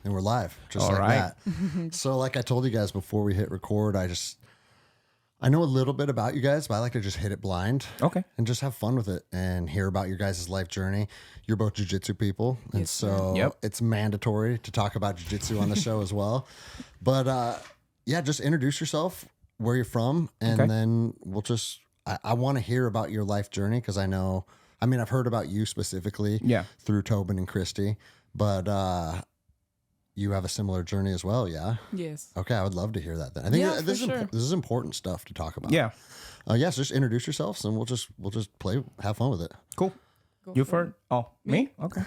And we're live, just All like right. that. So like I told you guys before we hit record, I know a little bit about you guys, but I like to just hit it blind. Okay. And just have fun with it and hear about your guys' life journey. You're both jiu-jitsu people. And Yes, so Yep. it's mandatory to talk about jiu-jitsu on the show as well. But yeah, just introduce yourself, where you're from, and Okay. then I want to hear about your life journey because I've heard about you specifically Yeah. through Tobin and Christy, but you have a similar journey as well, yeah? Yes. Okay, I would love to hear that then. I think Yeah, this for sure. this is important stuff to talk about. Yeah. Yes, just introduce yourselves and we'll just have fun with it. Cool. Go You for first? Oh, me? Okay.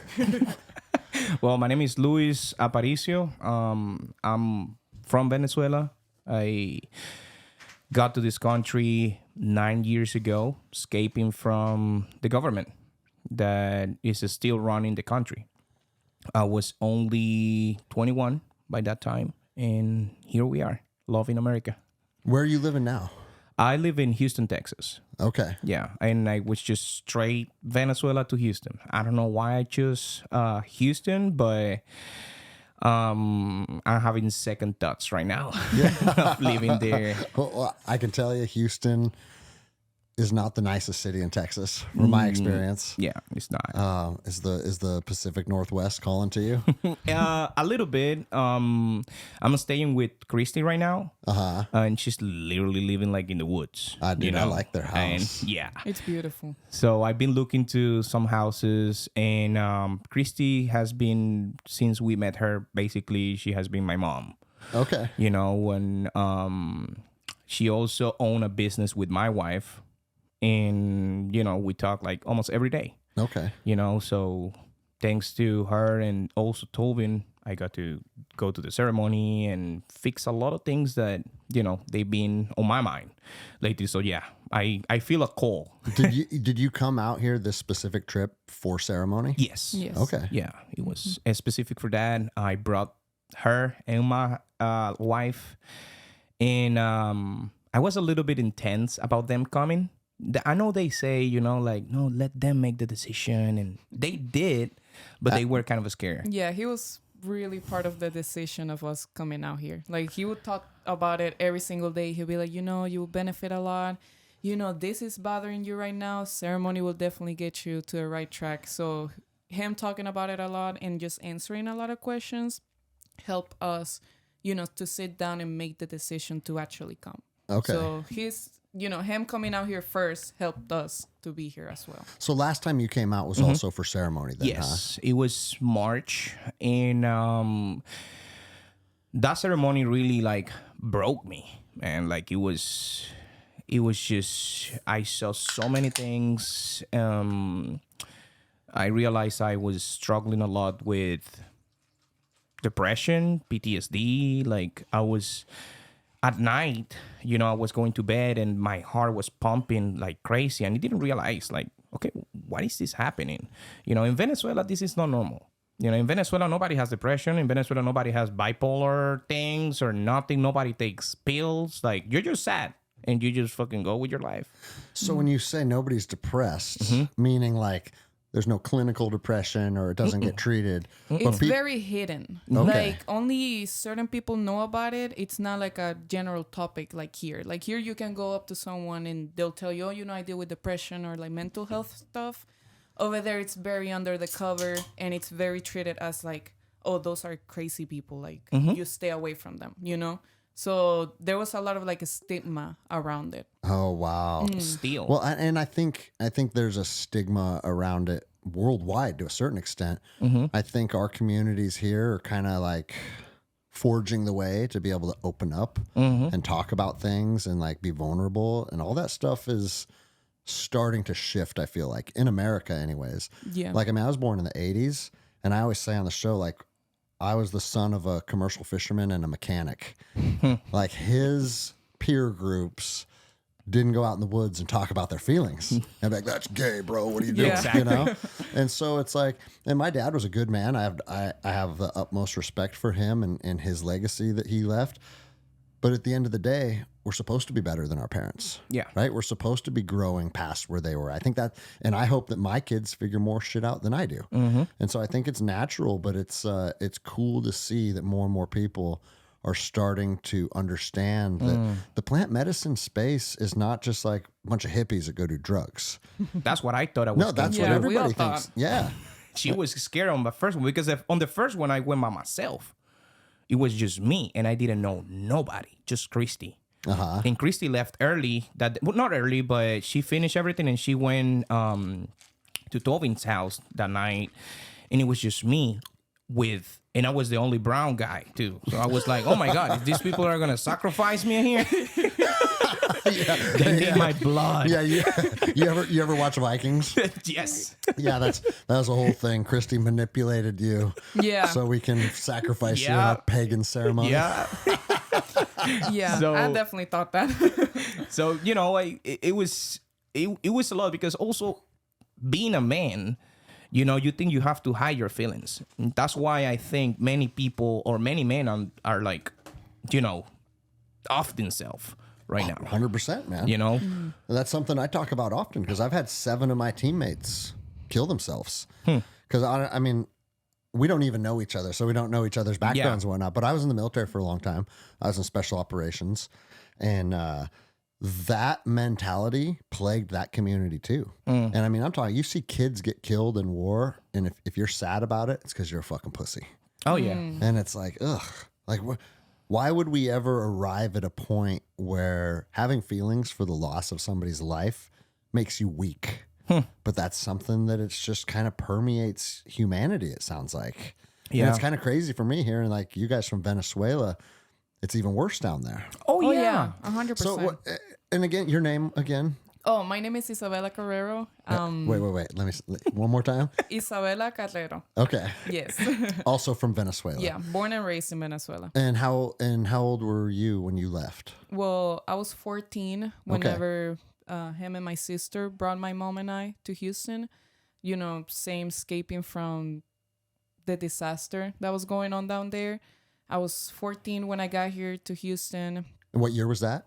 Well, my name is Luis Aparicio. I'm from Venezuela. I got to this country 9 years ago, escaping from the government that is still running the country. I was only 21 by that time, and here we are, loving America. Where are you living now? I live in Houston, Texas. Okay. Yeah, and I was just straight Venezuela to Houston. I don't know why I chose Houston, but I'm having second thoughts right now of living there. Well, I can tell you, Houston is not the nicest city in Texas, from my experience. Yeah, it's not. Is the Pacific Northwest calling to you? A little bit. I'm staying with Christy right now, and she's literally living like in the woods. I like their house. And yeah, It's beautiful. so I've been looking to some houses, and Christy has been, since we met her, basically she has been my mom. Okay. You know, and she also owned a business with my wife, and you know, we talk like almost every day. Okay. You know, so thanks to her and also Tobin, I got to go to the ceremony and fix a lot of things that, you know, they've been on my mind lately. So yeah, I feel a call. Did you come out here this specific trip for ceremony? Yes. Yes. Okay. Yeah, it was specific for that. I brought her and my wife, and I was a little bit intense about them coming. I know they say, you know, like, no, let them make the decision, and they did, but they were kind of scared. Yeah, he was really part of the decision of us coming out here. Like, he would talk about it every single day. He'll be like, you know, you will benefit a lot. You know, this is bothering you right now. Ceremony will definitely get you to the right track. So him talking about it a lot and just answering a lot of questions help us, you know, to sit down and make the decision to actually come. Okay. So him coming out here first helped us to be here as well. So last time you came out was also for ceremony then, Yes, it was March, and that ceremony really like broke me, man. Like it was just, I saw so many things. I realized I was struggling a lot with depression, PTSD. Like I was at night, you know, I was going to bed and my heart was pumping like crazy, and I didn't realize, like, okay, why is this happening? You know, in Venezuela, this is not normal. You know, in Venezuela, nobody has depression. In Venezuela, nobody has bipolar things or nothing. Nobody takes pills. Like, you're just sad and you just fucking go with your life. So when you say nobody's depressed, meaning like there's no clinical depression or it doesn't get treated. It's very hidden. Okay. Like, only certain people know about it. It's not like a general topic like here. Like, here you can go up to someone and they'll tell you, oh, you know, I deal with depression or like mental health stuff. Over there, it's very under the cover, and it's very treated as like, oh, those are crazy people. Like, you stay away from them, you know? So there was a lot of like a stigma around it. Oh wow. Still. Well, and I think there's a stigma around it worldwide to a certain extent. I think our communities here are kind of like forging the way to be able to open up and talk about things and like be vulnerable, and all that stuff is starting to shift, I feel like, in America anyways. Yeah. Like, I mean, I was born in the 80s, and I always say on the show, like, I was the son of a commercial fisherman and a mechanic. Like, his peer groups didn't go out in the woods and talk about their feelings. And be like, that's gay, bro. What are you doing? Yeah. Exactly. You know? And so it's like, and my dad was a good man. I have the utmost respect for him and his legacy that he left. But at the end of the day, we're supposed to be better than our parents. Yeah. Right? We're supposed to be growing past where they were. I think that, and I hope that my kids figure more shit out than I do. And so I think it's natural, but it's cool to see that more and more people are starting to understand that the plant medicine space is not just like a bunch of hippies that go do drugs. That's what I thought I was. No, that's Yeah, what we all everybody thinks. thought. Yeah. She was scared on the first one because on the first one I went by myself. It was just me, and I didn't know nobody, just Christy. And Christy left early. Not early, but she finished everything, and she went to Tovin's house that night, and it was just me and I was the only brown guy too. So I was like, oh my God, these people are gonna sacrifice me here. They need my blood. Yeah, you ever watch Vikings? Yes. Yeah, that was the whole thing. Christy manipulated you, Yeah. so we can sacrifice you in Yeah. a pagan ceremony. Yeah. Yeah, So- I definitely thought that. So it was a lot because also being a man, you think you have to hide your feelings. And that's why I think many people or many men are like, off themselves right now. 100%, man. Mm-hmm. That's something I talk about often because I've had 7 of my teammates kill themselves. Because I mean, we don't even know each other, so we don't know each other's backgrounds and whatnot. But I was in the military for a long time. I was in special operations, and that mentality plagued that community too. And I mean, I'm talking, you see kids get killed in war, and if you're sad about it, it's because you're a fucking pussy. Oh yeah. And it's like, ugh, like why would we ever arrive at a point where having feelings for the loss of somebody's life makes you weak? But that's something that it's just kind of permeates humanity, it sounds like. Yeah. And it's kind of crazy for me hearing like you guys from Venezuela. It's even worse down there. Oh Oh yeah. yeah, 100%. So, and again, your name again? Oh, my name is Isabella Carrero. Wait. Let me one more time. Isabella Carrero. Okay. Yes. Also from Venezuela. Yeah, born and raised in Venezuela. And how old were you when you left? Well, I was 14 whenever him and my sister brought my mom and I to Houston. Same escaping from the disaster that was going on down there. I was 14 when I got here to Houston. And what year was that?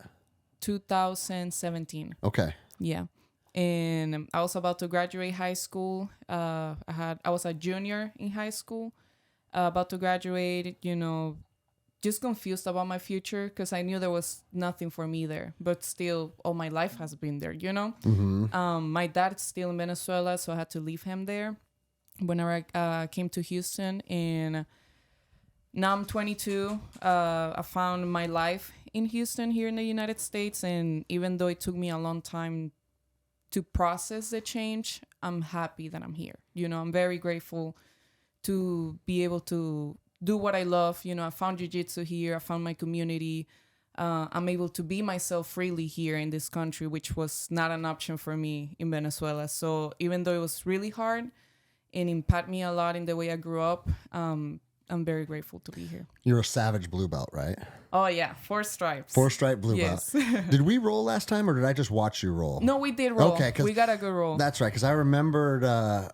2017. Okay. Yeah. And I was about to graduate high school. I was a junior in high school, about to graduate, just confused about my future because I knew there was nothing for me there. But still, all my life has been there, My dad's still in Venezuela, so I had to leave him there whenever I came to Houston. And now I'm 22. I found my life in Houston here in the United States. And even though it took me a long time to process the change, I'm happy that I'm here. I'm very grateful to be able to do what I love. I found jiu-jitsu here. I found my community. I'm able to be myself freely here in this country, which was not an option for me in Venezuela. So even though it was really hard and impacted me a lot in the way I grew up, I'm very grateful to be here. You're a savage blue belt, right? Oh, yeah. 4 stripes. 4-stripe blue Yes. belt. Did we roll last time, or did I just watch you roll? No, we did roll. Okay, 'cause we got a good roll. That's right, because I remembered I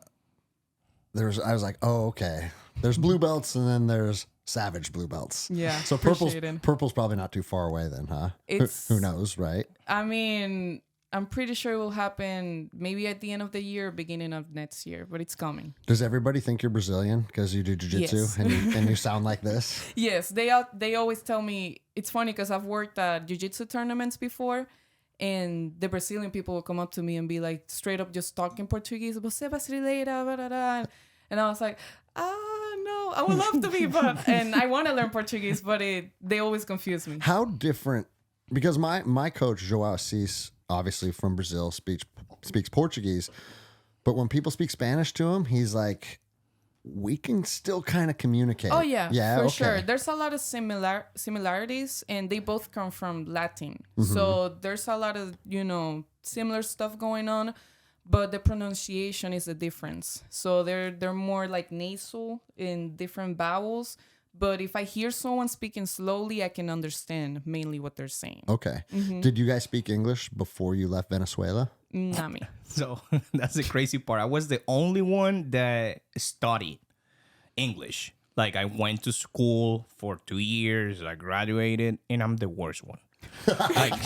was like, oh, okay. There's blue belts, and then there's savage blue belts. Yeah, So appreciate it. purple's probably not too far away then, huh? It's- Who knows, right? I mean, I'm pretty sure it will happen maybe at the end of the year, beginning of next year, but it's coming. Does everybody think you're Brazilian because you do jiu-jitsu Yes. and you sound like this? Yes, they always tell me. It's funny because I've worked at jiu-jitsu tournaments before, and the Brazilian people will come up to me and be like straight up just talking Portuguese. Você é brasileira, blah, blah, blah. And I was like, no, I would love to be, and I want to learn Portuguese, but they always confuse me. How different? Because my coach João Assis, obviously from Brazil, speaks Portuguese, but when people speak Spanish to him, he's like, we can still kind of communicate. Oh yeah, for okay. sure. There's a lot of similarities, and they both come from Latin. Mm-hmm. So there's a lot of similar stuff going on, but the pronunciation is the difference. So they're more like nasal in different vowels. But if I hear someone speaking slowly, I can understand mainly what they're saying. Okay. Mm-hmm. Did you guys speak English before you left Venezuela? Not me. So that's the crazy part. I was the only one that studied English Like I went to school for 2 years, I graduated, and I'm the worst one. Like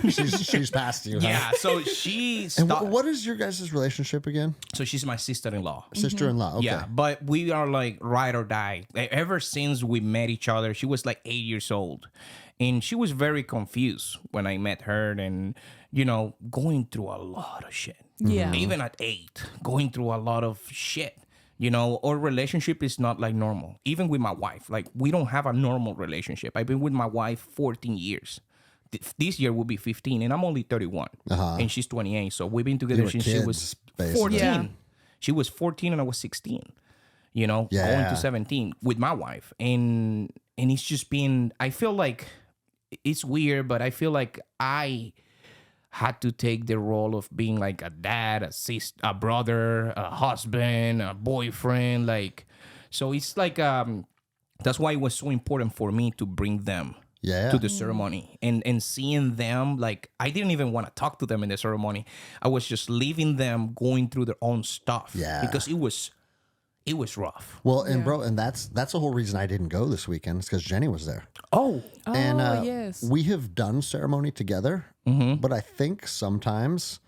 She's past you. Huh? yeah. So she And stopped. what is your guys' relationship again? So she's my sister-in-law. Sister-in-law. Okay. Yeah, but we are like ride or die. Ever since we met each other, she was like 8 years old. And she was very confused when I met her and, going through a lot of shit. Yeah. Even at 8, going through a lot of shit. Our relationship is not like normal. Even with my wife, like we don't have a normal relationship. I've been with my wife 14 years. This year will be 15, and I'm only 31, and she's 28. So we've been together since she was 14. Yeah. She was 14 and I was 16. Going to 17 with my wife, and it's just been. I feel like it's weird, but I feel like I had to take the role of being like a dad, a sister, a brother, a husband, a boyfriend. Like, so it's like that's why it was so important for me to bring them to the ceremony and seeing them. Like, I didn't even want to talk to them in the ceremony. I was just leaving them going through their own stuff. Yeah. Because it was rough. Well, and bro, and that's the whole reason I didn't go this weekend, is because Jenny was there. Oh, And yes. we have done ceremony together, but I think sometimes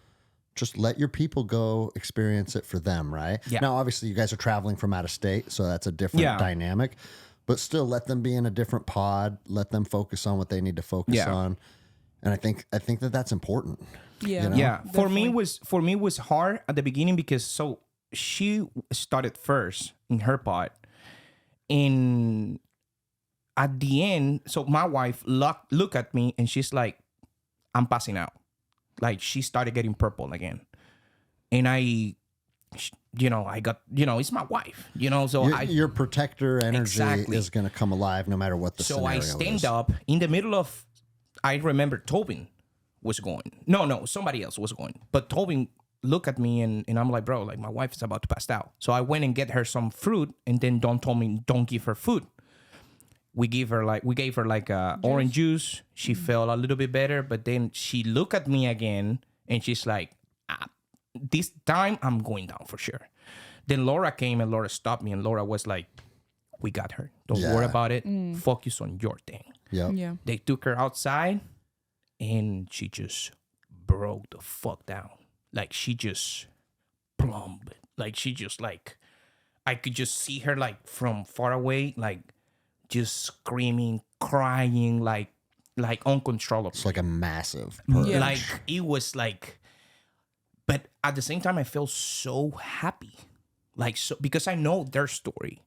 just let your people go experience it for them, right? Yeah. Now, obviously, you guys are traveling from out of state, so that's a different dynamic. But still, let them be in a different pod. Let them focus on what they need to focus on. And I think that that's important. Yeah. You know? yeah. For me Definitely. it was hard at the beginning because she started first in her pod, and at the end, so my wife look at me and she's like, I'm passing out. Like she started getting purple again. And I got, it's my wife, so Your protector energy is going to come alive no matter what the so scenario I is. stand up in the middle of, I remember Tobin was going. No, somebody else was going. But Tobin looked at me and I'm like, bro, like my wife is about to pass out. So I went and get her some fruit, and then Don told me, don't give her food. We gave her like orange juice. She felt a little bit better, but then she looked at me again and she's like, this time I'm going down for sure. Then Laura came and Laura stopped me, and Laura was like, we got her. Don't worry about it. Focus on your thing. Yep. Yeah. They took her outside and she just broke the fuck down. Like she just plummeted. Like she just like, I could just see her like from far away, like just screaming, crying, like uncontrollable. It's like a massive Yeah. Like it was like, but at the same time, I felt so happy, like so because I know their story.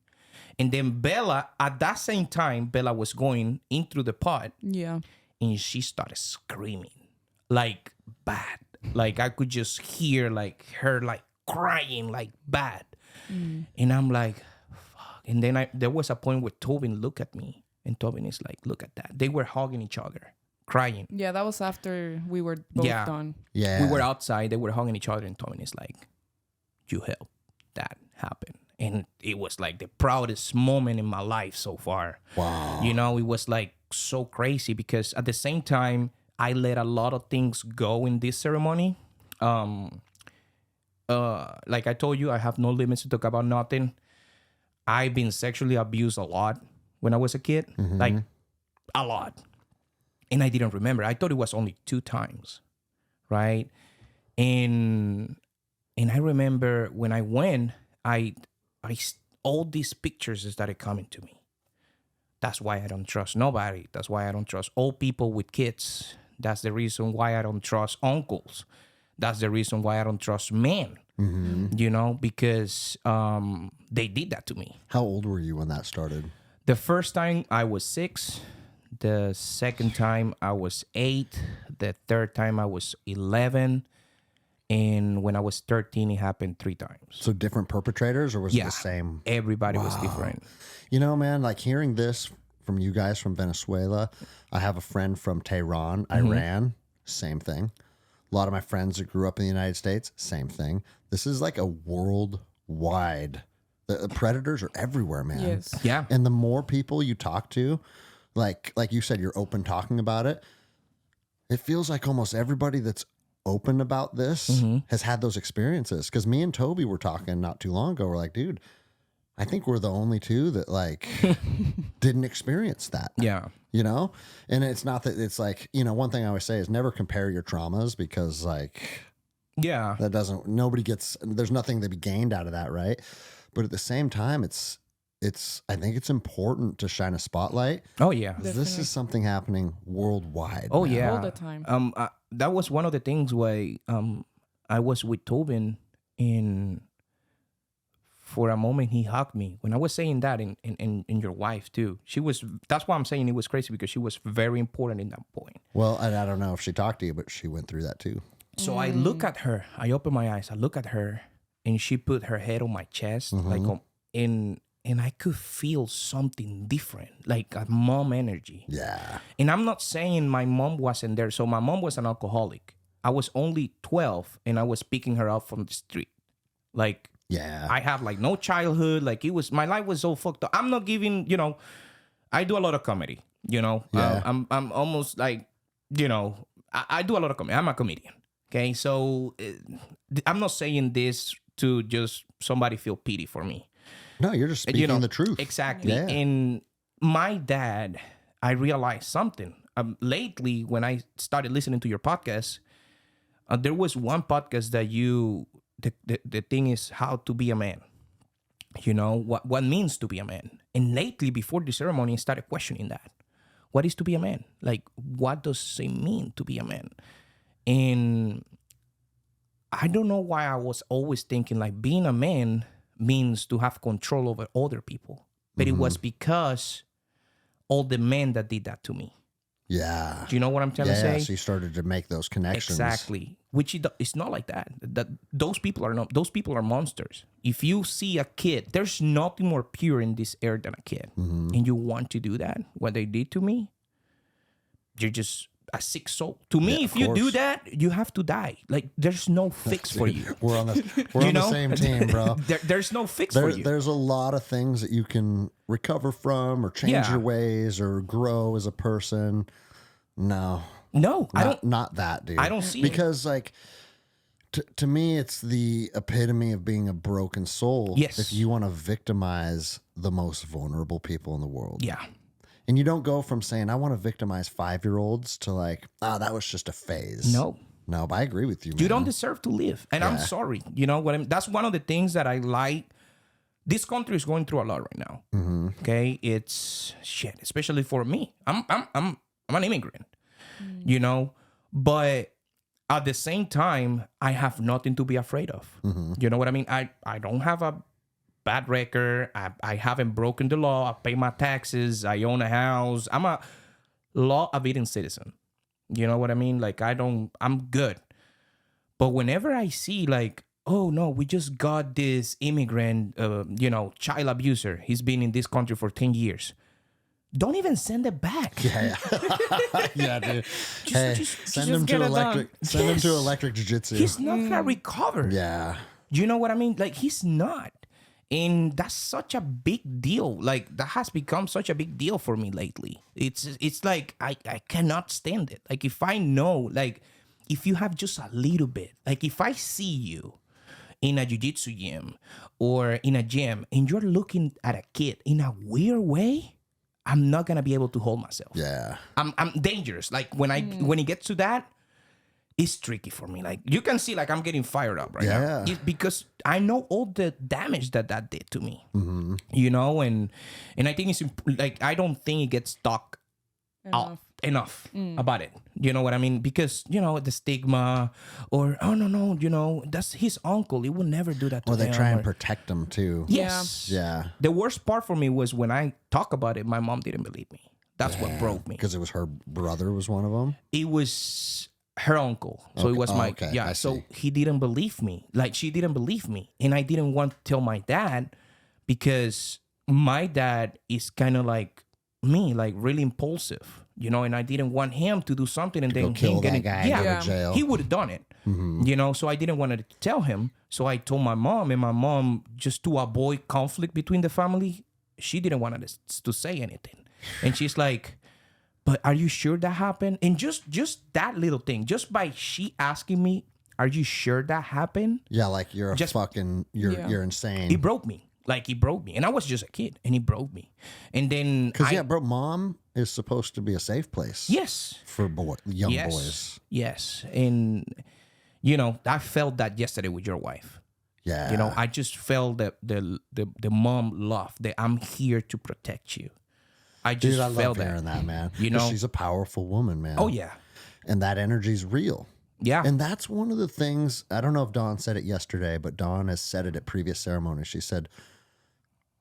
And then Bella, at that same time, Bella was going in through the pod, Yeah. and she started screaming like bad. Like I could just hear like her like crying like bad, and I'm like, fuck. And then there was a point where Tobin looked at me, and Tobin is like, look at that. They were hugging each other, crying. Yeah, that was after we were both Yeah. done. Yeah. We were outside, they were hugging each other, and Tobin is like, you helped that happen. And it was like the proudest moment in my life so far. Wow. It was like so crazy because at the same time, I let a lot of things go in this ceremony. Like I told you, I have no limits to talk about nothing. I've been sexually abused a lot when I was a kid, like a lot. And I didn't remember. I thought it was only 2 times, right? And I remember when I went, all these pictures started coming to me. That's why I don't trust nobody. That's why I don't trust old people with kids. That's the reason why I don't trust uncles. That's the reason why I don't trust men. Because they did that to me. How old were you when that started? The first time I was 6. The second time I was 8. The third time I was 11. And when I was 13, it happened 3 times. So different perpetrators, or was it the same? Everybody was different. Man, like hearing this from you guys from Venezuela, I have a friend from Tehran, Iran, same thing. A lot of my friends that grew up in the United States, same thing. This is like a worldwide. The predators are everywhere, man. Yes. Yeah. And the more people you talk to, like you said, you're open talking about it. It feels like almost everybody that's open about this has had those experiences. Because me and Toby were talking not too long ago. We're like, dude, I think we're the only two that like didn't experience that. Yeah. You know? And it's not that it's like, you know, one thing I always say is never compare your traumas because like Yeah. that doesn't, there's nothing to be gained out of that, right? But at the same time, I think it's important to shine a spotlight. Oh yeah. This is something happening worldwide. Oh now. yeah. All the time. That was one of the things why I was with Tobin and for a moment he hugged me. When I was saying that in your wife too. That's why I'm saying it was crazy because she was very important in that point. Well, I don't know if she talked to you, but she went through that too. So I look at her, I open my eyes, I look at her and she put her head on my chest like and I could feel something different, like a mom energy. Yeah. And I'm not saying my mom wasn't there. So my mom was an alcoholic. I was only 12 and I was picking her up from the street. Like, yeah, I have like no childhood. Like my life was so fucked up. I'm not giving, you know, I do a lot of comedy, you know. Yeah. I'm almost like, you know, I do a lot of comedy. I'm a comedian. Okay. So I'm not saying this to just somebody feel pity for me. No, you're just speaking the truth. Exactly. Yeah. And my dad, I realized something. Lately, when I started listening to your podcast, there was one podcast that the thing is how to be a man. You know, what means to be a man. And lately, before the ceremony, I started questioning that. What is to be a man? Like, what does it mean to be a man? And I don't know why I was always thinking like being a man means to have control over other people. But it was because all the men that did that to me. Yeah. Do you know what I'm trying to say? Yeah, so you started to make those connections. Exactly. Which it's not like that. Those people are monsters. If you see a kid, there's nothing more pure in this air than a kid. And you want to do that, what they did to me, you're just a sick soul. To me, if you do that, you have to die. Like there's no fix for you. We're on the same team, bro. There's no fix for you. There's a lot of things that you can recover from or change your ways or grow as a person. No, not that, dude. I don't see because like to me, it's the epitome of being a broken soul. Yes. If you want to victimize the most vulnerable people in the world. Yeah. And you don't go from saying, I want to victimize 5-year-olds to like, that was just a phase. No, but I agree with you, man. You don't deserve to live. And I'm sorry. You know what that's one of the things that I like. This country is going through a lot right now. Okay. It's shit, especially for me. I'm an immigrant, you know, but at the same time, I have nothing to be afraid of. You know what I mean? I don't have a bad record. I haven't broken the law. I pay my taxes. I own a house. I'm a law-abiding citizen. You know what I mean? Like I'm good. But whenever I see like, oh no, we just got this immigrant, child abuser. He's been in this country for 10 years. Don't even send it back. Yeah. Yeah, dude. Send him to electric. Send him to electric jiu-jitsu. He's not gonna recover. Yeah. You know what I mean? Like he's not. And that's such a big deal. Like that has become such a big deal for me lately. It's like I cannot stand it. Like if I know, like if you have just a little bit, like if I see you in a jiu-jitsu gym or in a gym and you're looking at a kid in a weird way, I'm not gonna be able to hold myself. Yeah. I'm dangerous. Like when it gets to that, it's tricky for me. Like you can see, like I'm getting fired up right now. Because I know all the damage that did to me. You know, and I think it's like I don't think it gets talked enough about it. You know what I mean? Because you know the stigma, or oh no, you know that's his uncle. He would never do that to him. Or they try and protect him too. Yes. Yeah. The worst part for me was when I talk about it, my mom didn't believe me. That's what broke me. Because it was her brother was one of them. It was her uncle. So it was my so he didn't believe me. Like she didn't believe me. And I didn't want to tell my dad because my dad is kind of like me, like really impulsive, you know, and I didn't want him to do something and then kill him getting that guy, go to jail. He would have done it. You know, so I didn't want to tell him. So I told my mom, and my mom, just to avoid conflict between the family, she didn't want us to say anything. And she's like, but are you sure that happened? And just that little thing, just by she asking me, are you sure that happened? Yeah, like you're you're insane. It broke me. Like he broke me, and I was just a kid, and he broke me, and then Because bro, mom is supposed to be a safe place. yes, For young yes, boys. yes, and you know, I felt that yesterday with your wife. Yeah. You know, I just felt the mom love that I'm here to protect you. I just Dude, I felt love hearing that, man. You 'Cause know? she's a powerful woman, man. Oh yeah, And that energy's real. yeah, And that's one of the things, I don't know if Dawn said it yesterday, but Dawn has said it at previous ceremonies. She said,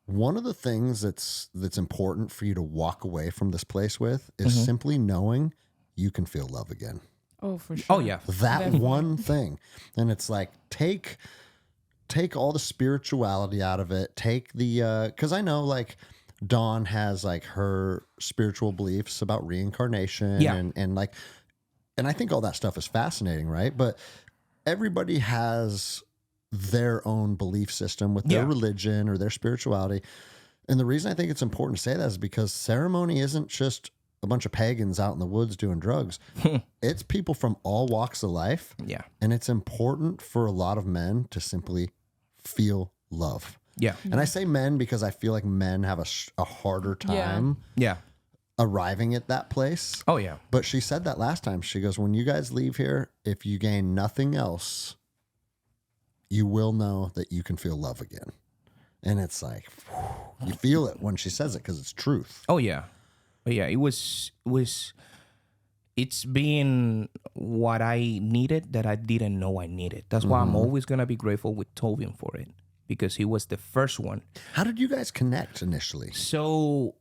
one of the things that's important for you to walk away from this place with is simply knowing you can feel love again. Oh, for sure. oh yeah, That Definitely. one thing. And it's like, take all the spirituality out of it. Take the, because I know like Dawn has like her spiritual beliefs about reincarnation Yeah. and like, and I think all that stuff is fascinating, right? But everybody has their own belief system with their Yeah. religion or their spirituality. And the reason I think it's important to say that is because ceremony isn't just a bunch of pagans out in the woods doing drugs. It's people from all walks of life. yeah, And it's important for a lot of men to simply feel love. yeah, And I say men because I feel like men have a harder time yeah. arriving at that place. Oh yeah, But she said that last time. She goes, when you guys leave here, if you gain nothing else, you will know that you can feel love again. And it's like, whew, you feel it when she says it because it's truth. oh yeah, but yeah. It was. It's been what I needed that I didn't know I needed. That's why I'm always gonna be grateful with Tobin for it because he was the first one. How did you guys connect initially? So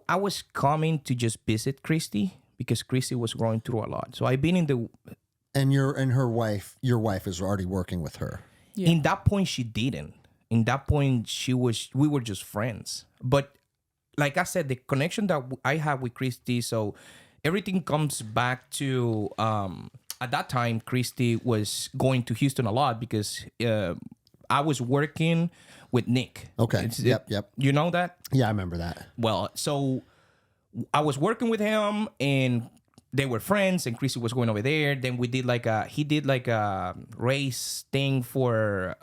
I was coming to just visit Christy because Christy was going through a lot. So I've been in the. And your wife is already working with her. Yeah. In that point, she didn't. In that point, we were just friends. But like I said, the connection that I have with Christy, so everything comes back to, at that time, Christy was going to Houston a lot because I was working with Nick. Okay. Yep. You know that? Yeah, I remember that. Well, so I was working with him and they were friends and Chrissy was going over there. Then he did like a race thing for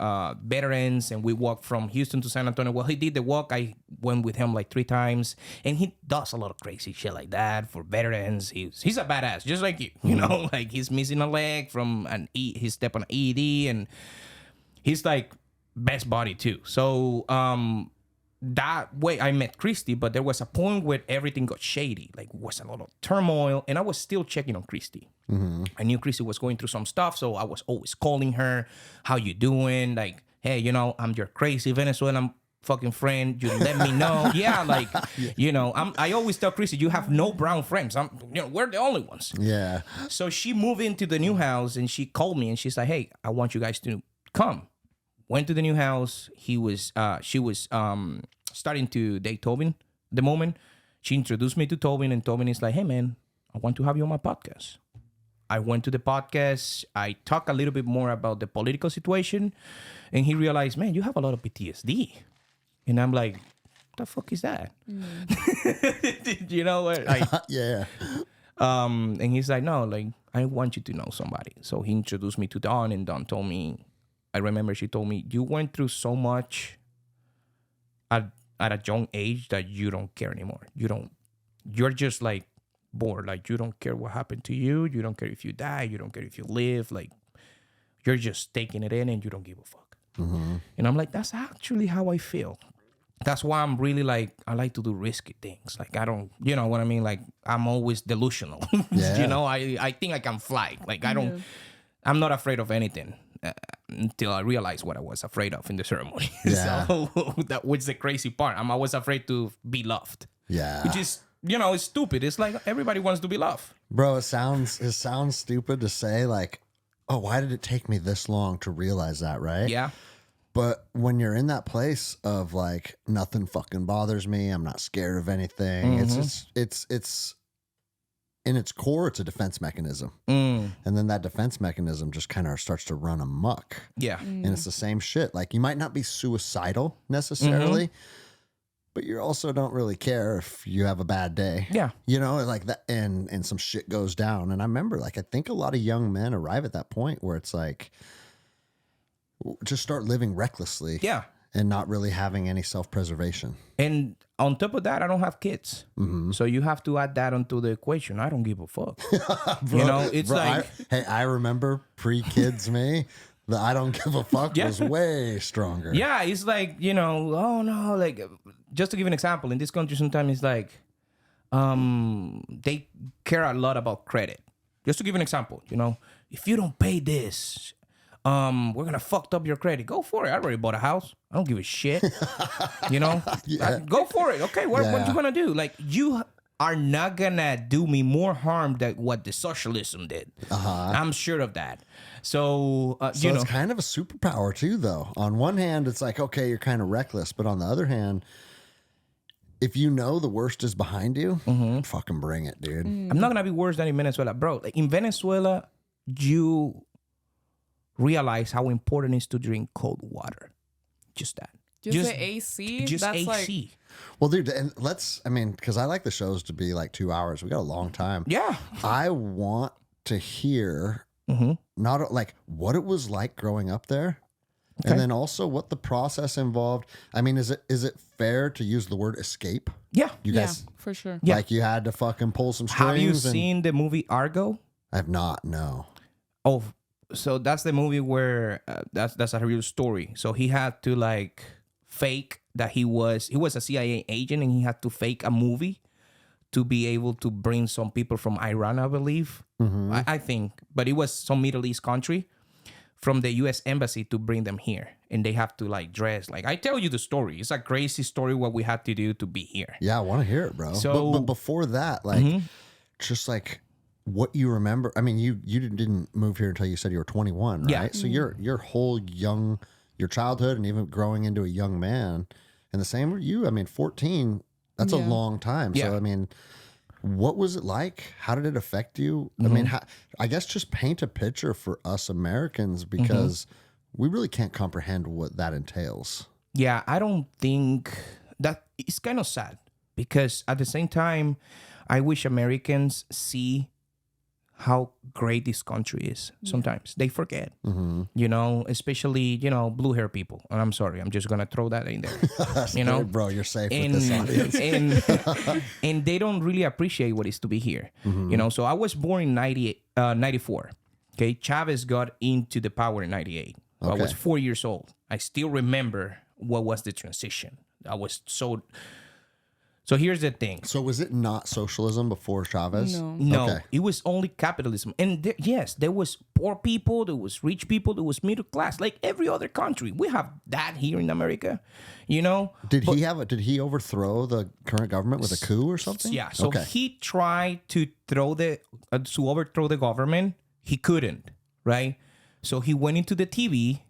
veterans and we walked from Houston to San Antonio. Well, he did the walk. I went with him like 3 times and he does a lot of crazy shit like that for veterans. He's a badass, just like you know, like he's missing a leg from he stepped on an ED and he's like best body too. So, that way I met Christy, but there was a point where everything got shady. Like, it was a lot of turmoil, and I was still checking on Christy. I knew Christy was going through some stuff, so I was always calling her, how you doing? Like, hey, you know, I'm your crazy Venezuelan fucking friend. You let me know. Yeah, like, you know, I always tell Christy, you have no brown friends. We're the only ones. Yeah. So she moved into the new house, and she called me, and she's like, hey, I want you guys to come. Went to the new house. She was starting to date Tobin at the moment. She introduced me to Tobin, and Tobin is like, hey, man, I want to have you on my podcast. I went to the podcast. I talked a little bit more about the political situation, and he realized, man, you have a lot of PTSD. And I'm like, what the fuck is that? You know what? Yeah. And he's like, no, like, I want you to know somebody. So he introduced me to Dawn, and Dawn told me, I remember she told me, you went through so much at a young age that you don't care anymore. You're just like bored. Like, you don't care what happened to you. You don't care if you die. You don't care if you live. Like, you're just taking it in and you don't give a fuck. And I'm like, that's actually how I feel. That's why I'm really like, I like to do risky things. Like, I don't, you know what I mean? Like, I'm always delusional. Yeah. You know, I think I can fly. Like, I'm not afraid of anything. Until I realized what I was afraid of in the ceremony. Yeah. So that was the crazy part. I was afraid to be loved. Yeah. Which is, you know, it's stupid. It's like everybody wants to be loved. Bro, it sounds stupid to say like, oh, why did it take me this long to realize that, right? Yeah. But when you're in that place of like nothing fucking bothers me, I'm not scared of anything. It's in its core, it's a defense mechanism. And then that defense mechanism just kind of starts to run amok. Yeah. And it's the same shit. Like, you might not be suicidal necessarily, but you also don't really care if you have a bad day. Yeah. You know, like that, and some shit goes down. And I remember, like, I think a lot of young men arrive at that point where it's like, just start living recklessly. Yeah. and not really having any self-preservation. And on top of that, I don't have kids. So you have to add that onto the equation. I don't give a fuck. Bro, You know, it's bro, like... I remember pre-kids me, the I don't give a fuck was way stronger. Yeah, it's like, you know, oh no, like, just to give an example, in this country sometimes it's like, they care a lot about credit. Just to give an example, you know, if you don't pay this, we're gonna fuck up your credit. Go for it. I already bought a house. I don't give a shit. You know, go for it. Okay, what you gonna do? Like, you are not gonna do me more harm than what the socialism did. I'm sure of that. So, So you know, it's kind of a superpower too, though. On one hand, it's like, okay, you're kind of reckless, but on the other hand, if you know the worst is behind you, fucking bring it, dude. I'm not gonna be worse than in Venezuela, bro. Like, in Venezuela, you realize how important it is to drink cold water. Just that. Just the AC. Just That's AC. like, Well, dude, and because I like the shows to be like 2 hours. We got a long time. Yeah. I want to hear not like what it was like growing up there. And then also what the process involved. I mean, is it fair to use the word escape? Yeah. You guys, for sure. Yeah. like you had to fucking pull some strings. Have you seen the movie Argo? I have not, no. Oh, so that's the movie where that's a real story. So he had to like fake that he was a CIA agent, and he had to fake a movie to be able to bring some people from Iran, I believe. I think, but it was some Middle East country from the U.S. embassy to bring them here, and they have to like dress like, I tell you the story. It's a crazy story what we had to do to be here. Yeah, I want to hear it, bro. So- but before that, like, just like what you remember. I mean, you didn't move here until you said you were 21, right? Yeah. So your whole your childhood and even growing into a young man, and the same with you. I mean, 14. That's a long time. Yeah. So I mean, what was it like? How did it affect you? I mean, I guess just paint a picture for us Americans, because we really can't comprehend what that entails. Yeah, I don't think that it's kind of sad, because at the same time, I wish Americans see how great this country is. Sometimes they forget, you know, especially, you know, blue hair people. And I'm sorry, I'm just going to throw that in there, you know, Bro, you're safe with this audience. and they don't really appreciate what it is to be here, you know. So I was born in 94. Okay. Chavez got into the power in 98. I was 4 years old. I still remember what was the transition. I was so here's the thing. So was it not socialism before Chavez? No, Okay. it was only capitalism. And yes, there was poor people, there was rich people, there was middle class, like every other country. We have that here in America, you know. Did he overthrow the current government with a coup or something? Yeah, so he tried to overthrow the government. He couldn't, right? So he went into the TV,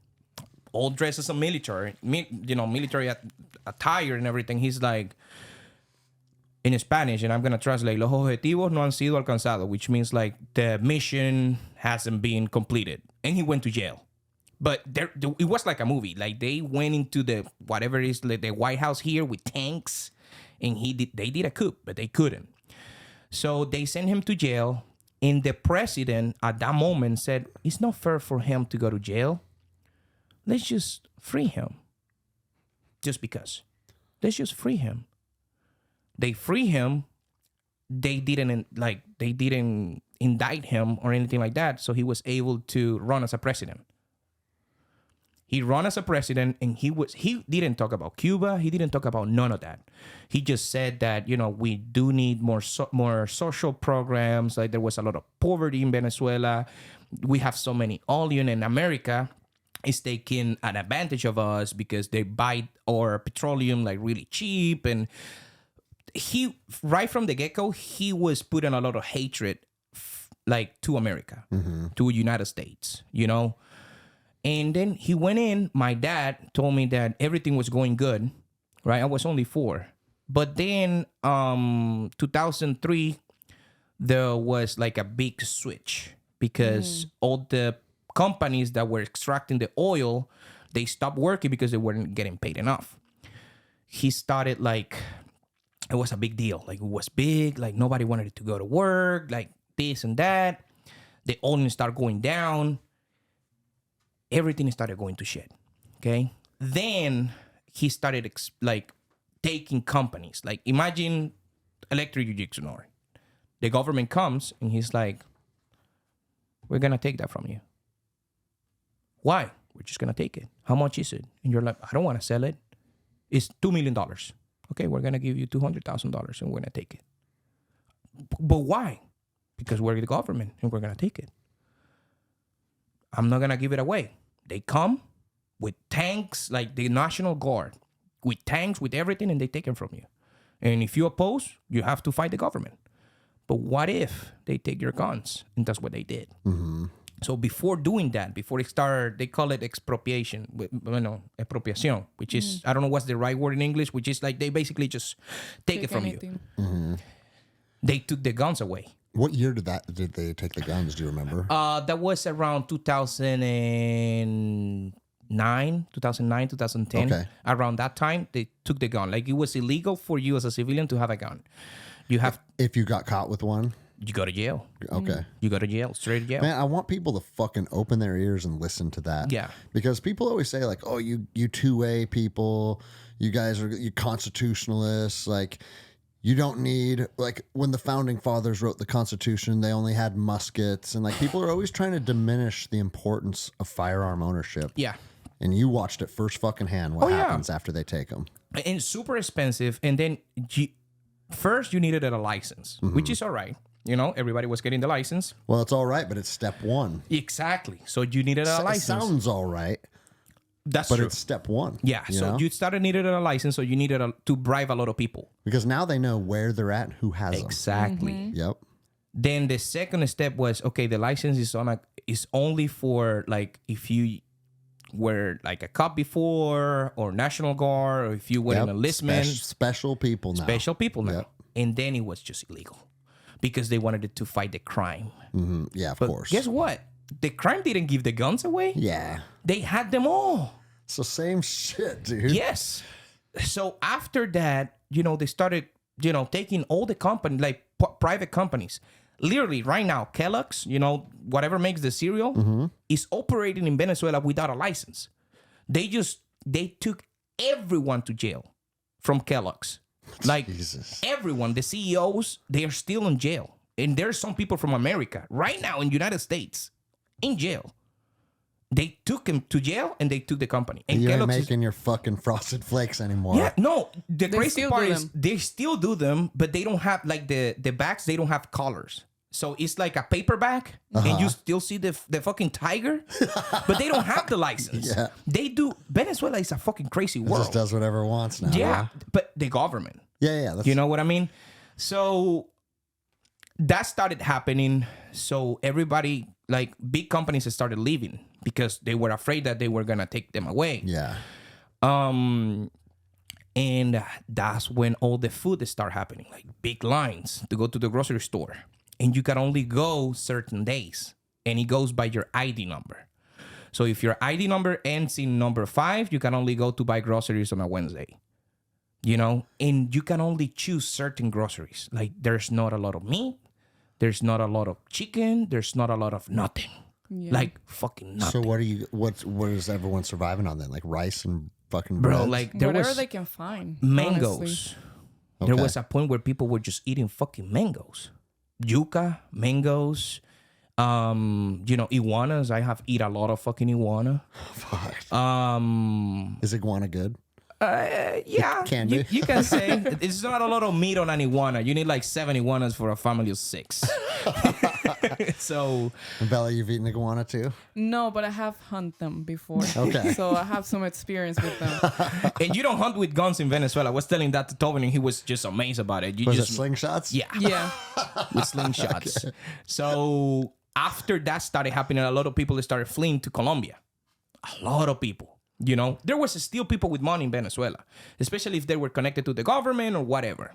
all dressed as a military, military attire and everything. He's like, in Spanish, and I'm going to translate, los objetivos no han sido alcanzados, which means like the mission hasn't been completed. And he went to jail. But it was like a movie. Like they went into the, whatever it is, like the White House here with tanks, and they did a coup, but they couldn't. So they sent him to jail, and the president at that moment said, it's not fair for him to go to jail. Let's just free him. Just because. Let's just free him. They free him. They didn't indict him or anything like that. So he was able to run as a president. He ran as a president, and he didn't talk about Cuba. He didn't talk about none of that. He just said that, you know, we do need more social programs. Like there was a lot of poverty in Venezuela. We have so many oil, and America is taking an advantage of us because they buy our petroleum like really cheap. And he, right from the get-go, he was putting a lot of hatred like to America, to United States, you know. And then he went in. My dad told me that everything was going good, right? I was only 4. But then 2003, there was like a big switch because all the companies that were extracting the oil, they stopped working because they weren't getting paid enough. He started like, it was a big deal. Like it was big. Like nobody wanted to go to work, like this and that. The oil started going down. Everything started going to shit. Okay. Then he started like taking companies. Like imagine electric jiu-jitsu. The government comes and he's like, we're going to take that from you. Why? We're just going to take it. How much is it? And you're like, I don't want to sell it. It's $2 million. Okay, we're going to give you $200,000 and we're going to take it. But why? Because we're the government and we're going to take it. I'm not going to give it away. They come with tanks, like the National Guard, with tanks, with everything, and they take it from you. And if you oppose, you have to fight the government. But what if they take your guns? And that's what they did. Mm-hmm. So before doing that, before they start, they call it expropriation, expropriation, which is, I don't know what's the right word in English, which is like they basically just take it from anything. you. Mm-hmm. They took the guns away. What year did they take the guns? Do you remember? That was around 2009, 2010. Okay. Around that time, they took the gun. Like it was illegal for you as a civilian to have a gun. If you got caught with one? You go to jail. Okay. You go to jail, straight to jail. Man, I want people to fucking open their ears and listen to that. Yeah. Because people always say like, oh, you 2A people, you guys are you constitutionalists, like you don't need, like when the founding fathers wrote the Constitution, they only had muskets, and like people are always trying to diminish the importance of firearm ownership. Yeah. And you watched it first fucking hand what happens after they take them. And super expensive. And then first you needed a license, which is all right. You know, everybody was getting the license. Well, it's all right, but it's step one. Exactly. So you needed a license. It sounds all right. That's but true. It's step one. Yeah. So you needed a license, so you needed to bribe a lot of people. Because now they know where they're at, who has them. Exactly. Yep. Then the second step was, okay, the license is only for like if you were like a cop before or National Guard, or if you were an enlistment. Special people now. Special people now. Yep. And then it was just illegal because they wanted it to fight the crime. Mm-hmm. Yeah, of course. Guess what? The crime didn't give the guns away. Yeah. They had them all. So same shit, dude. Yes. So after that, they started, taking all the company, like private companies. Literally right now, Kellogg's, whatever makes the cereal, is operating in Venezuela without a license. They took everyone to jail from Kellogg's. Like Jesus. Everyone, the CEOs, they are still in jail. And there's some people from America right now in the United States in jail. They took him to jail and they took the company. And you ain't Kellogg's making your fucking Frosted Flakes anymore. Yeah, no. The They crazy still part do is them. they still do them, but they don't have like the bags. They don't have collars, so it's like a paper bag, and you still see the fucking tiger, but they don't have the license. Yeah. They do. Venezuela is a fucking crazy It world. just does whatever it wants now. Yeah, but the government. Yeah. You know what I mean? So that started happening. So everybody, like big companies, started leaving because they were afraid that they were gonna take them away. Yeah. And that's when all the food start happening, like big lines to go to the grocery store, and you can only go certain days, and it goes by your ID number. So if your ID number ends in number 5, you can only go to buy groceries on a Wednesday. And you can only choose certain groceries. Like there's not a lot of meat, there's not a lot of chicken, there's not a lot of nothing. Yeah. Like fucking nothing. So what is everyone surviving on then? Like rice and fucking Bro, bread? like there Whatever was they can find. mangoes. Honestly. There Okay. was a point where people were just eating fucking mangoes. Yuca, mangoes, iguanas. I have eat a lot of fucking iguana. Fuck. Um, Is iguana good? yeah, Can you, be. you can say it's not a lot of meat on an iguana. You need like 7 iguanas for a family of 6. So And Bella, you've eaten iguana too? No, but I have hunted them before. Okay. So I have some experience with them. and you don't hunt with guns in Venezuela. I was telling that to Tobin and he was just amazed about it. You Was just it slingshots? yeah. Yeah. With slingshots. So after that started happening, a lot of people started fleeing to Colombia. A lot of people. There was still people with money in Venezuela, especially if they were connected to the government or whatever.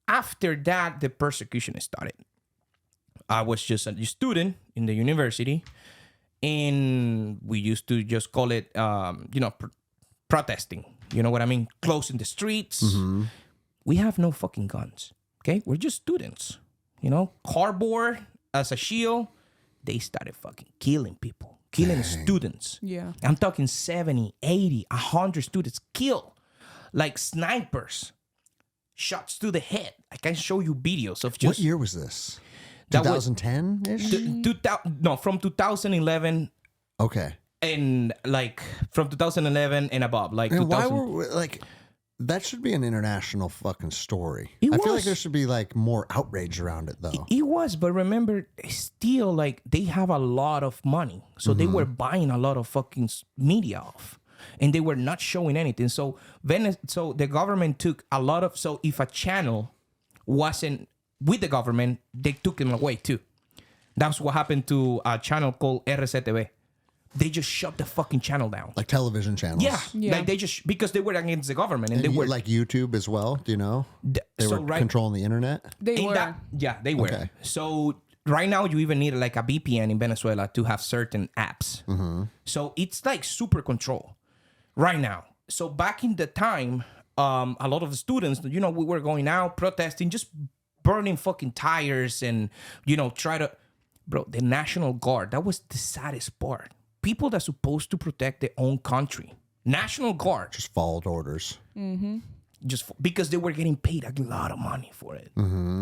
After that, the persecution started. I was just a student in the university, and we used to just call it, protesting. You know what I mean? Closing the streets. We have no fucking guns. Okay? We're just students. Cardboard as a shield. They started fucking killing people. killing students. Yeah. I'm talking 70, 80, 100 students killed, like snipers, shots to the head. I can show you videos of just. What year was this? That was- 2010-ish? No, from 2011 Okay. and like from 2011 and above. Like And why 2000. were we, like that should be an international fucking story. It I feel like was. there should be like more outrage around it though. It was, but remember, still, like, they have a lot of money. So they were buying a lot of fucking media off. And they were not showing anything. So so the government took a lot of... So if a channel wasn't with the government, they took them away too. That's what happened to a channel called RCTV. They just shut the fucking channel down. Like television channels. Yeah. Yeah. Like they just... Because they were against the government. And, And they were... like YouTube as well, do you know? They so were controlling the internet. They In were. that- yeah, they were. Okay. So right now you even need like a VPN in Venezuela to have certain apps. So it's like super control right now. So back in the time, a lot of the students, we were going out protesting, just burning fucking tires and, try to... Bro, the National Guard, that was the saddest part. People that's supposed to protect their own country. National Guard. Just followed orders. Because they were getting paid a lot of money for it.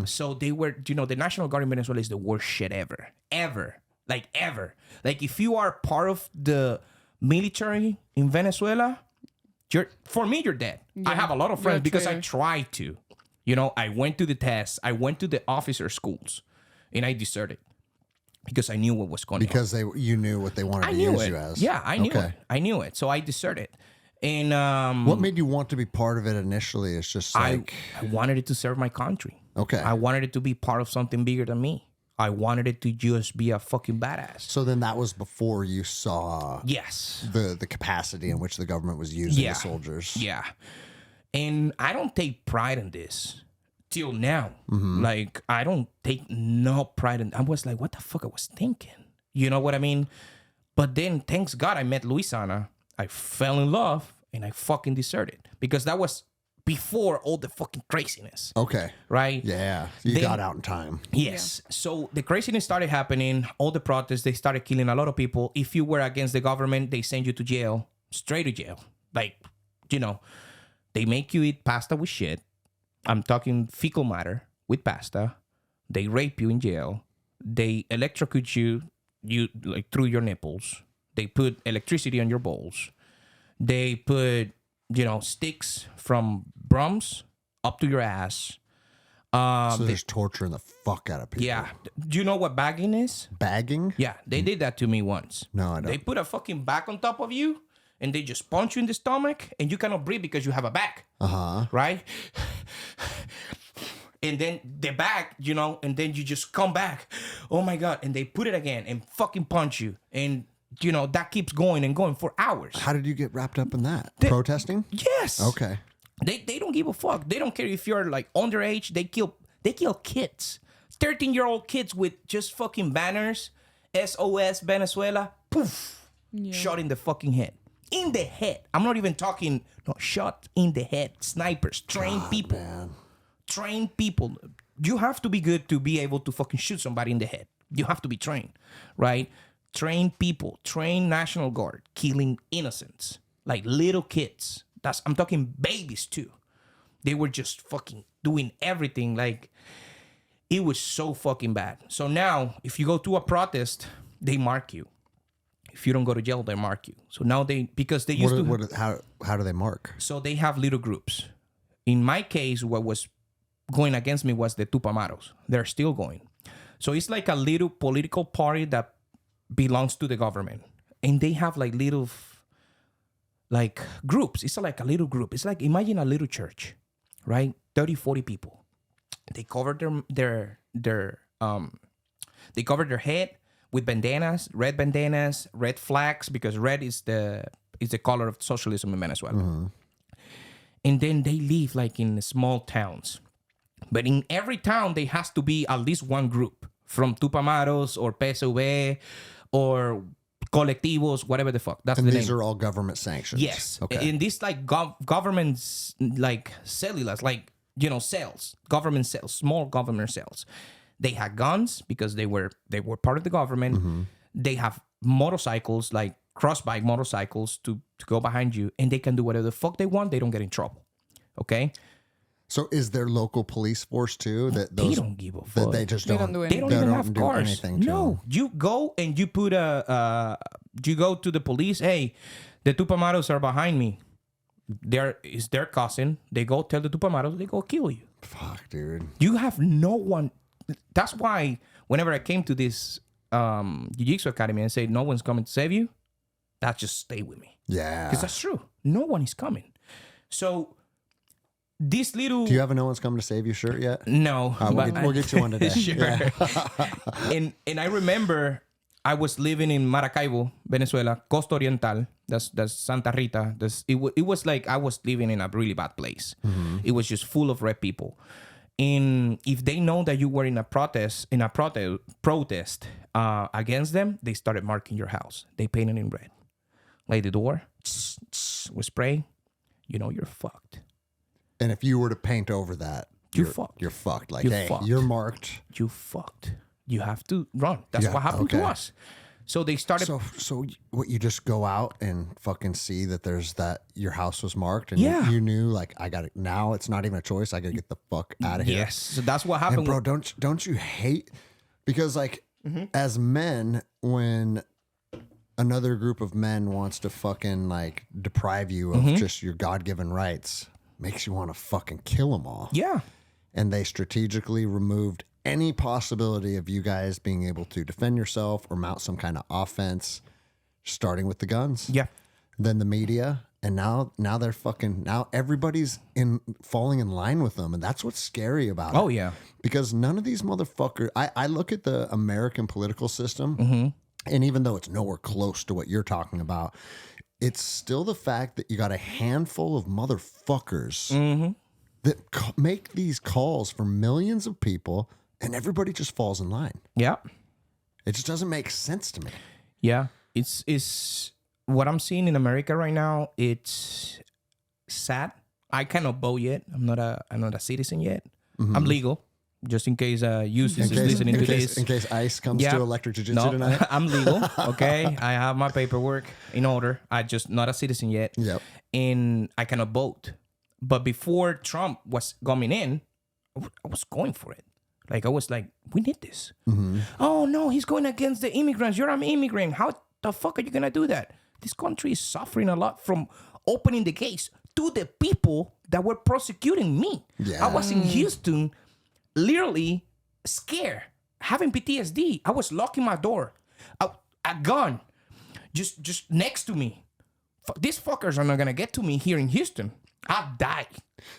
So they were, the National Guard in Venezuela is the worst shit ever. Ever. Like, ever. Like, if you are part of the military in Venezuela, for me, you're dead. I have a lot of friends You're because I traitor. tried to. I went to the tests. I went to the officer schools. And I deserted. Because I knew what was going on. Because you knew what they wanted I to knew use it. you as. Yeah, I knew Okay. it. I knew it. So I deserted. And What made you want to be part of it initially? It's just like I wanted it to serve my country. Okay. I wanted it to be part of something bigger than me. I wanted it to just be a fucking badass. so then that was before you saw Yes. the capacity in which the government was using Yeah. the soldiers. Yeah. And I don't take pride in this till now. Mm-hmm. Like, I don't take no pride in... I was like, what the fuck I was thinking? You know what I mean? But then, thanks God, I met Luisana. I fell in love and I fucking deserted. Because that was before all the fucking craziness. Okay. Right? Yeah. You Then- got out in time. Yes. So the craziness started happening. All the protests, they started killing a lot of people. If you were against the government, they send you to jail, straight to jail. Like, they make you eat pasta with shit. I'm talking fecal matter with pasta. They rape you in jail. They electrocute you like through your nipples. They put electricity on your balls. They put, sticks from brums up to your ass. So they're just torturing the fuck out of people. Yeah. Do you know what bagging is? Bagging? Yeah, they did that to me once. No, I don't. They put a fucking bag on top of you and they just punch you in the stomach and you cannot breathe because you have a bag. Uh-huh. Right? And then the bag, and then you just come back. Oh my God. And they put it again and fucking punch you. And, that keeps going and going for hours. How did you get wrapped up in that? Protesting? Yes. Okay. They don't give a fuck. They don't care if you're like underage. They kill kids. 13-year-old kids with just fucking banners. SOS Venezuela. Poof. Shot in the fucking head. In the head. I'm not even talking. No, shot in the head. Snipers. Trained people. Man. Trained people. You have to be good to be able to fucking shoot somebody in the head. You have to be trained, right? Trained people. Trained National Guard. Killing innocents. Like little kids. I'm talking babies too. They were just fucking doing everything. Like, it was so fucking bad. So now, if you go to a protest, they mark you. If you don't go to jail, they mark you. So now because they used to... How do they mark? So they have little groups. In my case, what was going against me was the Tupamaros. They're still going. So it's like a little political party that belongs to the government. And they have like little... like groups. It's like a little group. It's like, imagine a little church, right? 30, 40 people. They cover they cover their head with bandanas, red flags, because red is the color of socialism in Venezuela. Mm-hmm. And then they live like in small towns. But in every town, there has to be at least one group from Tupamaros or PSV or colectivos, whatever the fuck. That's And the these name. are all government sanctions. Yes. Okay. In this like government's like cellulars, like, cells, government cells, small government cells. They had guns because they were part of the government. Mm-hmm. they have motorcycles, like cross-bike motorcycles to go behind you, and they can do whatever the fuck they want. They don't get in trouble. Okay? So is there local police force too? That They don't give a fuck. that they just They don't. don't do They don't anything. even don't have do cars. anything to No, them. you go and you put you go to the police. Hey, the Tupamaros are behind me. Is their cousin. They go tell the Tupamaros. They go kill you. Fuck, dude. You have no one. That's why whenever I came to this jiu-jitsu academy and say no one's coming to save you, that just stay with me, Yeah. because that's true. No one is coming. So this little. Do you have a "No One's Coming to Save You" shirt yet? No, We'll get you one today. Sure. Yeah. and I remember I was living in Maracaibo, Venezuela, Costa Oriental. That's Santa Rita. It was like I was living in a really bad place. It was just full of red people. And if they know that you were in a protest against them, they started marking your house. They painted in red, like the door with spray. You know you're fucked. And if you were to paint over that, You're fucked. You're fucked. Like, You're hey, fucked. you're marked. You fucked. You have to run. That's Yeah, what happened to okay. us. So they started. So what? You just go out and fucking see that there's that your house was marked, and Yeah. you knew like I got it. Now it's not even a choice. I gotta get the fuck out of here. Yes. So that's what And happened. bro, don't you hate? Because like as men, when another group of men wants to fucking like deprive you of just your God-given rights, makes you want to fucking kill them all. Yeah. And they strategically removed any possibility of you guys being able to defend yourself or mount some kind of offense, starting with the guns. Yeah. Then the media, and now they're fucking, now everybody's falling in line with them, and that's what's scary about it. Oh yeah. Because none of these motherfuckers, I look at the American political system, and even though it's nowhere close to what you're talking about, it's still the fact that you got a handful of motherfuckers that make these calls for millions of people, and everybody just falls in line. Yeah. It just doesn't make sense to me. Yeah. It's what I'm seeing in America right now. It's sad. I cannot vote yet. I'm not a citizen yet. I'm legal. Just in case Yusuf is listening to this. In case ICE comes Yeah. to electric jiu-jitsu No, tonight. I'm legal. Okay. I have my paperwork in order. I just not a citizen yet. Yep. And I cannot vote. But before Trump was coming in, I was going for it. Like, I was like, we need this. Oh, no, he's going against the immigrants. You're an immigrant. How the fuck are you going to do that? This country is suffering a lot from opening the gates to the people that were prosecuting me. Yeah. I was in Houston, literally scared, having PTSD. I was locking my door. A gun just next to me. These fuckers are not going to get to me here in Houston. I'll die.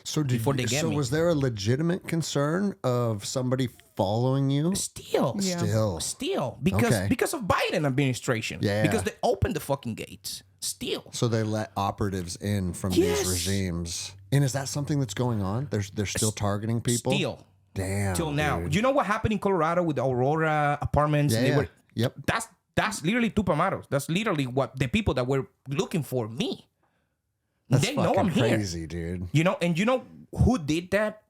So before they get me. was there a legitimate concern of somebody following you? Still. Yeah. Still. Okay. Because of Biden administration. Yeah. Because they opened the fucking gates. Still. So they let operatives in from Yes. these regimes. And is that something that's going on? They're still targeting people? Still. Damn. Till now. dude. You know what happened in Colorado with the Aurora apartments? Yeah, They yeah. were, Yep. That's literally Tupamaros. That's literally what the people that were looking for me. That's they know fucking I'm here. crazy, dude. You know, and you know who did that?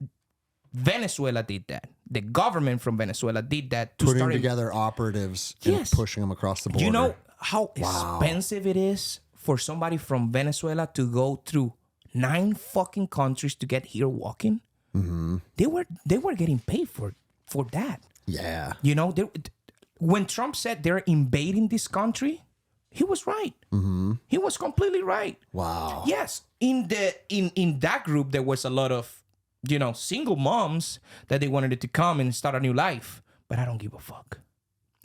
Venezuela did that. The government from Venezuela did that to Putting start together operatives Yes. and pushing them across the border. You know how expensive it is for somebody from Venezuela to go through 9 fucking countries to get here walking? They were getting paid for that. Yeah. You know, when Trump said they're invading this country, he was right. He was completely right. Wow. Yes, in that group there was a lot of, you know, single moms that they wanted to come and start a new life. But I don't give a fuck.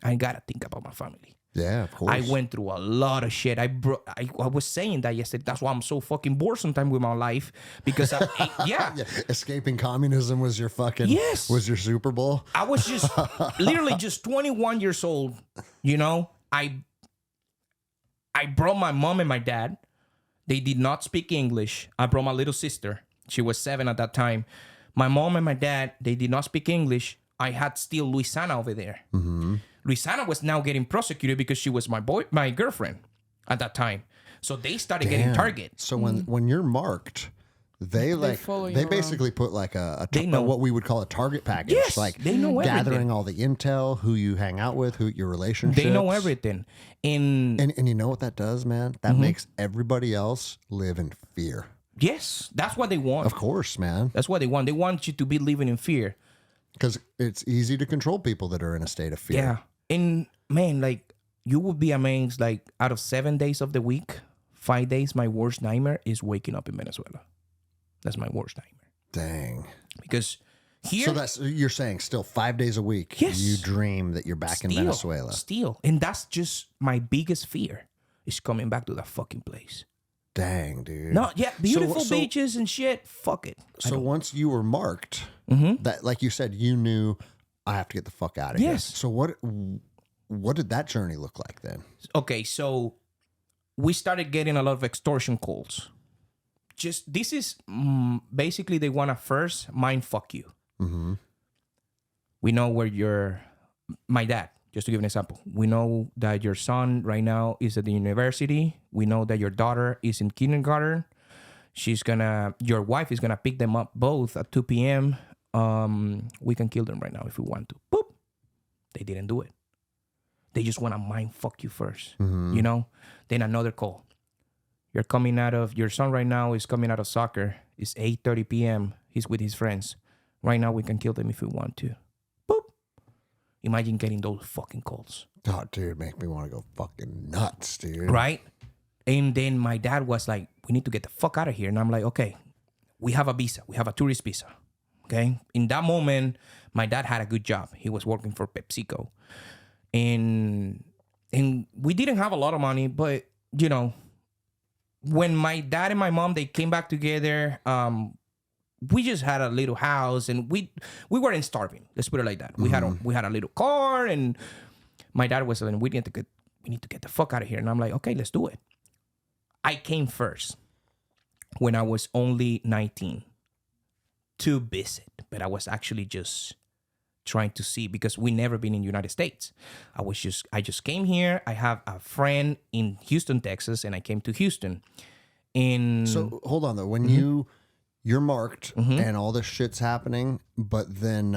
I ain't gotta think about my family. Yeah, of course. I went through a lot of shit. I was saying that yesterday. That's why I'm so fucking bored sometimes with my life, because yeah. Escaping communism was your fucking Yes. was your Super Bowl. I was just literally just 21 years old. You know, I brought my mom and my dad. They did not speak English. I brought my little sister. She was 7 at that time. My mom and my dad, they did not speak English. I had still Luisana over there. Luisana was now getting prosecuted because she was my girlfriend at that time. So they started getting targeted. So when you're marked, They follow you they around. basically put like They know. what we would call a target package. Yes, Like they know gathering everything. all the intel, who you hang out with, who your relationships. They know everything. And And you know what that does, man? That makes everybody else live in fear. yes, that's what they want. Of course, man. That's what they want. They want you to be living in fear. Because it's easy to control people that are in a state of fear. Yeah. And man, like you would be amazed, like out of 7 days of the week, 5 days, my worst nightmare is waking up in Venezuela. That's my worst nightmare. Dang. Because here, So that's you're saying still 5 days a week. Yes. You dream that you're back in Venezuela. Still. And that's just my biggest fear is coming back to that fucking place. Dang, dude. No, yeah, beautiful so- beaches and shit. Fuck it. So once you were marked, that like you said, you knew I have to get the fuck out of here. Yes. So what did that journey look like then? Okay, so we started getting a lot of extortion calls. Just this is basically they want to first mind fuck you. We know where my dad, just to give an example, we know that your son right now is at the university. We know that your daughter is in kindergarten. Your wife is gonna pick them up both at 2 p.m. We can kill them right now if we want to. Boop. They didn't do it. They just want to mind fuck you first, you know? Then another call. Your son right now is coming out of soccer. It's 8:30 p.m. He's with his friends. Right now we can kill them if we want to. Boop. Imagine getting those fucking calls. Oh, dude, make me want to go fucking nuts, dude. Right? And then my dad was like, we need to get the fuck out of here. And I'm like, okay, we have a visa. We have a tourist visa. Okay? In that moment, my dad had a good job. He was working for PepsiCo. And we didn't have a lot of money, but, you know, when my dad and my mom, they came back together, we just had a little house and we weren't starving. Let's put it like that. We had a little car and my dad was like, we need to get the fuck out of here. And I'm like, okay, let's do it. I came first when I was only 19 to visit, but I was actually just trying to see because we never been in the United States. I just came here. I have a friend in Houston, Texas, and I came to Houston. And So hold on though. When you're marked and all this shit's happening, but then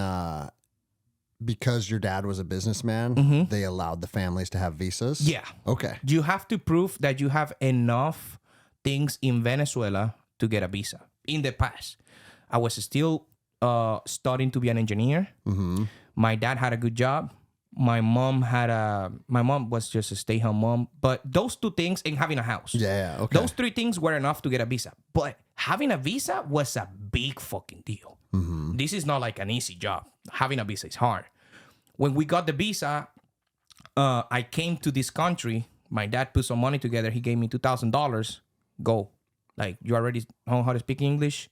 because your dad was a businessman, they allowed the families to have visas? yeah, Okay. you have to prove that you have enough things in Venezuela to get a visa. In the past, I was still studying to be an engineer. My dad had a good job. My mom was just a stay-home mom. But those two things and having a house. Yeah, okay. Those three things were enough to get a visa. But having a visa was a big fucking deal. This is not like an easy job. Having a visa is hard. When we got the visa, I came to this country. My dad put some money together. He gave me $2,000. Go. Like, you already know how to speak English?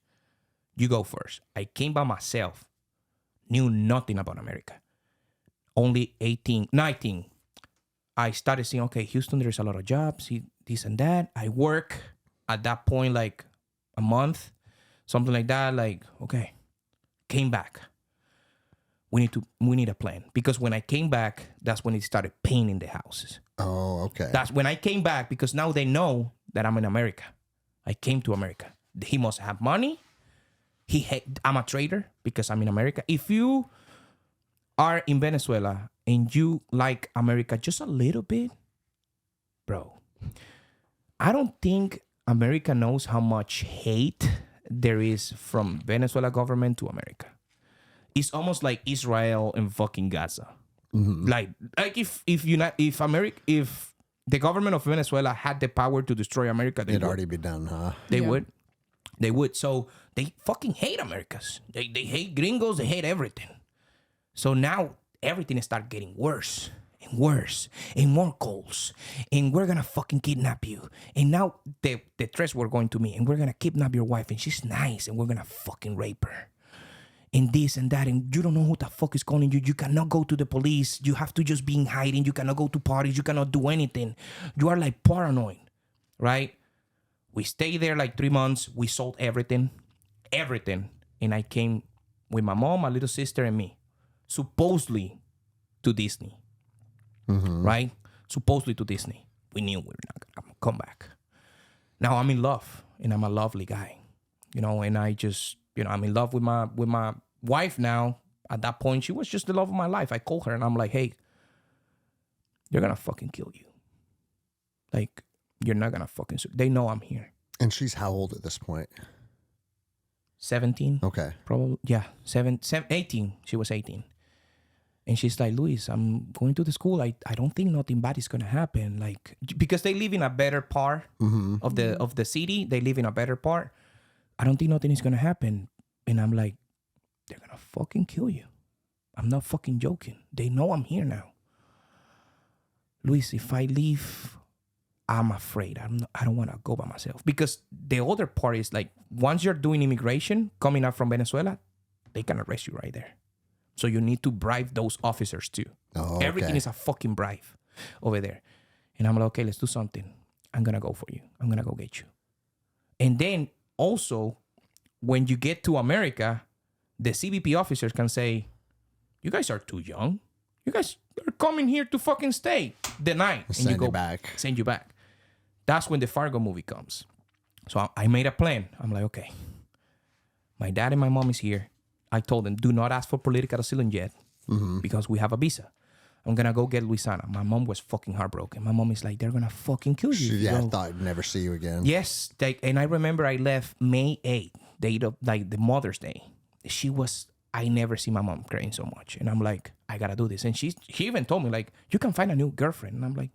You go first. I came by myself. Knew nothing about America. Only 18, 19. I started seeing, okay, Houston, there's a lot of jobs, this and that. I work at that point like a month, something like that. Like, okay, came back. We need a plan. Because when I came back, that's when it started painting the houses. Oh, okay. That's when I came back because now they know that I'm in America. I came to America. He must have money. I'm a traitor because I'm in America. If you are in Venezuela and you like America just a little bit, bro, I don't think America knows how much hate there is from Venezuela government to America. It's almost like Israel and fucking Gaza. Like if the government of Venezuela had the power to destroy America, It'd already be done, huh? They Yeah. would. They would. So they fucking hate Americans. They hate gringos. They hate everything. So now everything started getting worse and worse and more calls. And we're going to fucking kidnap you. And now the threats were going to me. And we're going to kidnap your wife. And she's nice. And we're going to fucking rape her. And this and that. And you don't know who the fuck is calling you. You cannot go to the police. You have to just be in hiding. You cannot go to parties. You cannot do anything. You are like paranoid. Right? We stayed there like 3 months. We sold everything. And I came with my mom, my little sister, and me. Supposedly to Disney. Right? Supposedly to Disney. We knew we were not going to come back. Now I'm in love. And I'm a lovely guy. you know, and I just, you know, I'm in love with my wife now. At that point, she was just the love of my life. I called her and I'm like, hey, they're gonna fucking kill you. Like, you're not gonna fucking. They know I'm here. And she's how old at this point? 17. Okay. Probably, yeah, 18. She was 18. And she's like, Luis, I'm going to the school. I don't think nothing bad is gonna happen. Like, because they live in a better part of the city. They live in a better part. I don't think nothing is gonna happen. And I'm like, they're gonna fucking kill you. I'm not fucking joking. They know I'm here now. Luis, if I leave, I'm afraid. I don't want to go by myself. Because the other part is like, once you're doing immigration, coming out from Venezuela, they can arrest you right there. So you need to bribe those officers too. Oh, okay. Everything is a fucking bribe over there. And I'm like, okay, let's do something. I'm going to go for you. I'm going to go get you. And then also, when you get to America, the CBP officers can say, you guys are too young. You guys are coming here to fucking stay the night. And Send you back. Send you back. That's when the Fargo movie comes. So I made a plan. I'm like, okay, my dad and my mom is here. I told them, do not ask for political asylum yet because we have a visa. I'm going to go get Luisana. My mom was fucking heartbroken. My mom is like, they're going to fucking kill you. I thought I'd never see you again. Yes. And I remember I left May 8th, date of like the Mother's Day. I never see my mom crying so much. And I'm like, I got to do this. And she even told me like, you can find a new girlfriend. And I'm like,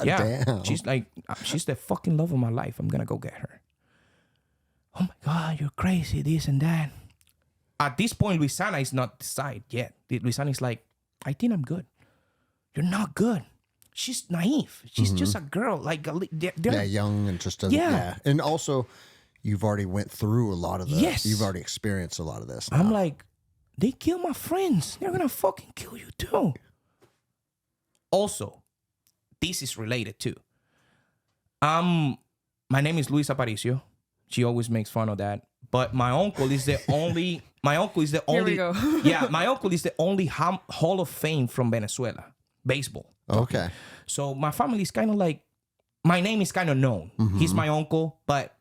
yeah. Damn. She's like, she's the fucking love of my life. I'm going to go get her. Oh my God, you're crazy, this and that. At this point, Luisana is not decided yet. Luisana is like, I think I'm good. You're not good. She's naive. She's just a girl. Like, they're young and just Yeah. And also, you've already went through a lot of this. Yes. You've already experienced a lot of this. I'm like, they kill my friends. They're going to fucking kill you too. Also, this is related too. My name is Luis Aparicio. She always makes fun of that. But my uncle is the only. My uncle is the only. Here we go. Yeah, my uncle is the only Hall of Fame from Venezuela, baseball. Okay. So my family is kind of like, my name is kind of known. He's my uncle, but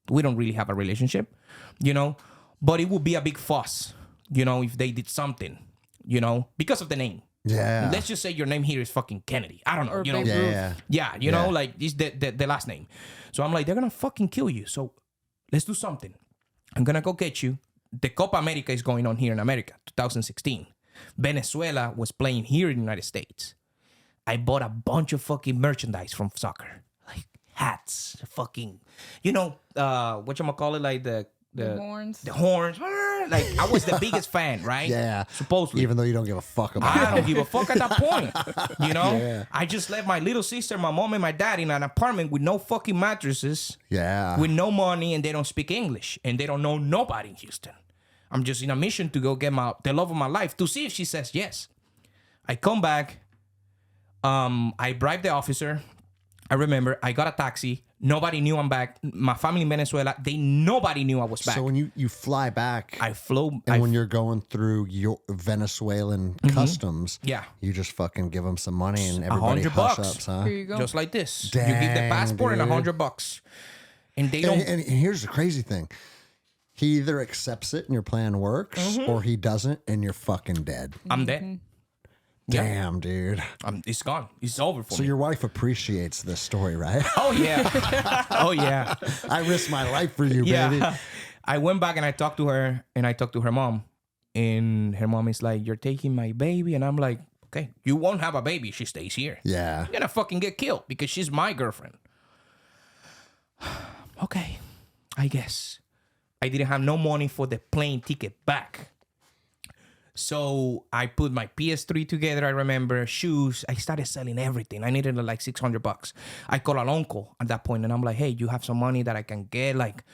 we don't really have a relationship, you know. But it would be a big fuss, you know, if they did something, you know, because of the name. Yeah. Let's just say your name here is fucking Kennedy. I don't know, Or you know. Babe Ruth. Yeah. Yeah, you know, like this the last name. So I'm like, they're gonna fucking kill you. So let's do something. I'm gonna go get you. The Copa America is going on here in America, 2016. Venezuela was playing here in the United States. I bought a bunch of fucking merchandise from soccer, like hats, fucking, you know, whatchamacallit, like the horns. the horns. Like I was the biggest fan, right? Yeah. Supposedly. Even though you don't give a fuck about I it. don't give a fuck at that point. You know? Yeah. I just left my little sister, my mom, and my dad in an apartment with no fucking mattresses, Yeah. with no money, and they don't speak English, and they don't know nobody in Houston. I'm just in a mission to go get the love of my life to see if she says yes. I come back. I bribed the officer. I remember I got a taxi. Nobody knew I'm back. My family in Venezuela, nobody knew I was back. So when you fly back, I flew. and when you're going through your Venezuelan customs, Yeah. you just fucking give them some money and everybody hush $100. ups, huh? Here you go. Just like this. You give the Dang, passport dude. and $100. And they don't. And here's the crazy thing. He either accepts it and your plan works, or he doesn't and you're fucking dead. I'm dead. Yeah. Damn, dude. It's gone. It's over for So me. your wife appreciates this story, right? Oh, yeah. Oh, yeah. I risked my life for you, baby. Yeah. I went back and I talked to her and I talked to her mom. And her mom is like, you're taking my baby. And I'm like, okay, you won't have a baby if she stays here. Yeah. You're gonna fucking get killed because she's my girlfriend. Okay, I guess. I didn't have no money for the plane ticket back. So I put my PS3 together, I remember, shoes. I started selling everything. I needed like $600. I called an uncle at that point and I'm like, hey, you have some money that I can get? Like,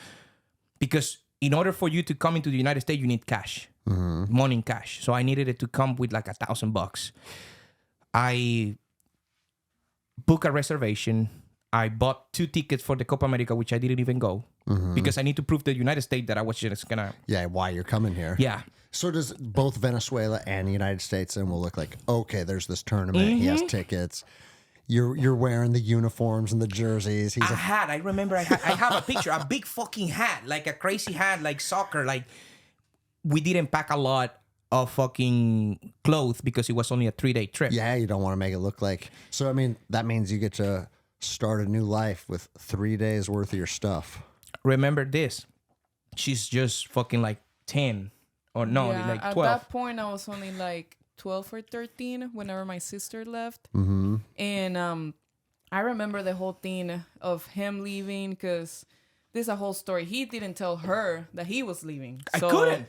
because in order for you to come into the United States, you need cash, money in cash. So I needed it to come with like $1,000. I booked a reservation. I bought 2 tickets for the Copa America, which I didn't even go because I need to prove to the United States that I was just gonna. Yeah, why you're coming here. Yeah. So does both Venezuela and the United States, and we'll look like, okay, there's this tournament. He has tickets. You're wearing the uniforms and the jerseys. He's A hat. I remember I have a picture, a big fucking hat, like a crazy hat, like soccer. Like we didn't pack a lot of fucking clothes because it was only a 3-day trip. yeah, you don't want to make it look like. So I mean, that means you get to start a new life with 3 days worth of your stuff. Remember this? She's just fucking like 10 or no, Yeah, like at 12. that point, I was only like 12 or 13 whenever my sister left. Mm-hmm. And I remember the whole thing of him leaving because this is a whole story. He didn't tell her that he was leaving. I So, couldn't.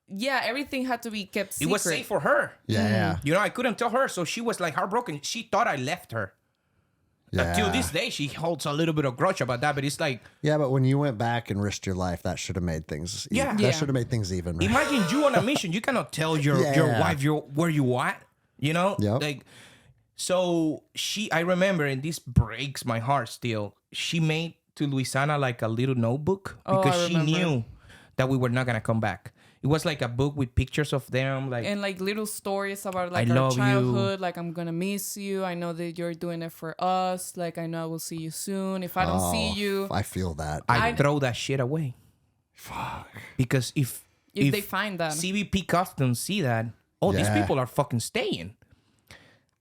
Yeah, everything had to be kept secret. It was safe for her. Yeah, You know, I couldn't tell her, so she was like heartbroken. She thought I left her. yeah. Till this day, she holds a little bit of grudge about that, but it's like, Yeah, but when you went back and risked your life, that should have made things. Yeah. that Yeah. should have made things even. Right? imagine you on a mission. You cannot tell your Yeah. wife where you at. You know, Yep. like so I remember, and this breaks my heart still. She made to Luisana like a little notebook Oh, because I she remember. knew that we were not gonna come back. It was like a book with pictures of them, like And like little stories about like I our love you. childhood. Like, I'm gonna miss you. I know that you're doing it for us. Like, I know I will see you soon. If I don't see you, I feel that. I I- throw that shit away. Fuck. Because if they find that. CBP Customs see that, these Yeah. people are fucking staying.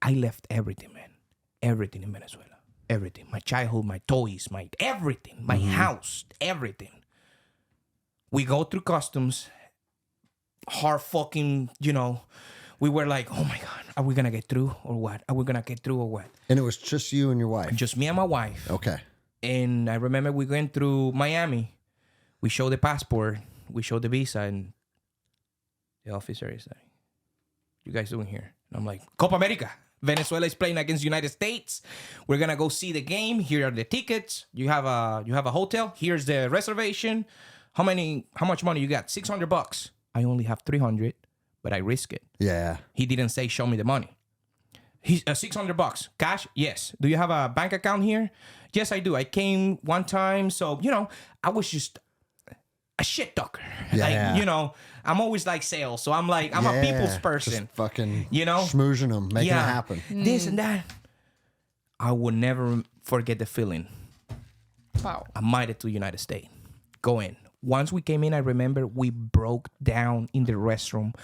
I left everything, man. Everything in Venezuela. Everything. My childhood, my toys, my everything. My house, everything. We go through customs. Hard fucking, we were like, oh my God, are we going to get through or what? Are we going to get through or what? And it was just you and your wife. Just me and my wife. Okay. And I remember we went through Miami. We showed the passport. We showed the visa. And the officer is like, you guys doing here? And I'm like, Copa America. Venezuela is playing against the United States. We're going to go see the game. Here are the tickets. You have a hotel. Here's the reservation. How much money you got? $600. I only have 300, but I risk it. Yeah. He didn't say, show me the money. He's $600 cash. Yes. Do you have a bank account here? Yes, I do. I came one time. So, I was just a shit talker. Yeah. Like, I'm always like sales. So I'm like, I'm a people's person. Just fucking You know? schmoozing them, making it happen. This and that. I will never forget the feeling. Wow. I made it to the United States. Go in. Once we came in, I remember we broke down in the restroom,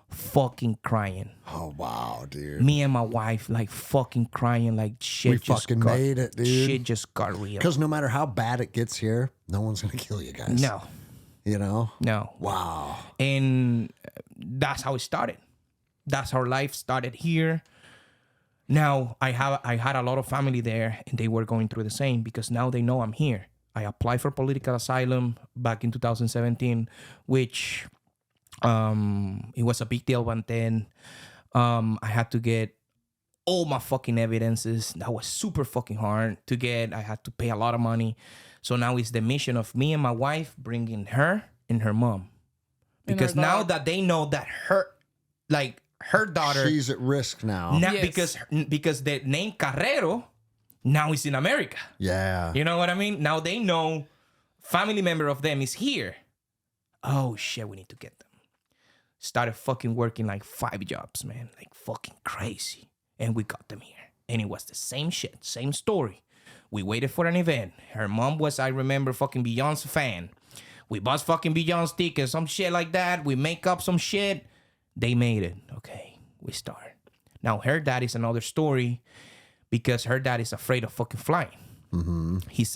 fucking crying. Oh, wow, dude. Me and my wife, like fucking crying, like shit. We just fucking got, made it, dude. Shit just got real. Because no matter how bad it gets here, no one's going to kill you guys. No, You know? no. Wow. And that's how it started. That's how life started here. Now I had a lot of family there, and they were going through the same because now they know I'm here. I applied for political asylum back in 2017, which it was a big deal back then. I had to get all my fucking evidences. That was super fucking hard to get. I had to pay a lot of money. So now it's the mission of me and my wife bringing her and her mom. And Because her now dog. that they know that her daughter, She's at risk now. now, Yes. because the name Carrero now is in America. Yeah. You know what I mean? Now they know family member of them is here. Oh shit, we need to get them. Started fucking working like 5 jobs, man. Like fucking crazy. And we got them here. And it was the same shit, same story. We waited for an event. Her mom was, I remember, fucking Beyonce fan. We bought fucking Beyonce tickets, some shit like that. We make up some shit. They made it. Okay, we start. Now her dad is another story because her dad is afraid of fucking flying. Mm-hmm. He's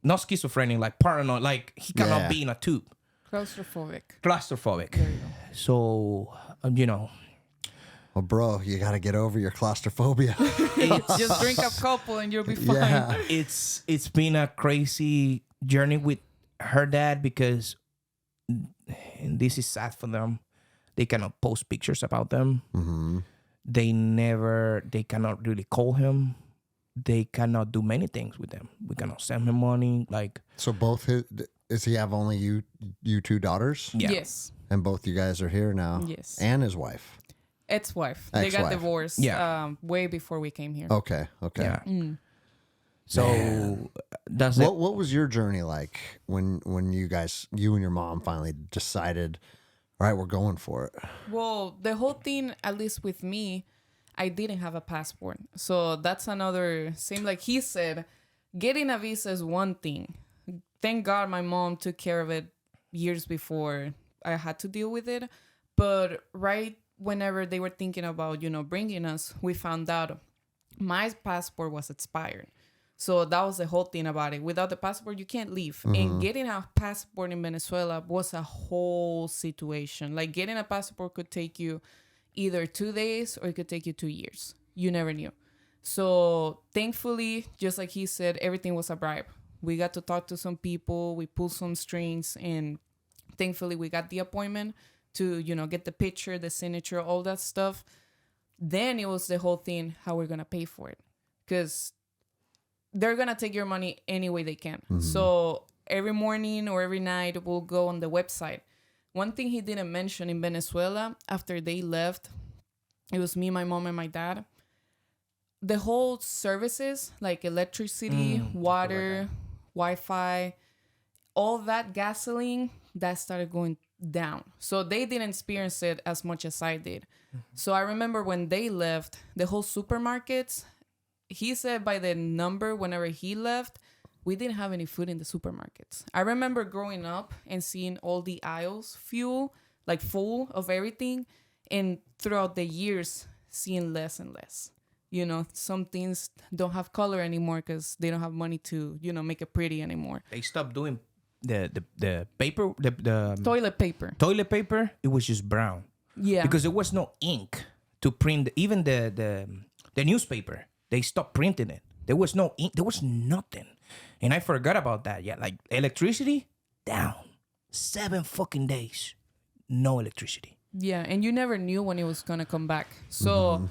not schizophrenic, like paranoid, like he cannot Yeah. be in a tube. Claustrophobic. Claustrophobic. There you go. So, Well, bro, you got to get over your claustrophobia. Just drink a couple and you'll be fine. yeah. it's been a crazy journey with her dad because, and this is sad for them, they cannot post pictures about them. Mm-hmm. They cannot really call him. They cannot do many things with them. We cannot send him money. Like, So does he have only you two daughters? yeah. Yes. And both you guys are here now? Yes. And his wife? Ex-wife. They got Ex-wife. divorced Yeah. way before we came here. Okay. Yeah. So Man. that's it. What was your journey like when you and your mom finally decided, all right, we're going for it? Well, the whole thing, at least with me, I didn't have a passport. So that's another same like he said, getting a visa is one thing. Thank God my mom took care of it years before I had to deal with it. But right whenever they were thinking about, bringing us, we found out my passport was expired. So that was the whole thing about it. Without the passport, you can't leave. And getting a passport in Venezuela was a whole situation. Like getting a passport could take you either 2 days or it could take you 2 years. You never knew. So thankfully, just like he said, everything was a bribe. We got to talk to some people. We pulled some strings, and thankfully we got the appointment to, get the picture, the signature, all that stuff. Then it was the whole thing, how we're going to pay for it. Because they're going to take your money any way they can. So every morning or every night, we'll go on the website. One thing he didn't mention in Venezuela, after they left, it was me, my mom, and my dad. The whole services, like electricity, water, Wi-Fi, all that gasoline, that started going down. So they didn't experience it as much as I did. So I remember when they left, the whole supermarkets, he said by the number, whenever he left, we didn't have any food in the supermarkets. I remember growing up and seeing all the aisles full of everything. And throughout the years, seeing less and less. Some things don't have color anymore because they don't have money to, make it pretty anymore. They stopped doing the paper, the Toilet paper. toilet paper. It was just brown. Yeah. Because there was no ink to print. Even the newspaper, they stopped printing it. There was no ink. There was nothing. And I forgot about that. Yeah, like electricity, down. 7 fucking days. No electricity. Yeah, and you never knew when it was going to come back. So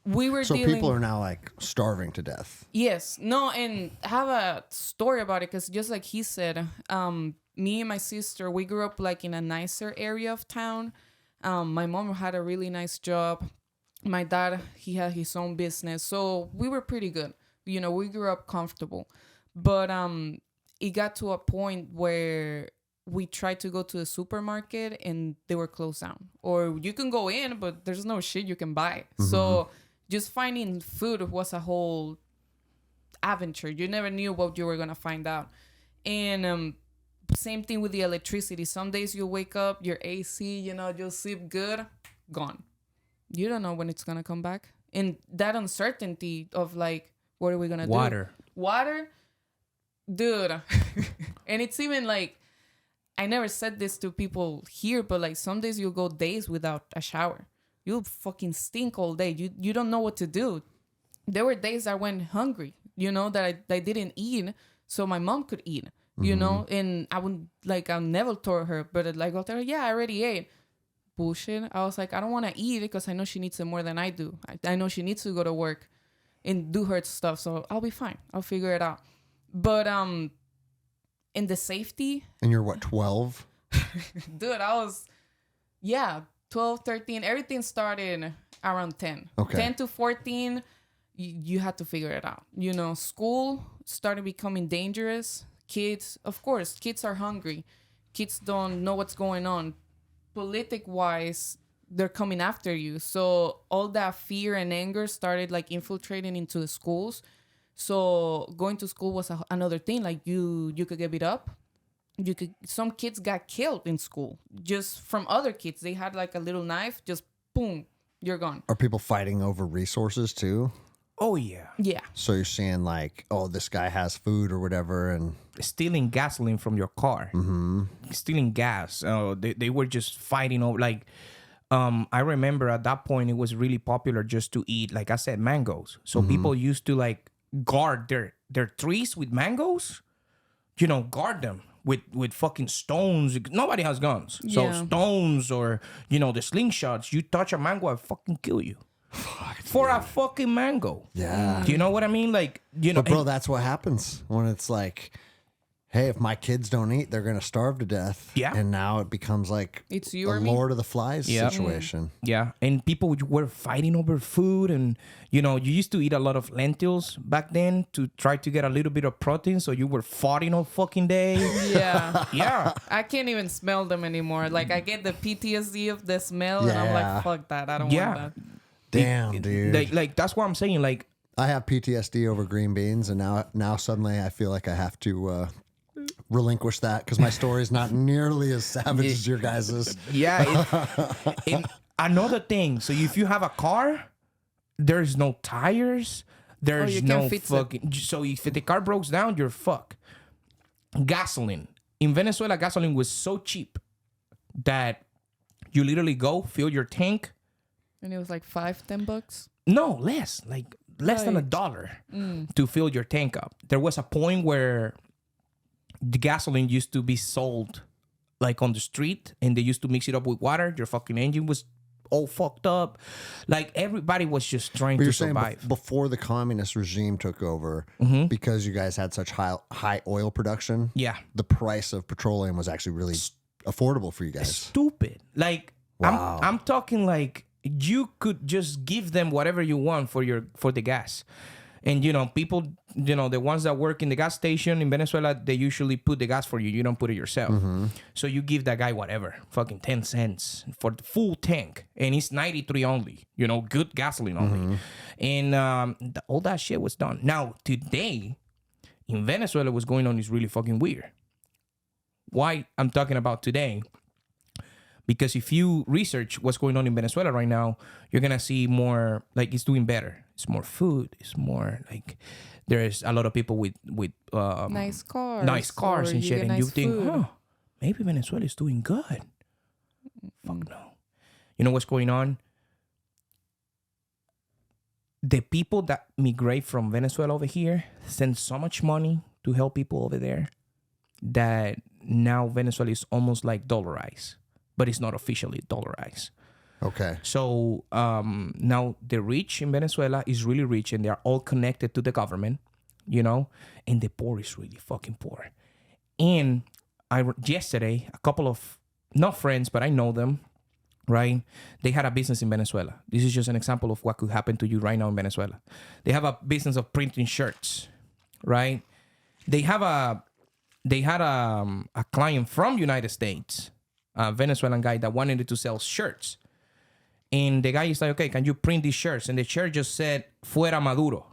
we were So dealing... people are now like starving to death. Yes. No, and I have a story about it because just like he said, me and my sister, we grew up like in a nicer area of town. My mom had a really nice job. My dad, he had his own business. So we were pretty good. We grew up comfortable. But it got to a point where we tried to go to the supermarket and they were closed down. Or you can go in, but there's no shit you can buy. So just finding food was a whole adventure. You never knew what you were going to find out. And same thing with the electricity. Some days you wake up, your AC, you'll sleep good, gone. You don't know when it's going to come back. And that uncertainty of like, what are we going to do? Water? Dude. And it's even like, I never said this to people here, but like some days you'll go days without a shower. You'll fucking stink all day. You don't know what to do. There were days I went hungry, that I didn't eat so my mom could eat, and I'll never told her, but I'll tell her, yeah, I already ate. Bullshit. I was like, I don't want to eat it because I know she needs it more than I do. I know she needs to go to work and do her stuff, so I'll be fine. I'll figure it out. But in the safety. And you're what, 12? Dude, I was, 12, 13. Everything started around 10. Okay. 10 to 14, you had to figure it out. School started becoming dangerous. Kids, of course, kids are hungry. Kids don't know what's going on. Politic-wise, they're coming after you. So all that fear and anger started like infiltrating into the schools. So going to school was another thing. Like you could get beat up. Some kids got killed in school just from other kids. They had like a little knife, just boom, you're gone. Are people fighting over resources too? Oh, yeah. Yeah. So you're seeing like, oh, this guy has food or whatever, and stealing gasoline from your car. Stealing gas. They were just fighting over like. I remember at that point it was really popular just to eat, like I said, mangoes. So people used to like guard their trees with mangoes. Guard them with fucking stones. Nobody has guns. So stones or the slingshots. You touch a mango, I fucking kill you. For a fucking mango. Yeah. You know what I mean? Like, But bro, that's what happens when it's like, hey, if my kids don't eat, they're gonna starve to death. Yeah. And now it becomes like It's you a or me. Lord of the Flies situation. Yeah, and people were fighting over food, and you used to eat a lot of lentils back then to try to get a little bit of protein, so you were fighting all fucking day. Yeah. Yeah. I can't even smell them anymore. Like I get the PTSD of the smell and I'm like, fuck that. I don't want that. Damn, dude. Like that's what I'm saying. Like I have PTSD over green beans, and now suddenly I feel like I have to relinquish that because my story is not nearly as savage as your guys's. Yeah. And another thing. So if you have a car, there's no tires. There's you no can't fix fucking. So if the car breaks down, you're fucked. Gasoline in Venezuela, gasoline was so cheap that you literally go fill your tank. And it was like $5-10. No, less. Like less than $1 to fill your tank up. There was a point where the gasoline used to be sold like on the street, and they used to mix it up with water. Your fucking engine was all fucked up. Like everybody was just trying But to you're saying survive. before the communist regime took over, because you guys had such high oil production, Yeah. the price of petroleum was actually really affordable for you guys. Stupid. Like Wow. I'm talking like you could just give them whatever you want for the gas. And people, the ones that work in the gas station in Venezuela, they usually put the gas for you. You don't put it yourself. So you give that guy whatever, fucking 10 cents for the full tank. And it's 93 only, good gasoline only. And all that shit was done. Now, today, in Venezuela, what's going on is really fucking weird. Why I'm talking about today? Because if you research what's going on in Venezuela right now, you're going to see more, like, it's doing better. It's more food. It's more, like, there's a lot of people with Nice cars. nice cars or and you shit. get And you nice think, food. maybe Venezuela is doing good. Fuck no. You know what's going on? The people that migrate from Venezuela over here send so much money to help people over there that now Venezuela is almost like dollarized, but it's not officially dollarized. Okay. So now the rich in Venezuela is really rich, and they are all connected to the government, and the poor is really fucking poor. And yesterday, a couple of, not friends, but I know them, right? They had a business in Venezuela. This is just an example of what could happen to you right now in Venezuela. They have a business of printing shirts, right? They had a client from United States, a Venezuelan guy that wanted to sell shirts. And the guy is like, okay, can you print these shirts? And the shirt just said, Fuera Maduro.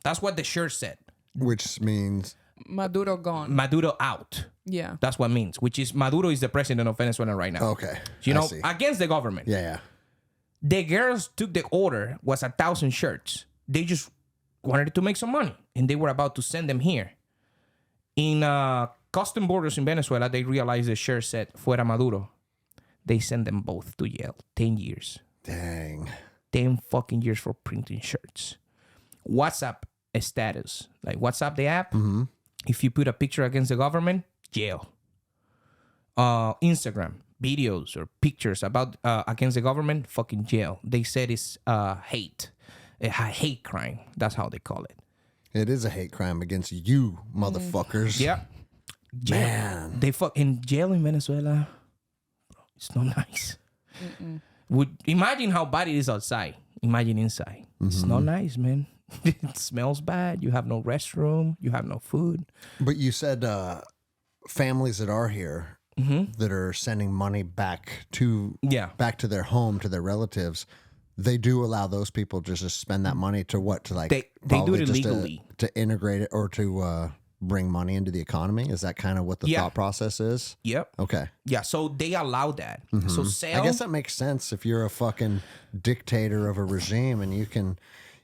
That's what the shirt said. Which means Maduro gone. Maduro out. Yeah. That's what it means, which is Maduro is the president of Venezuela right now. okay. You I know, see. against the government. Yeah. The girls took the order, was 1,000 shirts. They just wanted to make some money, and they were about to send them here. In custom borders in Venezuela, they realized the shirt said, Fuera Maduro. They sent them both to jail. 10 years. Dang. 10 fucking years for printing shirts. WhatsApp status. Like WhatsApp, the app. Mm-hmm. If you put a picture against the government, jail. Instagram, videos or pictures about against the government, fucking jail. They said it's hate. A hate crime. That's how they call it. It is a hate crime against you, motherfuckers. Yeah. Jail. Man. They in jail in Venezuela. It's not nice. Imagine how bad it is outside. Imagine inside. It's not nice, man. It smells bad. You have no restroom. You have no food. But you said families that are here that are sending money back to their home, to their relatives, they do allow those people just to spend that money to what? To like they do probably it just legally. to integrate it or to bring money into the economy. Is that kind of what the thought process is? Yep. Okay. Yeah, so they allow that. So sell. I guess that makes sense if you're a fucking dictator of a regime and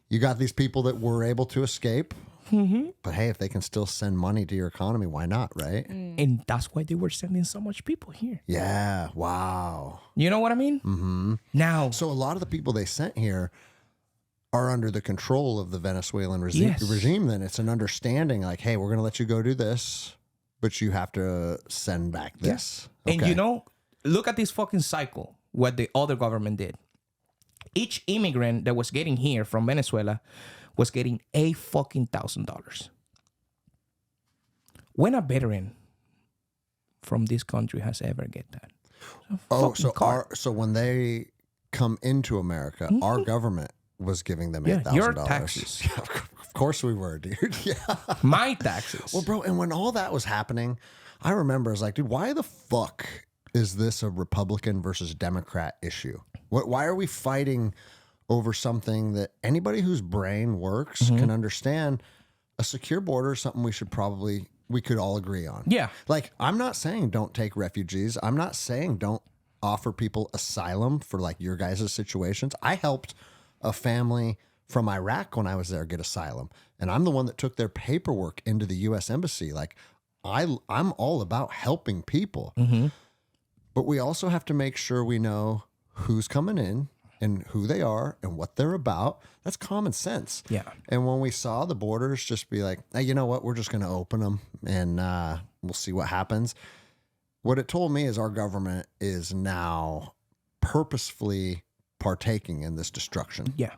you got these people that were able to escape. But hey, if they can still send money to your economy, why not, right? And that's why they were sending so much people here. Yeah. Wow. You know what I mean? Mm-hmm. Now, So a lot of the people they sent here are under the control of the Venezuelan regime. Then it's an understanding like, hey, we're going to let you go do this, but you have to send back this. and Okay. look at this fucking cycle, what the other government did. Each immigrant that was getting here from Venezuela was getting $1,000. When a veteran from this country has ever get that? So when they come into America, our government was giving them $8,000. Your taxes. Of course we were, dude. Yeah. My taxes. Well, bro, and when all that was happening, I remember I was like, dude, why the fuck is this a Republican versus Democrat issue? Why are we fighting over something that anybody whose brain works can understand. A secure border is something we could all agree on. Yeah. Like, I'm not saying don't take refugees. I'm not saying don't offer people asylum for like your guys' situations. I helped a family from Iraq when I was there get asylum, and I'm the one that took their paperwork into the U.S. Embassy. Like, I'm all about helping people, but we also have to make sure we know who's coming in and who they are and what they're about. That's common sense. Yeah. And when we saw the borders just be like, hey, you know what, we're just going to open them and we'll see what happens. What it told me is our government is now purposefully partaking in this destruction. Yeah.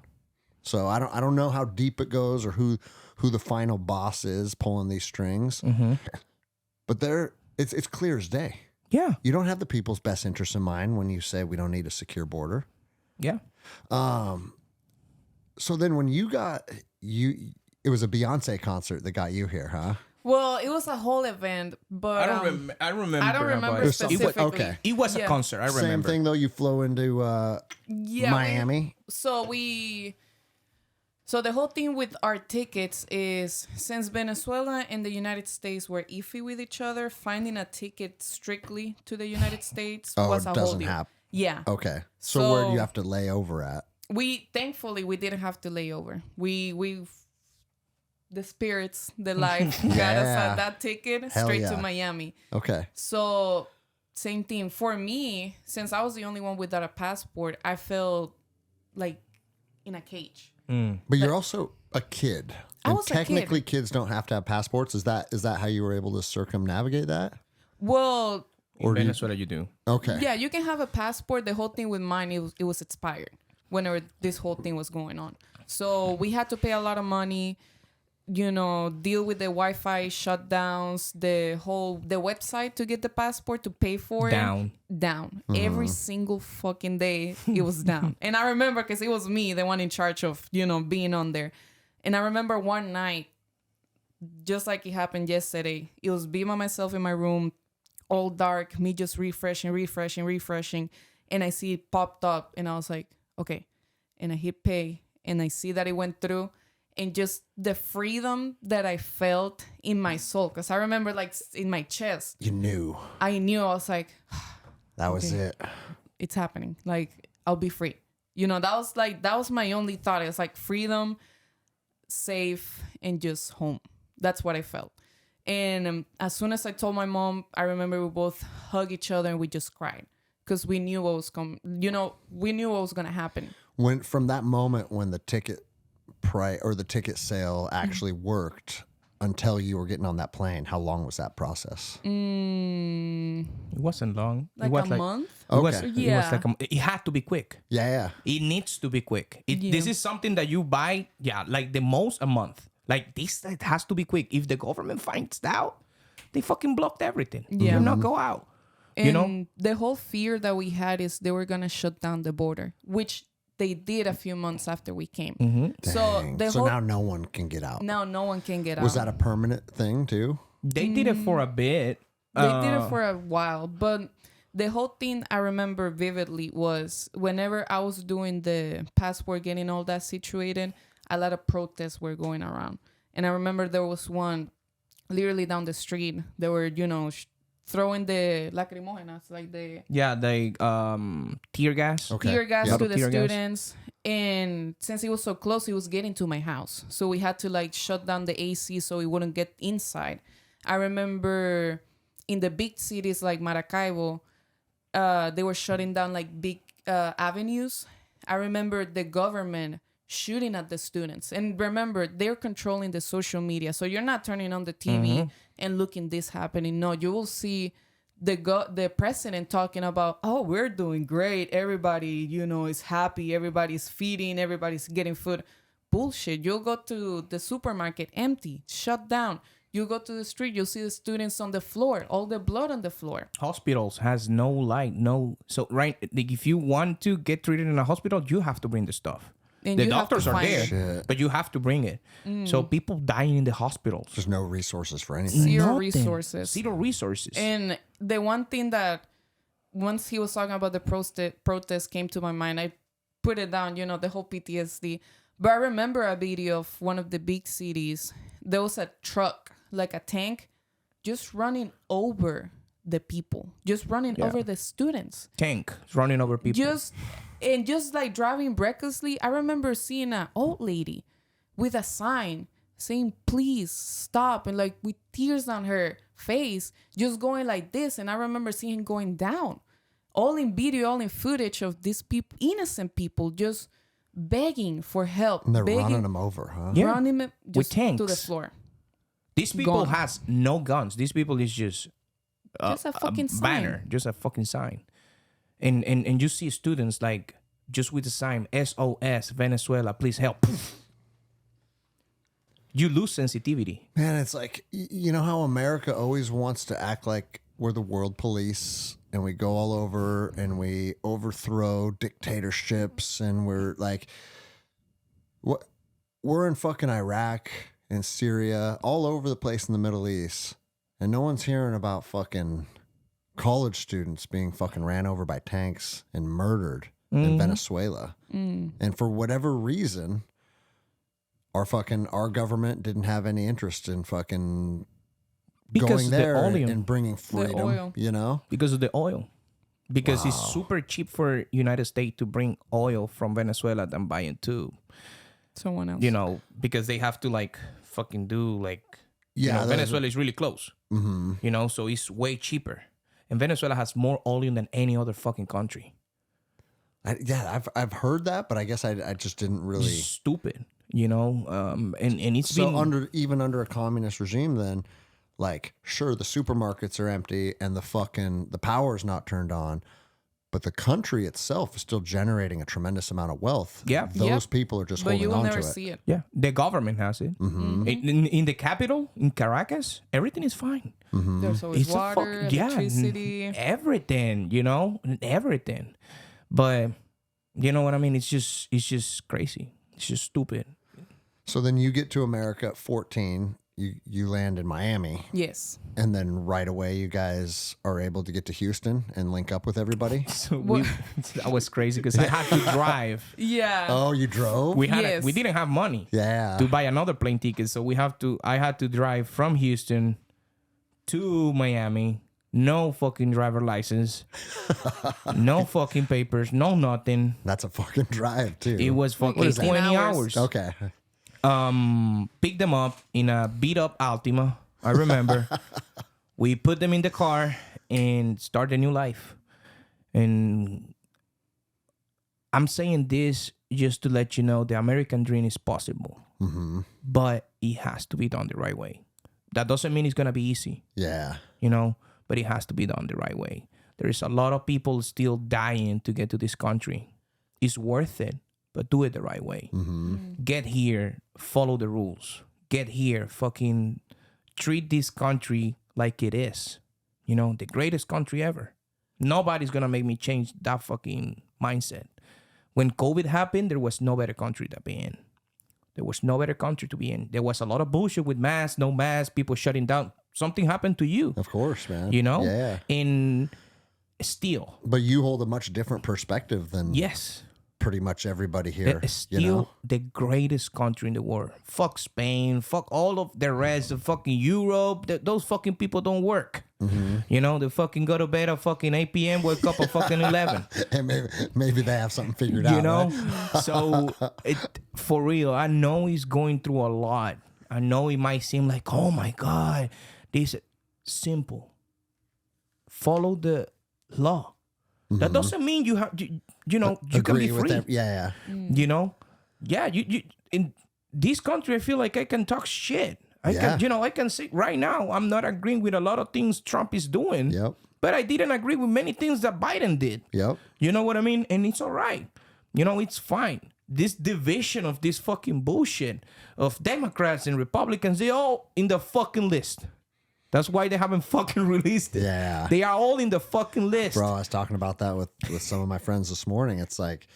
So I don't know how deep it goes or who the final boss is pulling these strings. But it's clear as day. Yeah. You don't have the people's best interests in mind when you say we don't need a secure border. Yeah. So then when you got it was a Beyonce concert that got you here, huh? Well, it was a whole event, but I don't remember. I don't remember but specifically. Okay. It was a Yeah. concert. I remember. Same thing though. You flew into Miami. So the whole thing with our tickets is, since Venezuela and the United States were iffy with each other, finding a ticket strictly to the United States was a it whole doesn't deal. happen. Yeah. Okay. So where do you have to lay over at? Thankfully we didn't have to lay over. We the spirits, the life got us Yeah. that ticket Hell straight yeah. to Miami. Okay. So same thing for me, since I was the only one without a passport, I felt like in a cage. But you're also a kid. I And was a kid. technically kids don't have to have passports. Is that how you were able to circumnavigate that? Well, In Venezuela, you do. Okay. yeah, you can have a passport. The whole thing with mine, it was expired whenever this whole thing was going on. So we had to pay a lot of money, deal with the Wi-Fi shutdowns, the website to get the passport, to pay for Down. it. Down. Every single fucking day it was down. And I remember, because it was me, the one in charge of, being on there. And I remember one night, just like it happened yesterday, it was me by myself in my room, all dark, me just refreshing. And I see it popped up and I was like, okay. And I hit pay and I see that it went through, and just the freedom that I felt in my soul. Because I remember, like, in my chest, You knew. I knew, I was like, That was Okay. it. it's happening. Like, I'll be free. That was my only thought. It was like freedom, safe, and just home. That's what I felt. And as soon as I told my mom, I remember we both hugged each other and we just cried, because we knew what was coming. We knew what was going to happen. When from that moment when the ticket the ticket sale actually worked until you were getting on that plane, how long was that process? It wasn't long. Like it was a month? It was, Okay. it was Yeah. like it had to be quick. Yeah. It needs to be quick. Yeah. This is something that you buy, like the most a month. Like this, it has to be quick. If the government finds out, they fucking blocked everything. Yeah. You not go out. And the whole fear that we had is they were going to shut down the border, which they did a few months after we came. So Dang. So now no one can get out. now no one can get out. Was that a permanent thing too? They did it for a bit. They did it for a while, but the whole thing I remember vividly was whenever I was doing the passport, getting all that situated, a lot of protests were going around. And I remember there was one literally down the street. They were, throwing the lacrimogenas, like the tear gas. Okay. tear gas Yep. to the Tear gas. students. And since it was so close, it was getting to my house. So we had to like shut down the AC so it wouldn't get inside. I remember in the big cities like Maracaibo, they were shutting down like big avenues. I remember the government shooting at the students. And remember, they're controlling the social media. So you're not turning on the TV and looking this happening. No, you will see the president talking about, oh, we're doing great. Everybody, is happy. Everybody's feeding. Everybody's getting food. Bullshit. You'll go to the supermarket, empty, shut down. You go to the street, you'll see the students on the floor, all the blood on the floor. Hospitals has no light, so right. Like if you want to get treated in a hospital, you have to bring the stuff. And The you have to doctors are find there, it. Shit. but you have to bring it. So people dying in the hospitals. There's no resources for anything. Zero Nothing. resources. Zero resources. And the one thing that once he was talking about the protest came to my mind, I put it down, the whole PTSD. But I remember a video of one of the big cities. There was a truck, like a tank, just running over the people, just running over the students. Tank running over people. Just like driving recklessly. I remember seeing an old lady with a sign saying, please stop. And like with tears on her face, just going like this. And I remember seeing him going down. All in video, all in footage of these people, innocent people, just begging for help. And they're begging, running them over, huh? Yeah. running them just With tanks. to the floor. These people Gone. has no guns. These people is just Just a fucking sign. banner, just a fucking sign. And you see students like just with the sign SOS Venezuela, please help. You lose sensitivity. Man, it's like, you know how America always wants to act like we're the world police and we go all over and we overthrow dictatorships and we're like, what? We're in fucking Iraq and Syria, all over the place in the Middle East, and no one's hearing about fucking college students being fucking ran over by tanks and murdered in Venezuela. And for whatever reason, our government didn't have any interest in fucking Because going of the there oil. and bringing freedom, oil. you know? Because of the oil. Because it's super cheap for United States to bring oil from Venezuela than buying too. Someone else. You know, because they have to like fucking do like, Yeah, Venezuela is really close. You know, so it's way cheaper. And Venezuela has more oil than any other fucking country. I've heard that, but I guess I just didn't really. Stupid, you know. And it's So been under a communist regime, then, like, sure, the supermarkets are empty and the power's not turned on, but the country itself is still generating a tremendous amount of wealth. Yeah. Those people are just but you holding will on to never it. see it. yeah, the government has it. In the capital, in Caracas, everything is fine. There's always It's a water, electricity. everything, everything. But you know what I mean? It's just crazy. It's just stupid. So then you get to America at 14. You land in Miami, Yes. and then right away you guys are able to get to Houston and link up with everybody. So that was crazy because I had to drive. Yeah. Oh, you drove? We Yes. didn't have money Yeah. to buy another plane ticket, so I had to drive from Houston to Miami. No fucking driver license, no fucking papers, no nothing. That's a fucking drive too. It was fucking is that? 20 hours. hours. Okay. Picked them up in a beat up Altima. I remember. We put them in the car and started a new life. And I'm saying this just to let you know the American dream is possible, but it has to be done the right way. That doesn't mean it's gonna be easy, Yeah. but it has to be done the right way. There is a lot of people still dying to get to this country. It's worth it, but do it the right way. Get here, follow the rules. Get here, fucking treat this country like it is. The greatest country ever. Nobody's gonna make me change that fucking mindset. When COVID happened, there was no better country to be in. There was no better country to be in. There was a lot of bullshit with masks, no masks, people shutting down. Something happened to you, Of course, man. Yeah. Yeah. And still, But you hold a much different perspective than yes, pretty much everybody here. it's still the greatest country in the world. Fuck Spain, fuck all of the rest of fucking Europe. Those fucking people don't work. They fucking go to bed at fucking 8 p.m., wake up at fucking 11. And maybe they have something figured out. Right? So for real, I know he's going through a lot. I know it might seem like, oh my God, this simple. Follow the law. That doesn't mean you have, you can Agree be with free. that. Yeah. You in this country, I feel like I can talk shit. I can say right now, I'm not agreeing with a lot of things Trump is doing. Yep. But I didn't agree with many things that Biden did. Yep. You know what I mean? And it's all right. It's fine. This division of this fucking bullshit of Democrats and Republicans, they all in the fucking list. That's why they haven't fucking released it. Yeah. They are all in the fucking list. Bro, I was talking about that with some of my friends this morning. It's like,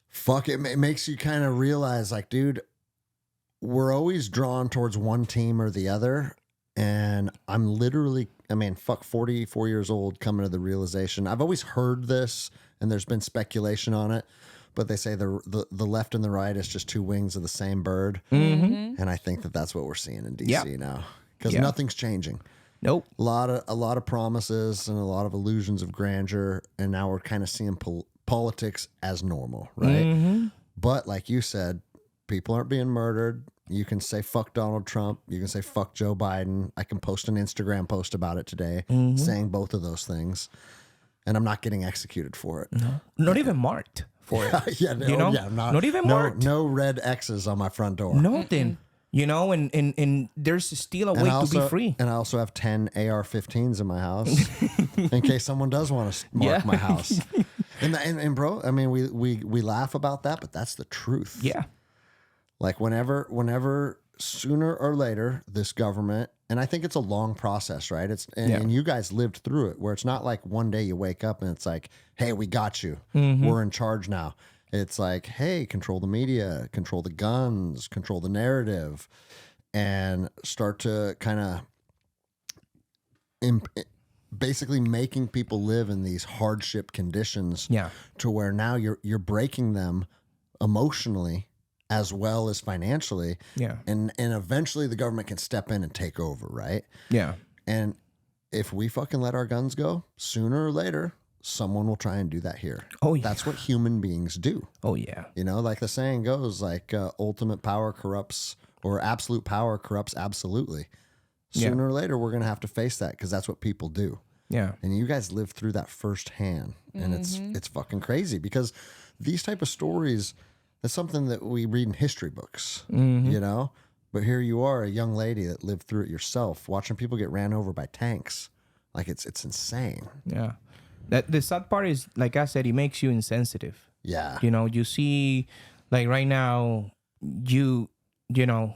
fuck, it makes you kind of realize, like, dude, we're always drawn towards one team or the other. And I'm literally, 44 years old, coming to the realization. I've always heard this and there's been speculation on it, but they say the left and the right is just two wings of the same bird. Mm-hmm. And I think that's what we're seeing in DC Yeah. now, because Yeah. nothing's changing. Nope. A lot of promises and a lot of illusions of grandeur, and now we're kind of seeing politics as normal, right? Mm-hmm. But like you said, people aren't being murdered. You can say fuck Donald Trump. You can say fuck Joe Biden. I can post an Instagram post about it today, saying both of those things, and I'm not getting executed for it. No. Not even marked for it. Yeah, no, You know? yeah, Not even marked. No red X's on my front door. Nothing. You know, and there's still a way to be free. And I also have 10 AR-15s in my house in case someone does want to mark my house. And bro, I mean, we laugh about that, but that's the truth. Yeah. Like whenever sooner or later this government, and I think it's a long process, right? And you guys lived through it, where it's not like one day you wake up and it's like, hey, we got you. We're in charge now. It's like, hey, control the media, control the guns, control the narrative, and start to kind of basically making people live in these hardship conditions to where now you're breaking them emotionally as well as financially. Yeah. And eventually the government can step in and take over, right? Yeah. And if we fucking let our guns go, sooner or later, someone will try and do that here. Oh, yeah. That's what human beings do. Oh, yeah. You know, like the saying goes, like ultimate power corrupts, or absolute power corrupts absolutely. Sooner or later, we're going to have to face that, because that's what people do. Yeah. And you guys lived through that firsthand, and it's fucking crazy, because these type of stories, that's something that we read in history books, you know? But here you are, a young lady that lived through it yourself, watching people get ran over by tanks. Like, it's insane. Yeah. The sad part is, like I said, it makes you insensitive. Yeah. You know, you see, like right now, you know,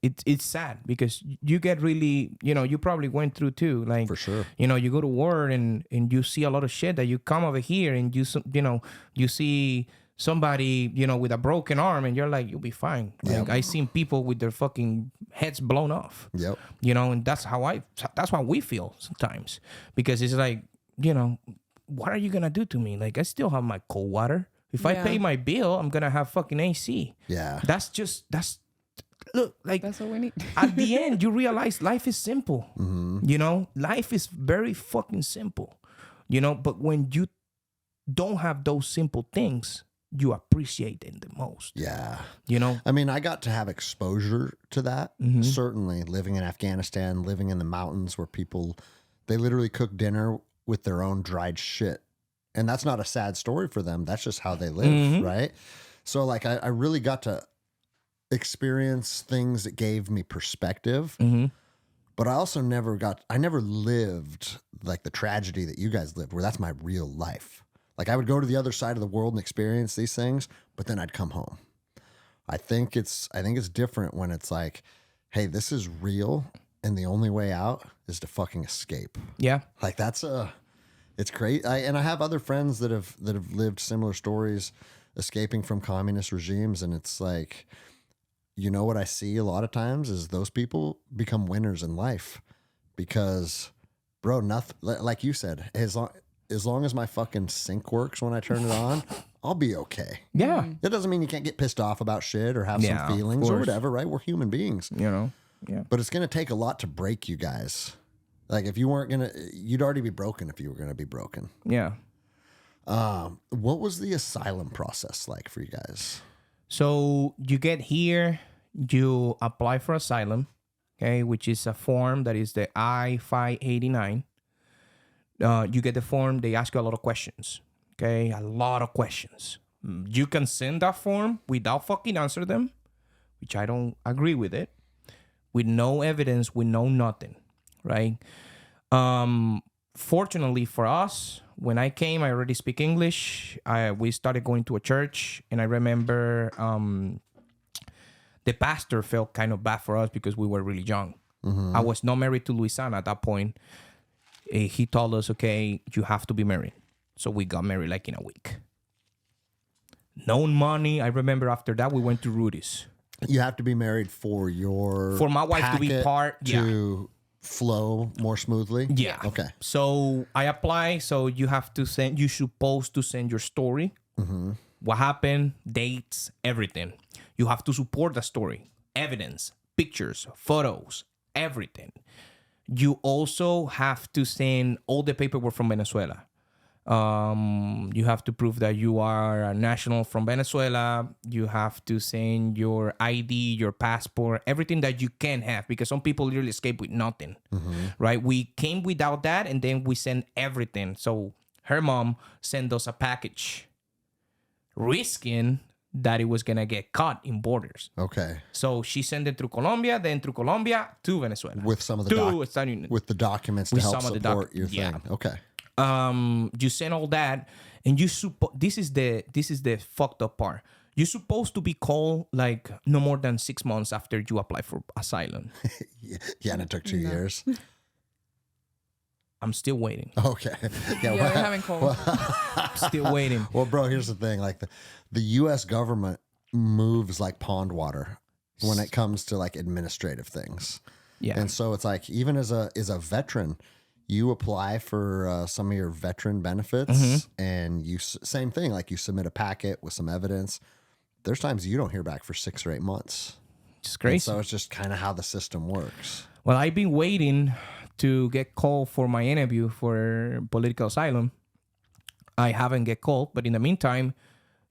it's sad, because you get really, you know, you probably went through too. Like, For sure. You know, you go to work and you see a lot of shit that you come over here and you see somebody, you know, with a broken arm, and you're like, you'll be fine. Like, I seen people with their fucking heads blown off. Yep. You know, and that's how we feel sometimes, because it's like, you know, what are you gonna do to me? Like, I still have my cold water. If I pay my bill, I'm gonna have fucking AC. Yeah. Look, like, That's what we need. at the end, you realize life is simple. You know, life is very fucking simple. You know, but when you don't have those simple things, you appreciate them the most. Yeah. You know? I mean, I got to have exposure to that. Certainly, living in Afghanistan, living in the mountains where people, they literally cook dinner with their own dried shit. And that's not a sad story for them. That's just how they live, right? So, like, I really got to experience things that gave me perspective. But I also never lived like the tragedy that you guys lived, where that's my real life. Like, I would go to the other side of the world and experience these things, but then I'd come home. I think it's different when it's like, hey, this is real, and the only way out is to fucking escape. Yeah. Like, it's great. And I have other friends that have lived similar stories, escaping from communist regimes, and it's like, you know, what I see a lot of times is those people become winners in life, because, bro, nothing, like you said, as long as my fucking sink works when I turn it on, I'll be okay. Yeah. That doesn't mean you can't get pissed off about shit or have some feelings or whatever, right? We're human beings. You know? Yeah. But it's going to take a lot to break you guys. Like, if you weren't going to, you'd already be broken if you were going to be broken. Yeah. What was the asylum process like for you guys? So you get here, you apply for asylum, okay, which is a form that is the I-589. You get the form, they ask you a lot of questions, okay, a lot of questions. You can send that form without fucking answer them, which I don't agree with it, with no evidence, with no nothing, right? Fortunately for us, when I came, I already speak English. We started going to a church, and I remember the pastor felt kind of bad for us because we were really young. I was not married to Luisana at that point. He told us, okay, you have to be married. So we got married like in a week. No money. I remember after that, we went to Rudy's. You have to be married for my wife to be part. To flow more smoothly. Yeah. Okay. So I apply. So you have to you're supposed to send your story. what happened, dates, everything. You have to support the story, evidence, pictures, photos, everything. You also have to send all the paperwork from Venezuela. You have to prove that you are a national from Venezuela. You have to send your ID, your passport, everything that you can have, because some people literally escape with nothing, right? We came without that, and then we sent everything. So her mom sent us a package, risking that it was gonna get caught in borders. Okay. So she sent it through Colombia, then through Colombia to Venezuela With some of the with the documents to With help some of the support your yeah. thing. Okay. You send all that, and you this is the fucked up part. You're supposed to be called like no more than 6 months after you apply for asylum. Yeah, and it took 2 years. I'm still waiting. Okay. Yeah, well, they haven't called. Still waiting. well, bro, here's the thing. Like the U.S. government moves like pond water when it comes to like administrative things. Yeah. And so it's like, even as a veteran, you apply for some of your veteran benefits, and you same thing. Like you submit a packet with some evidence. There's times you don't hear back for 6 or 8 months. It's crazy. And so it's just kind of how the system works. Well, I've been waiting to get called for my interview for political asylum. I haven't get called, but in the meantime,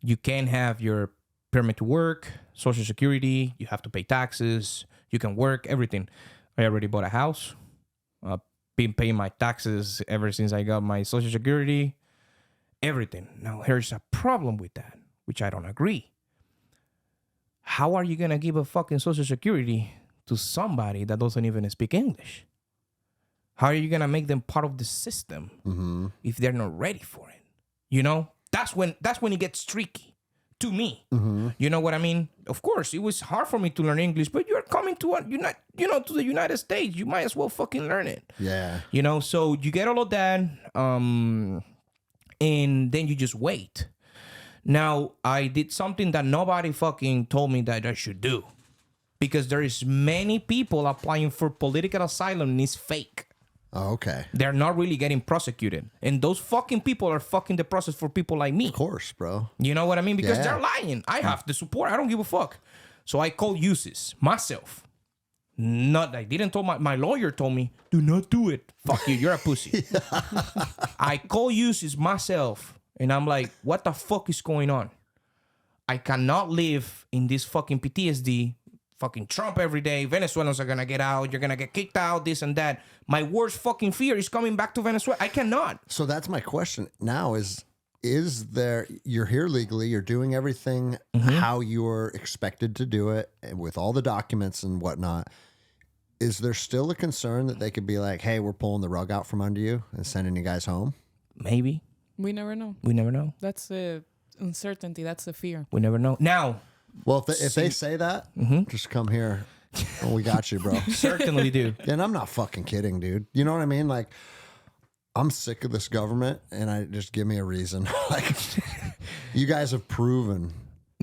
you can have your permit to work, Social Security. You have to pay taxes. You can work, everything. I already bought a house. Been paying my taxes ever since I got my Social Security. Everything. Now, here's a problem with that, which I don't agree. How are you going to give a fucking Social Security to somebody that doesn't even speak English? How are you going to make them part of the system if they're not ready for it? You know, that's when it gets tricky to me. You know what I mean? Of course, it was hard for me to learn English, but you're coming to to the United States. You might as well fucking learn it. Yeah. You know, so you get all of that, and then you just wait. Now, I did something that nobody fucking told me that I should do, because there is many people applying for political asylum and it's fake. Oh, okay. They're not really getting prosecuted. And those fucking people are fucking the process for people like me. Of course, bro. You know what I mean? Because Yeah. they're lying. I have the support. I don't give a fuck. So I called USIS myself. I didn't tell my lawyer told me, do not do it. Fuck you. You're a pussy. I called USIS myself. And I'm like, what the fuck is going on? I cannot live in this fucking PTSD. Fucking Trump every day. Venezuelans are gonna get out. You're gonna get kicked out. This and that. My worst fucking fear is coming back to Venezuela. I cannot. So that's my question now is there, you're here legally, you're doing everything how you're expected to do it, and with all the documents and whatnot. Is there still a concern that they could be like, hey, we're pulling the rug out from under you and sending you guys home? Maybe. We never know. We never know. That's the uncertainty. That's the fear. We never know. Now, Well, if they say that, just come here. Oh, we got you, bro. certainly do. And I'm not fucking kidding, dude. You know what I mean? Like, I'm sick of this government, and I just give me a reason. Like, you guys have proven,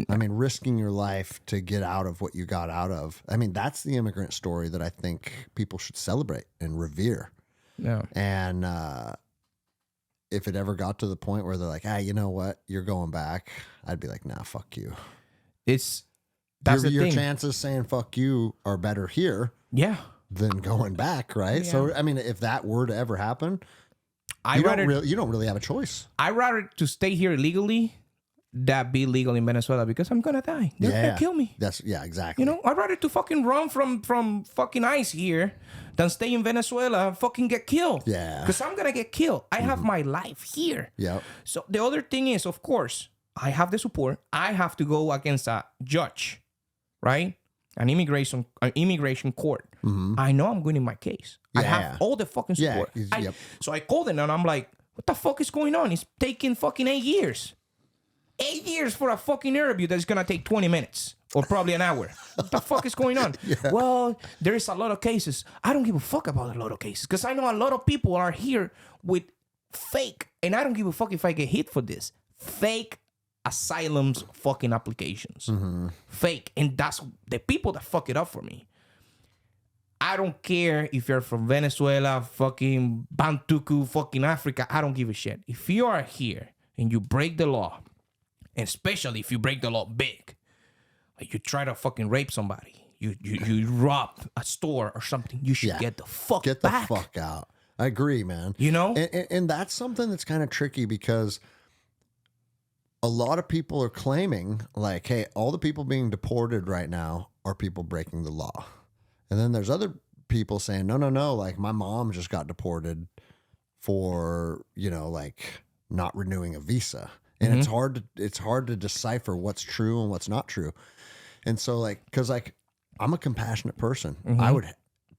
I mean, risking your life to get out of what you got out of. I mean, that's the immigrant story that I think people should celebrate and revere. Yeah. And if it ever got to the point where they're like, you know what? You're going back. I'd be like, nah, fuck you. That's Your the thing. chances saying fuck you are better here Yeah. than going back, right? Yeah. So, I mean, if that were to ever happen, I you rather don't really have a choice. I rather to stay here illegally than be legal in Venezuela, because I'm gonna die. They're gonna kill me. Exactly. You know, I'd rather to fucking run from fucking ICE here than stay in Venezuela and fucking get killed. Yeah. Because I'm gonna get killed. I have my life here. Yeah. So the other thing is, of course, I have the support. I have to go against a judge, right? An immigration court. I know I'm winning my case. I Yeah. have all the fucking support. Yep. So I called them and I'm like, what the fuck is going on? It's taking fucking 8 years. 8 years for a fucking interview that's gonna take 20 minutes or probably an hour. What the fuck is going on? Well, there is a lot of cases. I don't give a fuck about a lot of cases, because I know a lot of people are here with fake, and I don't give a fuck if I get hit for this, fake asylums fucking applications. Fake. And that's the people that fuck it up for me. I don't care if you're from Venezuela, fucking Bantuku, fucking Africa. I don't give a shit. If you are here and you break the law And especially if you break the law big. Like you try to fucking rape somebody. You rob a store or something. You should get the fuck back. The fuck out. I agree, man. You know? And that's something that's kind of tricky because a lot of people are claiming like, hey, all the people being deported right now are people breaking the law. And then there's other people saying, no, like my mom just got deported for, like not renewing a visa. And it's hard to decipher what's true and what's not true. And so like, cause like I'm a compassionate person. I would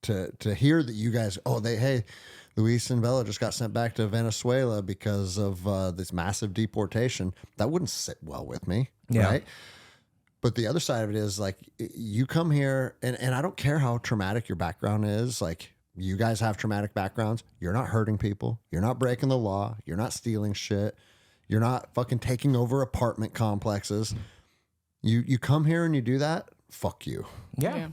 to hear that you guys, Luis and Bella just got sent back to Venezuela because of this massive deportation. That wouldn't sit well with me. Yeah. Right. But the other side of it is like you come here and I don't care how traumatic your background is. Like you guys have traumatic backgrounds. You're not hurting people. You're not breaking the law. You're not stealing shit. You're not fucking taking over apartment complexes. You come here and you do that, fuck you. Yeah.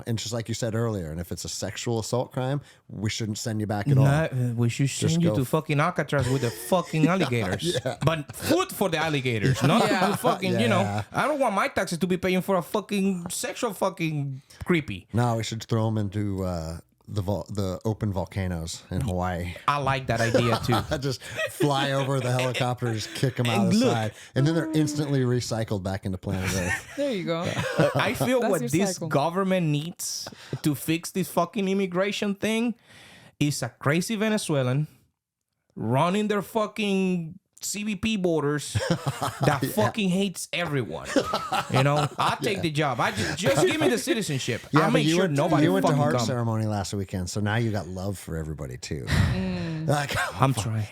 And just like you said earlier, and if it's a sexual assault crime, we shouldn't send you back at all. We should send you to fucking Alcatraz with the fucking alligators. But food for the alligators, not the fucking, I don't want my taxes to be paying for a fucking sexual fucking creepy. No, we should throw them into the open volcanoes in Hawaii. I like that idea too. Just fly over the helicopters, kick them out of the side, and then they're instantly recycled back into planet Earth. There you go. I feel That's what your this cycle. government needs to fix this fucking immigration thing is a crazy Venezuelan running their fucking CBP borders that fucking hates everyone. I'll take the job. I just give me the citizenship. I'll make sure nobody you went to fucking heart come. ceremony last weekend, so now you got love for everybody too. Like, I'm trying.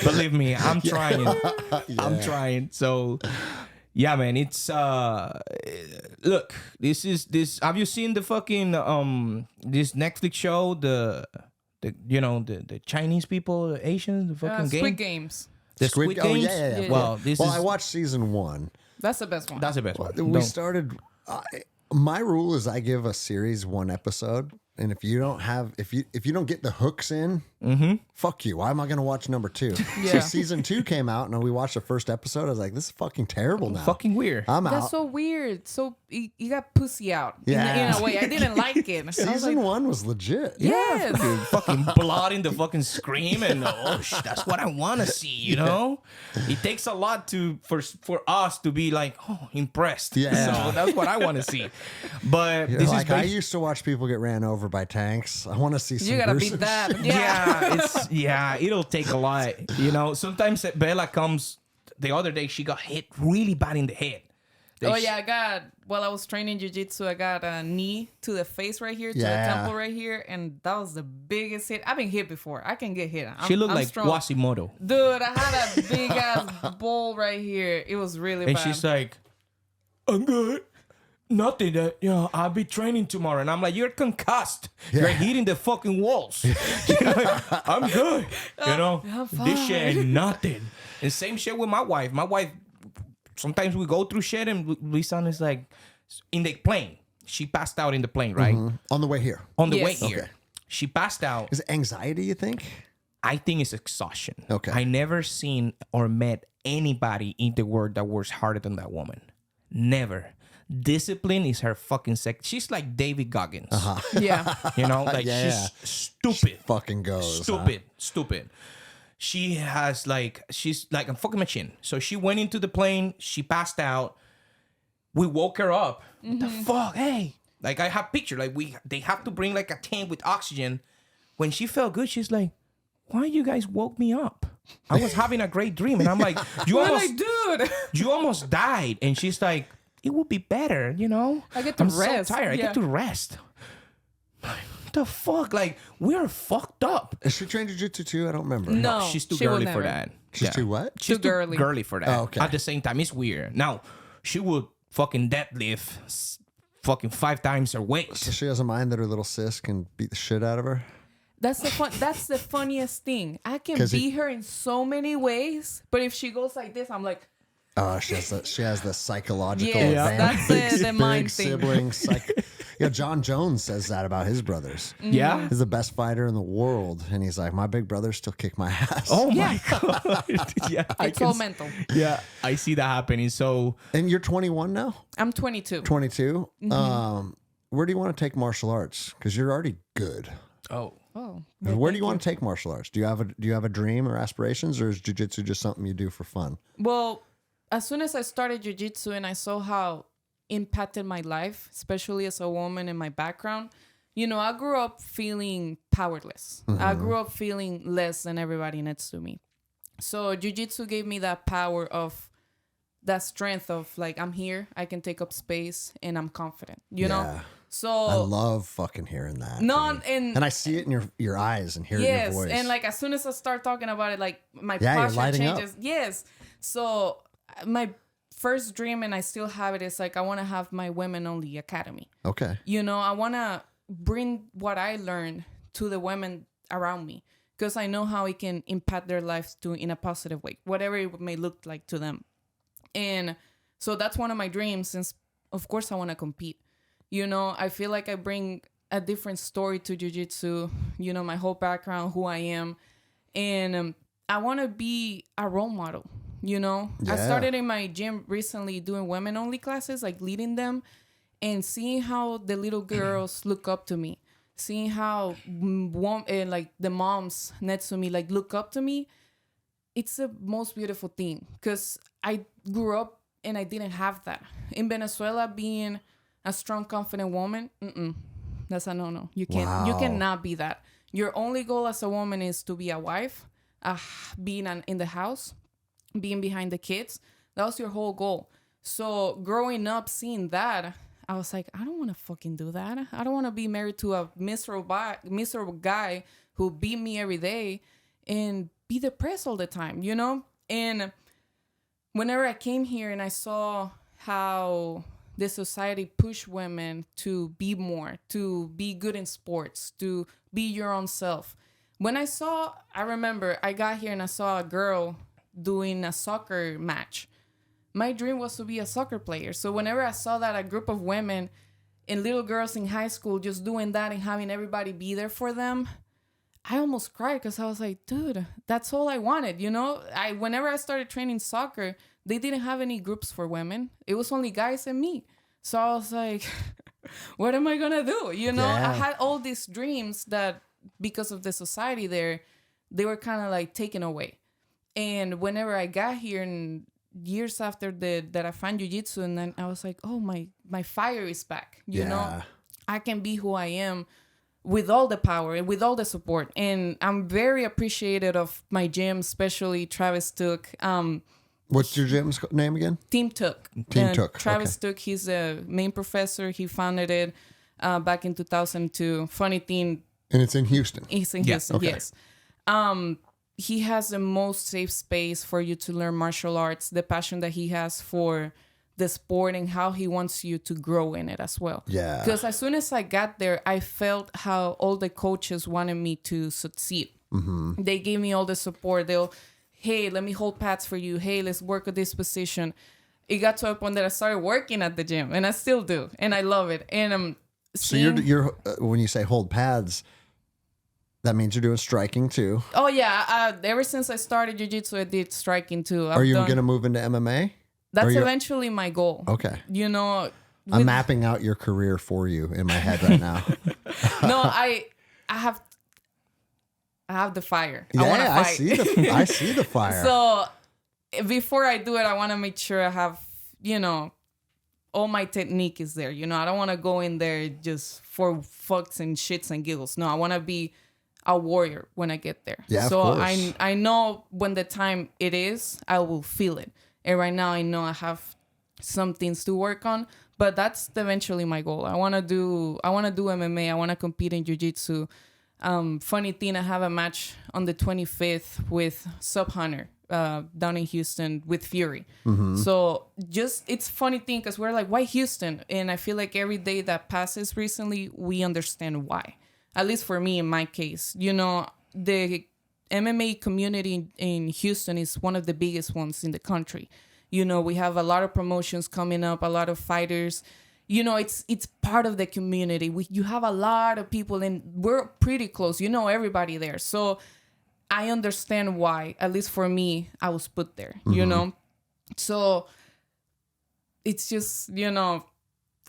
Believe me, I'm trying. I'm trying. So, yeah, man, it's look, this. Have you seen the fucking this Netflix show? The Chinese people, the Asians, the fucking Squid Games. The Squid Games. Oh yeah. Well, I watched season 1. That's the best one. That's the best one. We started. My rule is I give a series 1 episode, and if you don't get the hooks in, fuck you. Why am I going to watch number 2? Yeah. So season 2 came out, and we watched the first episode. I was like, this is fucking terrible now. Fucking weird. I'm out. That's so weird. So you got pussy out in Yeah. a way. I didn't like it. I was Season like, 1 was legit. yes. Fucking blood in the fucking scream, and that's what I want to see. It takes a lot for us to be like impressed. Yeah. So that's what I want to see. But You're this like, is I used to watch people get ran over by tanks. I want to see some You gotta gruesome beat that. shit. Yeah. it'll take a lot. Sometimes Bella comes. The other day she got hit really bad in the head. While I was training jiu-jitsu, I got a knee to the face right here, to the temple right here, and that was the biggest hit. I've been hit before. I can get hit. She looked I'm like strong. Quasimodo. Dude, I had a big ass ball right here. It was really And bad. she's like, I'm good. Nothing that, I'll be training tomorrow. And I'm like, you're concussed. You're hitting the fucking walls. I'm good. I'm This shit ain't fine. nothing. And same shit with my wife. My wife, sometimes we go through shit and Lisan is like, in the plane. She passed out in the plane, right? On the way here. On the Yes. way here. Okay. She passed out. Is it anxiety, you think? I think it's exhaustion. Okay. I never seen or met anybody in the world that works harder than that woman. Never. Discipline is her fucking She's like David Goggins. Yeah. She's stupid. Fucking goes. Stupid. She's like a fucking machine. So she went into the plane. She passed out. We woke her up. What the fuck? Hey. Like I have picture. Like they have to bring like a tank with oxygen. When she felt good, she's like, why you guys woke me up? I was having a great dream. And I'm like, you almost died. And she's like, it would be better, I get to I'm rest. so tired. I Yeah. get to rest. What the fuck? Like, we're fucked up. Is she trained jiu-jitsu too? I don't remember. No. She's too she will girly for never. that. She's too what? She's Too girly. girly for that. Oh, okay. At the same time, it's weird. Now, she would fucking deadlift fucking 5 times her weight. So she doesn't mind that her little sis can beat the shit out of her? That's the funniest thing. I can 'Cause beat her in so many ways, but if she goes like this, I'm like, Oh, she has the psychological Yes, advantage. that's the mind thing. Sibling Yeah, John Jones says that about his brothers. Yeah. He's the best fighter in the world, and he's like, my big brothers still kick my ass. Oh my god. Yeah. It's all mental. Yeah, I see that happening. So And you're 21 now? I'm 22. 22? Where do you want to take martial arts? Because you're already good. oh. Oh. Where do you want to take martial arts? Do you have a dream or aspirations, or is jiu-jitsu just something you do for fun? Well, as soon as I started jiu-jitsu and I saw how impacted my life, especially as a woman in my background, you know, I grew up feeling powerless. I grew up feeling less than everybody next to me. So jiu-jitsu gave me that power of that strength of like, I'm here, I can take up space, and I'm confident, you know? So I love fucking hearing that. no, dude. and And I see it in your eyes and hear it in yes, your voice. and like as soon as I start talking about it, like my Yeah, you're posture lighting up. changes. Yes. So my first dream, and I still have it, is like I want to have my women only academy. Okay. You know, I want to bring what I learned to the women around me, because I know how it can impact their lives in a positive way, whatever it may look like to them. And so that's one of my dreams, since of course I want to compete. You know, I feel like I bring a different story to jiu-jitsu, you know, my whole background, who I am. And I want to be a role model, you know. I Yeah. started in my gym recently doing women only classes, like leading them, and seeing how the little girls look up to me, seeing how like the moms next to me like look up to me. It's the most beautiful thing, because I grew up and I didn't have that. In Venezuela, being a strong, confident woman, that's a no-no. You can't. You Wow. cannot be that. Your only goal as a woman is to be a wife, being in the house, being behind the kids. That was your whole goal. So growing up, seeing that, I was like, I don't want to fucking do that. I don't want to be married to a miserable guy who beat me every day and be depressed all the time, you know? And whenever I came here and I saw how the society pushed women to be more, to be good in sports, to be your own self. I remember I got here and I saw a girl doing a soccer match. My dream was to be a soccer player. So whenever I saw that, a group of women and little girls in high school just doing that and having everybody be there for them, I almost cried, because I was like, dude, that's all I wanted. You know, whenever I started training soccer, they didn't have any groups for women. It was only guys and me. So I was like, what am I going to do? You know, Yeah. I had all these dreams that because of the society there, they were kind of like taken away. And whenever I got here and years after that I found jiu-jitsu, and then I was like, oh, my fire is back. You know, I can be who I am with all the power and with all the support. And I'm very appreciative of my gym, especially Travis Took. What's your gym's name again? Team Took. Team Took, Travis Took, he's a main professor. He founded it back in 2002. Funny thing, And it's in Houston. he's in Houston, yes. He has the most safe space for you to learn martial arts, the passion that he has for the sport and how he wants you to grow in it as well. Yeah. Because as soon as I got there, I felt how all the coaches wanted me to succeed. Mm-hmm. They gave me all the support. Hey, let me hold pads for you. Hey, let's work at this position. It got to a point that I started working at the gym, and I still do, and I love it. And So you're when you say hold pads, that means you're doing striking too. oh yeah, ever since I started jiu-jitsu, I did striking too. Are you going to move into MMA? That's eventually my goal. Okay. You know, I'm mapping out your career for you in my head right now. no, I have the fire. Yeah, I want to I fight. I see the fire. So before I do it, I want to make sure I have, you know, all my technique is there. You know, I don't want to go in there just for fucks and shits and giggles. No, I want to be a warrior when I get there. Yeah, so of course. I know when the time it is, I will feel it. And right now I know I have some things to work on, but that's eventually my goal. I want to do MMA. I want to compete in jiu-jitsu. Funny thing, I have a match on the 25th with Sub Hunter down in Houston with Fury. Mm-hmm. So it's funny thing, because we're like, why Houston? And I feel like every day that passes recently, we understand why. At least for me, in my case, you know, the MMA community in Houston is one of the biggest ones in the country. You know, we have a lot of promotions coming up, a lot of fighters. you know, it's part of the community. You have a lot of people, and we're pretty close. You know everybody there, so I understand why. At least for me, I was put there. You know, so it's just, you know,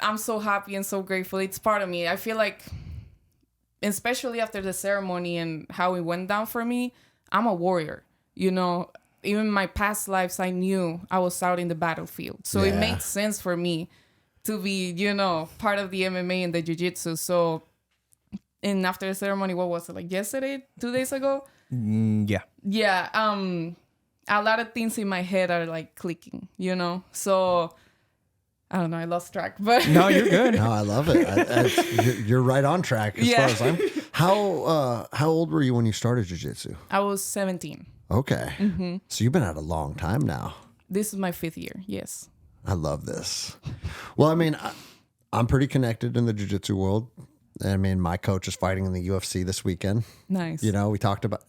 I'm so happy and so grateful. It's part of me. I feel like, especially after the ceremony and how it went down for me, I'm a warrior. You know, even my past lives, I knew I was out in the battlefield, so it made sense for me to be, you know, part of the MMA and the jiu-jitsu. So, and after the ceremony, what was it, like yesterday, 2 days ago? Yeah. Yeah. A lot of things in my head are like clicking, you know? So, I don't know, I lost track, but. No, you're good. No, I love it. You're right on track as far as I'm. How old were you when you started jiu-jitsu? I was 17. Okay. So you've been at a long time now. This is my 5th year, yes. I love this. Well, I mean, I'm pretty connected in the jiu-jitsu world. I mean, my coach is fighting in the UFC this weekend. Nice. You know, we talked about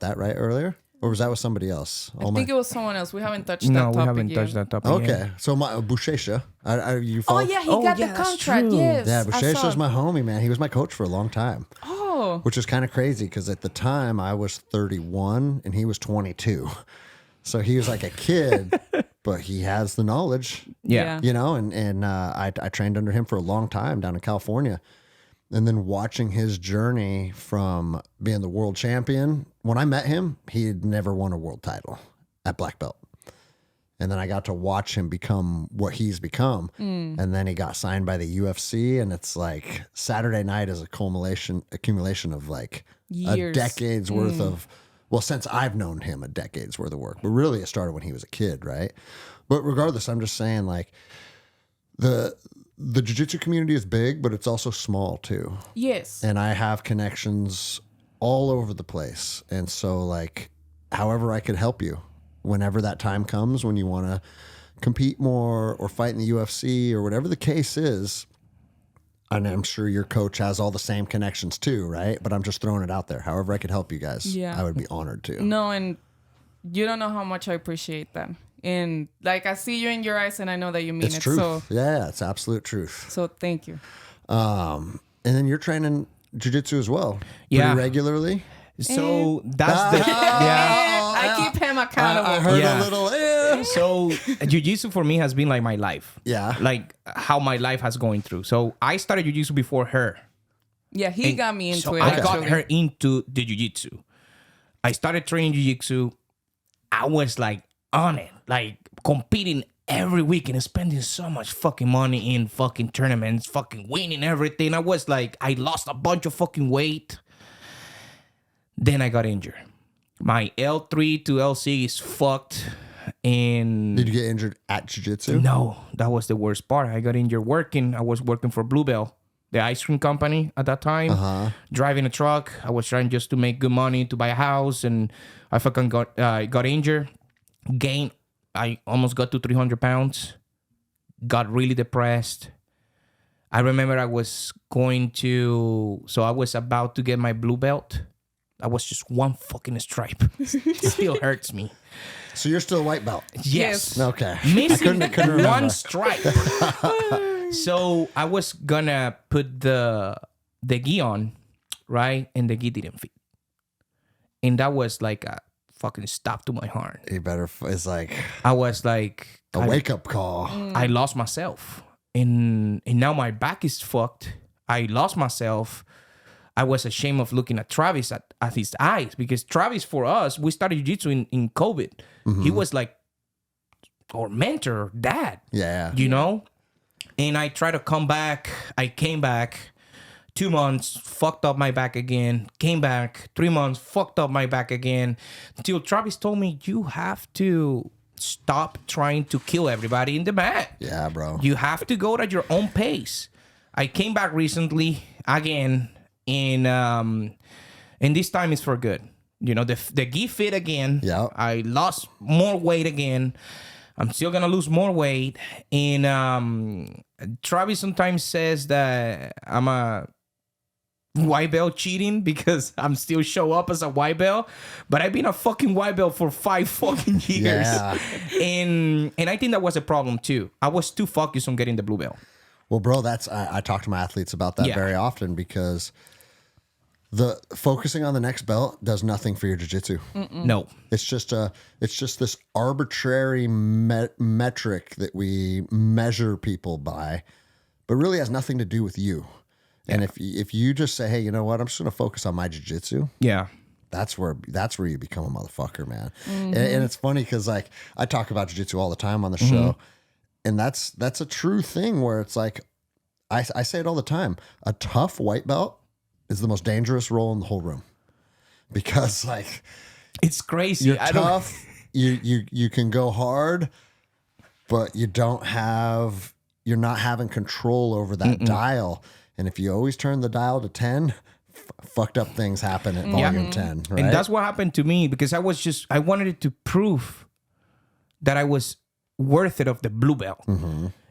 that right earlier, or was that with somebody else? I think it was someone else. We haven't touched that No, topic we haven't yet. touched that topic Okay, yet. so my Bushesha, you Oh follow? yeah, he Oh, got yeah, the that's contract. true. Yes. Yeah, I saw. Bushesha's my homie, man. He was my coach for a long time. Oh. Which is kind of crazy because at the time I was 31 and he was 22. So he was like a kid, but he has the knowledge, Yeah. you know, and I trained under him for a long time down in California. And then watching his journey from being the world champion, when I met him, he had never won a world title at black belt. And then I got to watch him become what he's become. And then he got signed by the UFC. And it's like Saturday night is accumulation of like Years. a decade's worth of, well, since I've known him, a decade's worth of work. But really it started when he was a kid, right? But regardless, I'm just saying like the jiu-jitsu community is big, but it's also small too. Yes. And I have connections all over the place. And so like, however I could help you, whenever that time comes, when you want to compete more or fight in the UFC or whatever the case is, and I'm sure your coach has all the same connections too, right? But I'm just throwing it out there. However I could help you guys, Yeah. I would be honored to. No, and you don't know how much I appreciate that. And like I see you in your eyes, and I know that you mean It's it. truth. So, Yeah, it's absolute truth. so thank you. And then you're training jiu-jitsu as well. Yeah. Pretty regularly. So that's the yeah. I keep him accountable. I heard Yeah. a little. So jiu-jitsu for me has been like my life. Yeah. Like how my life has going through. So I started jiu-jitsu before her. Yeah, he And got me into so it. I got actually. her into the jiu-jitsu. I started training jiu-jitsu. I was like on it, like competing every week and spending so much fucking money in fucking tournaments, fucking winning everything. I was like, I lost a bunch of fucking weight. Then I got injured. My L3 to L6 is fucked. And Did you get injured at jiu-jitsu? no, that was the worst part. I got injured working. I was working for Bluebell, the ice cream company at that time. Driving a truck. I was trying just to make good money to buy a house, and I fucking got injured. Gained. I almost got to 300 pounds. Got really depressed. I remember I was I was about to get my blue belt. I was just one fucking stripe. Still hurts me. So you're still a white belt? Yes. Okay. Missing couldn't remember. one stripe. So I was gonna put the gi on, right? And the gi didn't fit. And that was like a fucking stop to my heart. You better. It's like I was like a wake-up call. I lost myself. And now my back is fucked. I lost myself. I was ashamed of looking at Travis at his eyes, because Travis, for us, we started jiu-jitsu in COVID. He was like our mentor, dad. Yeah. You know? And I tried to come back. I came back 2 months, fucked up my back again. Came back 3 months, fucked up my back again. Until Travis told me, you have to stop trying to kill everybody in the mat. Yeah, bro. You have to go at your own pace. I came back recently again, and this time is for good. You know, the gi fit again. Yeah. I lost more weight again. I'm still gonna lose more weight. And Travis sometimes says that I'm a white belt cheating because I'm still show up as a white belt, but I've been a fucking white belt for 5 fucking years. Yeah. And I think that was a problem too. I was too focused on getting the blue belt. Well, bro, I talk to my athletes about that very often because the focusing on the next belt does nothing for your jiu-jitsu. No. It's just this arbitrary metric that we measure people by, but really has nothing to do with you. Yeah. And if you just say, hey, you know what, I'm just going to focus on my jiu-jitsu. Yeah. That's where you become a motherfucker, man. And it's funny because like I talk about jiu-jitsu all the time on the show, and that's a true thing where it's like I say it all the time. A tough white belt is the most dangerous role in the whole room because like it's crazy. You're tough. You can go hard, but you're not having control over that dial. And if you always turn the dial to 10, fucked up things happen at volume 10, right? And that's what happened to me because I wanted it to prove that I was worth it of the blue belt.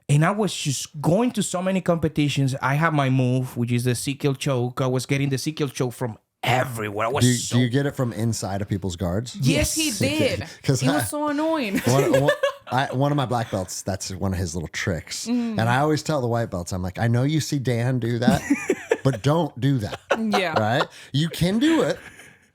And I was just going to so many competitions. I have my move, which is the C-kill choke. I was getting the C-kill choke from everywhere. Do you get it from inside of people's guards? Yes, he did. Because he was so annoying. One of my black belts, that's one of his little tricks. And I always tell the white belts, I'm like, I know you see Dan do that, but don't do that. Yeah. Right? You can do it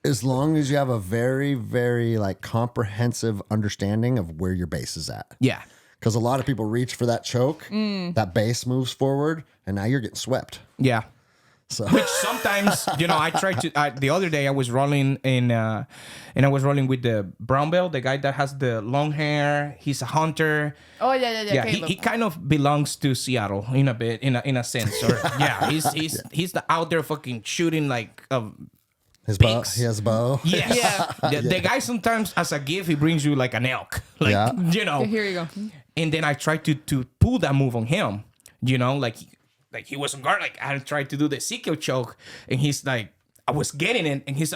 as long as you have a very, very like comprehensive understanding of where your base is at. Yeah. Because a lot of people reach for that choke, that base moves forward, and now you're getting swept. Yeah. So. Which sometimes, I tried to. The other day I was rolling and I was rolling with the brown belt, the guy that has the long hair. He's a hunter. Oh yeah. Yeah, he kind of belongs to Seattle in a bit, in a sense. Or yeah, he's out there fucking shooting like. His bow. He has a bow. Yes. Yeah. The guy sometimes, as a gift, he brings you like an elk. Like, Here you go. And then I tried to pull that move on him. Like he was on guard. Like I tried to do the C-kill choke, and he's like, I was getting it, and he's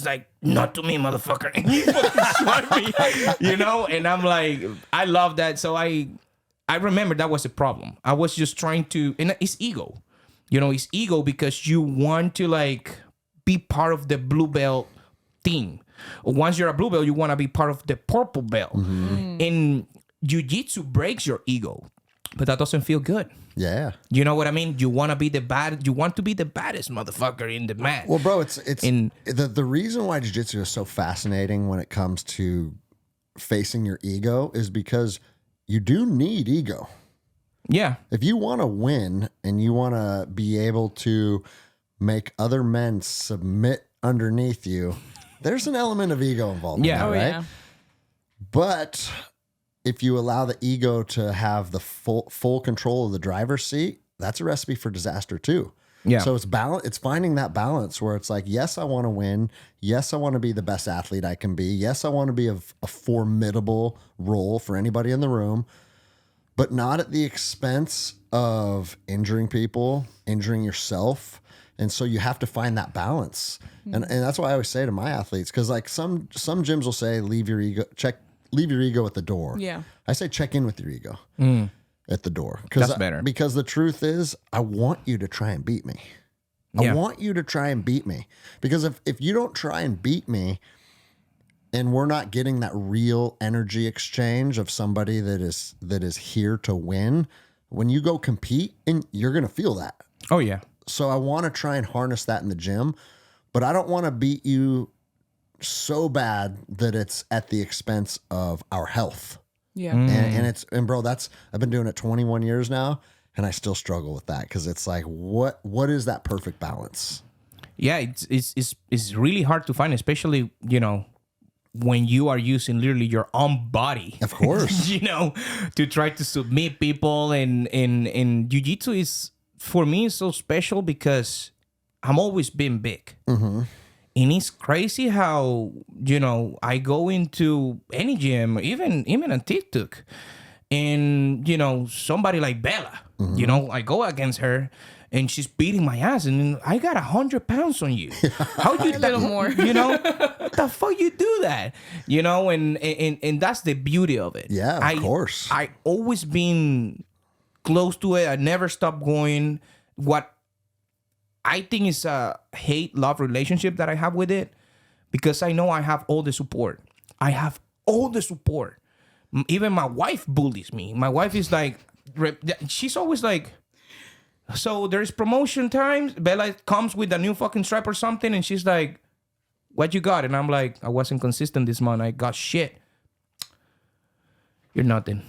like, not to me, motherfucker. And he fucking shot me, And I'm like, I love that. So I remember that was a problem. I was just trying to, and it's ego. It's ego because you want to like be part of the blue belt team. Once you're a blue belt, you want to be part of the purple belt. And jiu-jitsu breaks your ego, but that doesn't feel good. Yeah. You know what I mean? You want to be you want to be the baddest motherfucker in the mat. Well, bro, it's the reason why jiu-jitsu is so fascinating when it comes to facing your ego is because you do need ego. Yeah. If you want to win and you want to be able to make other men submit underneath you, there's an element of ego involved. Yeah. In that, right? Yeah. But if you allow the ego to have the full control of the driver's seat, that's a recipe for disaster too. Yeah. So it's finding that balance where it's like, yes, I want to win. Yes, I want to be the best athlete I can be. Yes, I want to be a formidable role for anybody in the room, but not at the expense of injuring people, injuring yourself. And so you have to find that balance. And that's why I always say to my athletes, because like some gyms will say, leave your ego at the door. Yeah. I say check in with your ego at the door. That's better. Because the truth is, I want you to try and beat me. I want you to try and beat me. Because if you don't try and beat me, and we're not getting that real energy exchange of somebody that is here to win, when you go compete, and you're gonna feel that. Oh yeah. So I want to try and harness that in the gym, but I don't want to beat you so bad that it's at the expense of our health. Yeah. And bro, I've been doing it 21 years now, and I still struggle with that because it's like, what is that perfect balance? Yeah, it's really hard to find, especially when you are using literally your own body. Of course. To try to submit people, and jiu-jitsu is, for me, so special because I'm always been big. And it's crazy how, I go into any gym, even on TikTok, and, somebody like Bella, I go against her and she's beating my ass, and I got 100 pounds on you. How you a little more? What the fuck you do that? And that's the beauty of it. Yeah, of course. I always been close to it. I never stopped going. What I think is a hate-love relationship that I have with it, because I know I have all the support. I have all the support. Even my wife bullies me. My wife is like, she's always like, so there's promotion times. Bella comes with a new fucking strap or something, and she's like, what you got? And I'm like, I wasn't consistent this month. I got shit. You're nothing.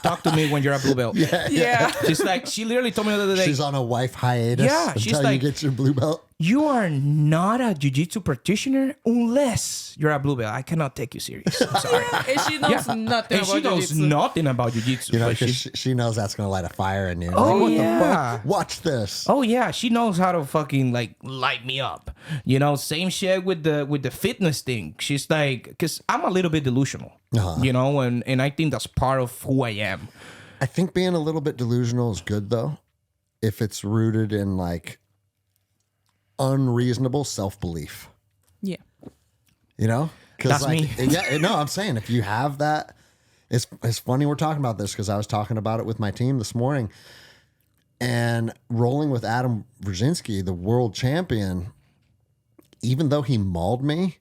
Talk to me when you're a blue belt. Yeah. She's like, she literally told me the other day. She's on a wife hiatus Yeah, she's until like- you get your blue belt. You are not a jiu-jitsu practitioner unless you're a blue belt. I cannot take you serious. I'm sorry. And she knows nothing And about she knows jiu-jitsu. nothing about jiu-jitsu. You know, but because she's- she knows that's going to light a fire in you. Oh, Like, what yeah. the fuck? Watch this. Oh yeah, she knows how to fucking like light me up. You know, same shit with the fitness thing. She's like, because I'm a little bit delusional. You know, and I think that's part of who I am. I think being a little bit delusional is good, though, if it's rooted in like unreasonable self-belief. Yeah. You know? That's like, me. Yeah, no, I'm saying if you have that, it's funny we're talking about this because I was talking about it with my team this morning, and rolling with Adam Brzezinski, the world champion. Even though he mauled me,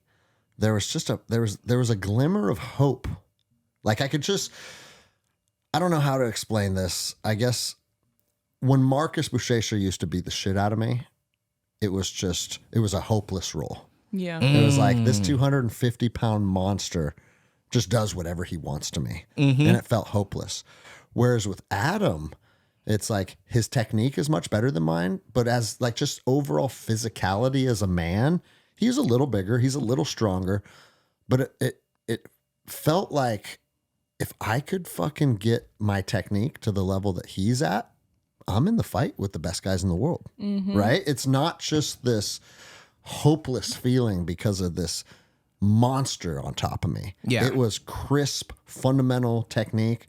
there was just there was a glimmer of hope. Like I don't know how to explain this. I guess when Marcus Buchecha used to beat the shit out of me, it was a hopeless roll. Yeah. It was like this 250-pound monster just does whatever he wants to me. And it felt hopeless. Whereas with Adam, it's like his technique is much better than mine, but as like just overall physicality as a man, he's a little bigger, he's a little stronger, but it felt like if I could fucking get my technique to the level that he's at, I'm in the fight with the best guys in the world, right? It's not just this hopeless feeling because of this monster on top of me. Yeah. It was crisp, fundamental technique.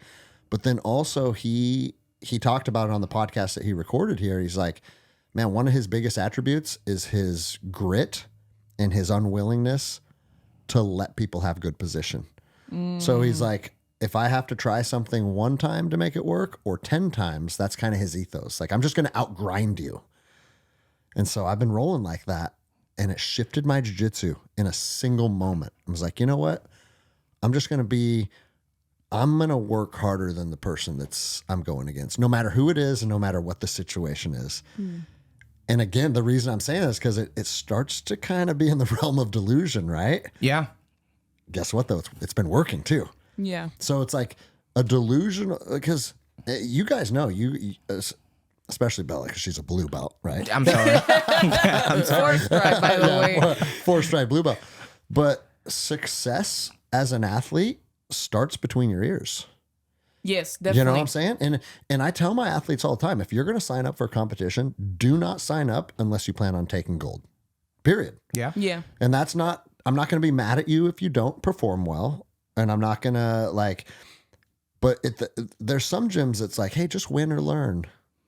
But then also he talked about it on the podcast that he recorded here. He's like, man, one of his biggest attributes is his grit and his unwillingness to let people have good position. So he's like, if I have to try something one time to make it work or 10 times, that's kind of his ethos. Like, I'm just going to outgrind you. And so I've been rolling like that, and it shifted my jiu-jitsu in a single moment. I was like, you know what? I'm going to work harder than the person I'm going against, no matter who it is and no matter what the situation is. And again, the reason I'm saying this is because it starts to kind of be in the realm of delusion, right? Yeah. Guess what, though? It's been working too. Yeah. So it's like a delusion, because you guys know, you especially Bella, because she's a blue belt, right? I'm sorry. Fourth strike, by the way. 4-stripe blue belt. But success as an athlete starts between your ears. Yes, definitely. You know what I'm saying? And I tell my athletes all the time, if you're going to sign up for a competition, do not sign up unless you plan on taking gold. Period. Yeah. Yeah. And I'm not going to be mad at you if you don't perform well. And I'm not going to but there's some gyms that's like, hey, just win or learn.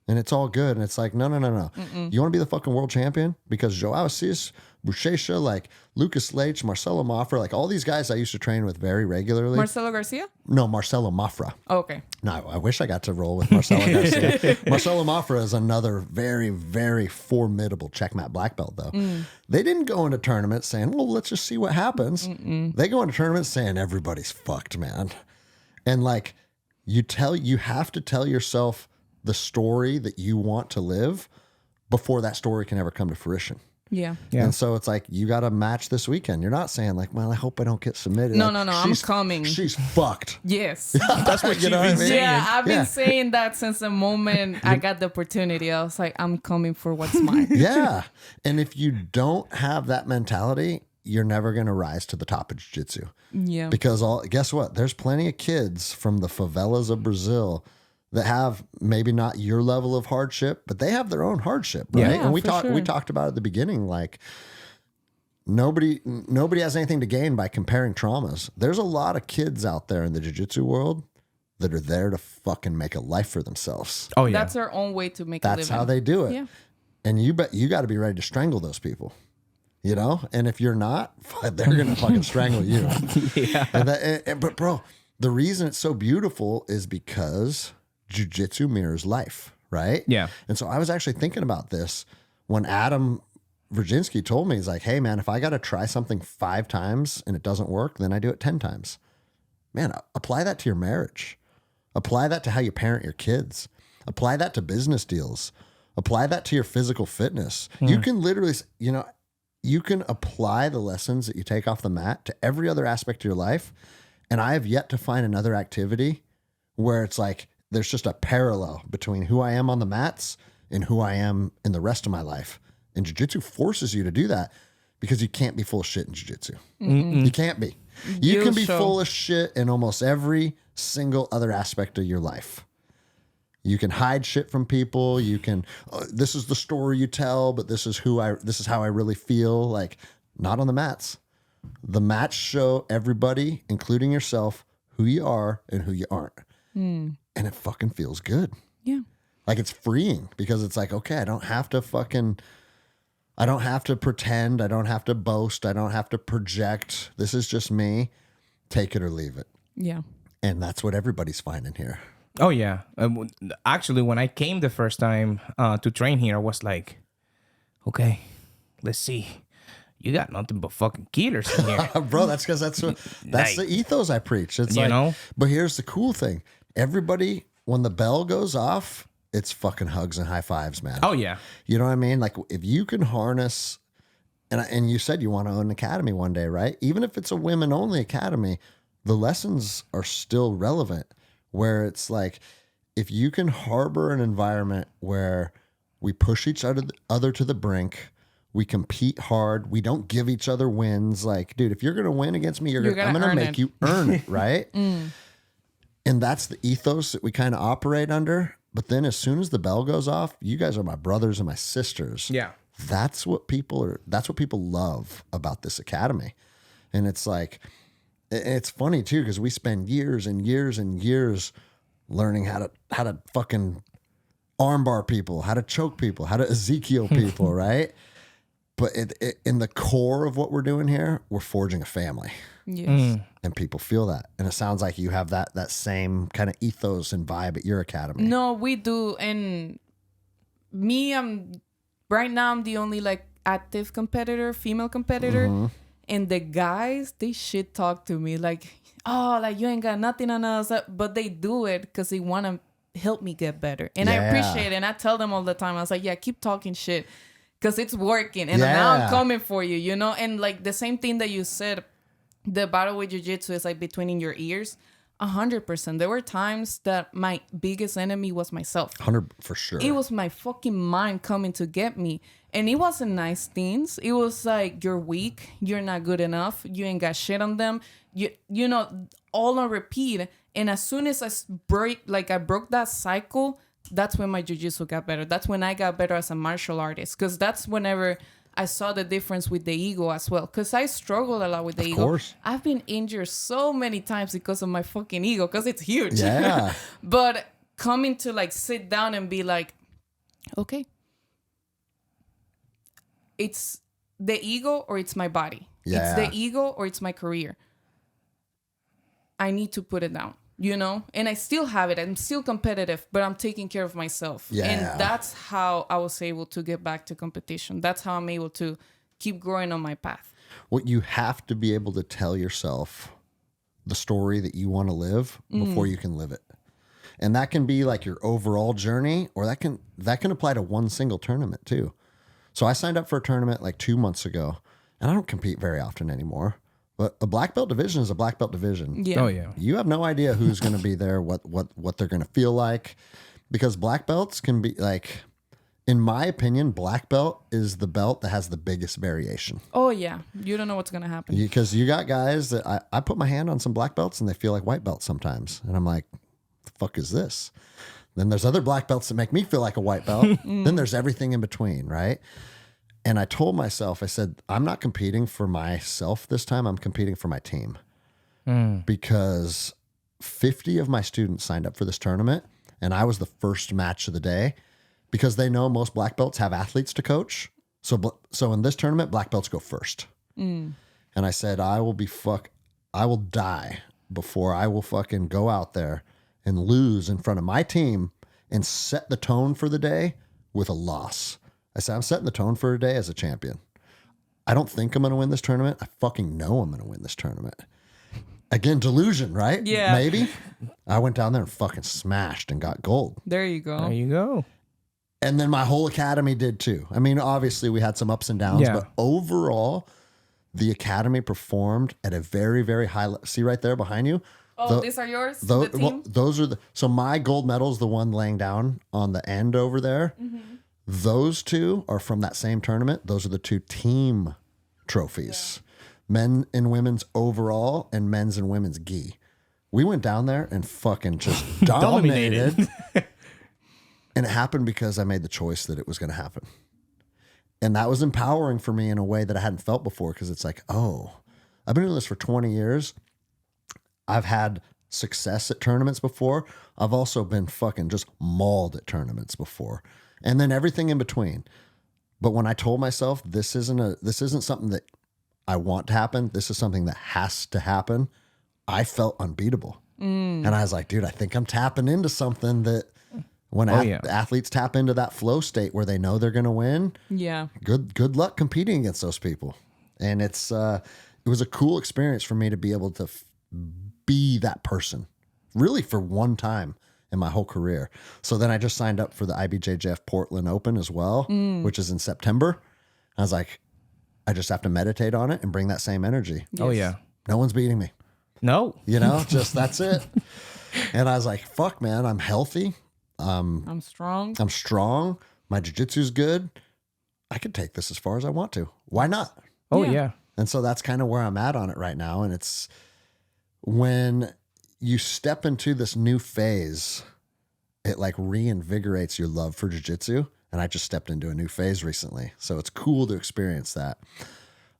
And it's all good. And it's like, no. You want to be the fucking world champion? Because Joao Assis, Buchecha, like Lucas Leite, Marcelo Mafra, like all these guys I used to train with very regularly. Marcelo Garcia? No, Marcelo Mafra. Oh, okay. No, I wish I got to roll with Marcelo Garcia. Marcelo Mafra is another very, very formidable checkmat black belt, though. They didn't go into tournaments saying, well, let's just see what happens. They go into tournaments saying everybody's fucked, man. And like you have to tell yourself the story that you want to live before that story can ever come to fruition. Yeah. And so it's like, you got to match this weekend. You're not saying like, well, I hope I don't get submitted. No, Like, no, I'm she's- coming. She's fucked. Yes. That's what You know what I mean? Yeah, I've been Yeah. saying that since the moment I got the opportunity. I was like, I'm coming for what's mine. Yeah. And if you don't have that mentality, you're never going to rise to the top of jiu-jitsu. Yeah. Because guess what? There's plenty of kids from the favelas of Brazil that have maybe not your level of hardship, but they have their own hardship, right? Yeah, And we for sure. talked about at the beginning, like nobody has anything to gain by comparing traumas. There's a lot of kids out there in the jiu-jitsu world that are there to fucking make a life for themselves. Oh yeah. That's our own way to make a That's living. how they do it. Yeah. And you got to be ready to strangle those people. You know? And if you're not, they're going to fucking strangle you. yeah. But bro, the reason it's so beautiful is because jiu-jitsu mirrors life, right? Yeah. And so I was actually thinking about this when Adam Brzezinski told me, he's like, hey man, if I got to try something 5 times and it doesn't work, then I do it 10 times. Man, apply that to your marriage. Apply that to how you parent your kids. Apply that to business deals. Apply that to your physical fitness. You can literally, you can apply the lessons that you take off the mat to every other aspect of your life. And I have yet to find another activity where it's like there's just a parallel between who I am on the mats and who I am in the rest of my life. And jiu-jitsu forces you to do that because you can't be full of shit in jiu-jitsu. You can't be. You can be full of shit in almost every single other aspect of your life. You can hide shit from people. You can, this is the story you tell, but this is how I really feel. Like, not on the mats. The mats show everybody, including yourself, who you are and who you aren't. And it fucking feels good. Yeah. Like, it's freeing because it's like, okay, I don't have to pretend. I don't have to boast. I don't have to project. This is just me. Take it or leave it. Yeah. And that's what everybody's finding here. Oh, yeah. Actually, when I came the first time to train here, I was like, okay, let's see. You got nothing but fucking killers in here. Bro, that's because that's the ethos I preach. It's but here's the cool thing. Everybody, when the bell goes off, it's fucking hugs and high fives, man. Oh, yeah. You know what I mean? Like, if you can harness, and you said you want to own an academy one day, right? Even if it's a women-only academy, the lessons are still relevant, where it's like, if you can harbor an environment where we push each other to the brink, we compete hard, we don't give each other wins. Like, dude, if you're going to win against me, I'm going to make you earn it, right? And that's the ethos that we kind of operate under. But then as soon as the bell goes off, you guys are my brothers and my sisters. Yeah. That's what people love about this academy. And it's like, it's funny too, because we spend years and years and years learning how to fucking armbar people, how to choke people, how to Ezekiel people, right? But in the core of what we're doing here, we're forging a family. Yes. And people feel that. And it sounds like you have that same kind of ethos and vibe at your academy. No, we do. And me, right now I'm the only like active competitor, female competitor. And the guys, they shit talk to me like, oh, like you ain't got nothing on us. But they do it because they want to help me get better. And I appreciate it. And I tell them all the time, I was like, yeah, keep talking shit because it's working. And now I'm coming for you, you know? And like the same thing that you said, the battle with jiu-jitsu is like between in your ears. 100%. There were times that my biggest enemy was myself. 100 for sure. It was my fucking mind coming to get me. And it wasn't nice things. It was like, you're weak. You're not good enough. You ain't got shit on them. You know, all on repeat. And as soon as I broke that cycle, that's when my jiu-jitsu got better. That's when I got better as a martial artist. Because that's whenever I saw the difference with the ego as well. Because I struggle a lot with the ego. Of course. I've been injured so many times because of my fucking ego. Because it's huge. Yeah. But coming to like sit down and be like, okay. It's the ego or it's my body. Yeah. It's the ego or it's my career. I need to put it down, you know? And I still have it. I'm still competitive, but I'm taking care of myself. Yeah. And that's how I was able to get back to competition. That's how I'm able to keep growing on my path. What you have to be able to tell yourself the story that you want to live before you can live it. And that can be like your overall journey, or that can apply to one single tournament too. So I signed up for a tournament like 2 months ago, and I don't compete very often anymore. But a black belt division is a black belt division. Yeah. Oh, yeah. You have no idea who's going to be there, what they're going to feel like, because black belts can be like, in my opinion, black belt is the belt that has the biggest variation. Oh, yeah. You don't know what's going to happen. Because you got guys that I put my hand on some black belts and they feel like white belts sometimes. And I'm like, the fuck is this? Then there's other black belts that make me feel like a white belt. Then there's everything in between, right? And I told myself, I said, I'm not competing for myself this time. I'm competing for my team. Because 50 of my students signed up for this tournament, and I was the first match of the day because they know most black belts have athletes to coach. So in this tournament, black belts go first. And I said, I will die before I will fucking go out there and lose in front of my team and set the tone for the day with a loss. I said, I'm setting the tone for a day as a champion. I don't think I'm going to win this tournament. I fucking know I'm going to win this tournament. Again, delusion, right? Yeah. Maybe. I went down there and fucking smashed and got gold. There you go. There you go. And then my whole academy did too. I mean, obviously we had some ups and downs, Yeah. but overall, the academy performed at a very, very high level. See right there behind you? Oh, these are yours? Those, the team? those are so my gold medal is the one laying down on the end over there. Mm-hmm. Those two are from that same tournament. Those are the two team trophies. Men and women's overall and men's and women's gi. We went down there and fucking just dominated. And it happened because I made the choice that it was going to happen. And that was empowering for me in a way that I hadn't felt before, because it's like, oh, I've been doing this for 20 years. I've had success at tournaments before. I've also been fucking just mauled at tournaments before. And then everything in between. But when I told myself this isn't something that I want to happen, this is something that has to happen, I felt unbeatable. And I was like, dude, I think I'm tapping into something that when athletes tap into that flow state where they know they're going to win, Yeah. good luck competing against those people. And it was a cool experience for me to be able to be that person, really, for one time in my whole career. So then I just signed up for the IBJJF Portland Open as well, which is in September. I was like, I just have to meditate on it and bring that same energy. Oh, yeah. No one's beating me. No. You know, just that's it. And I was like, fuck, man, I'm healthy. I'm strong. I'm strong. My jiu-jitsu's good. I could take this as far as I want to. Why not? Oh, Yeah. yeah. And so that's kind of where I'm at on it right now. And it's when you step into this new phase, it like reinvigorates your love for jiu-jitsu. And I just stepped into a new phase recently. So it's cool to experience that.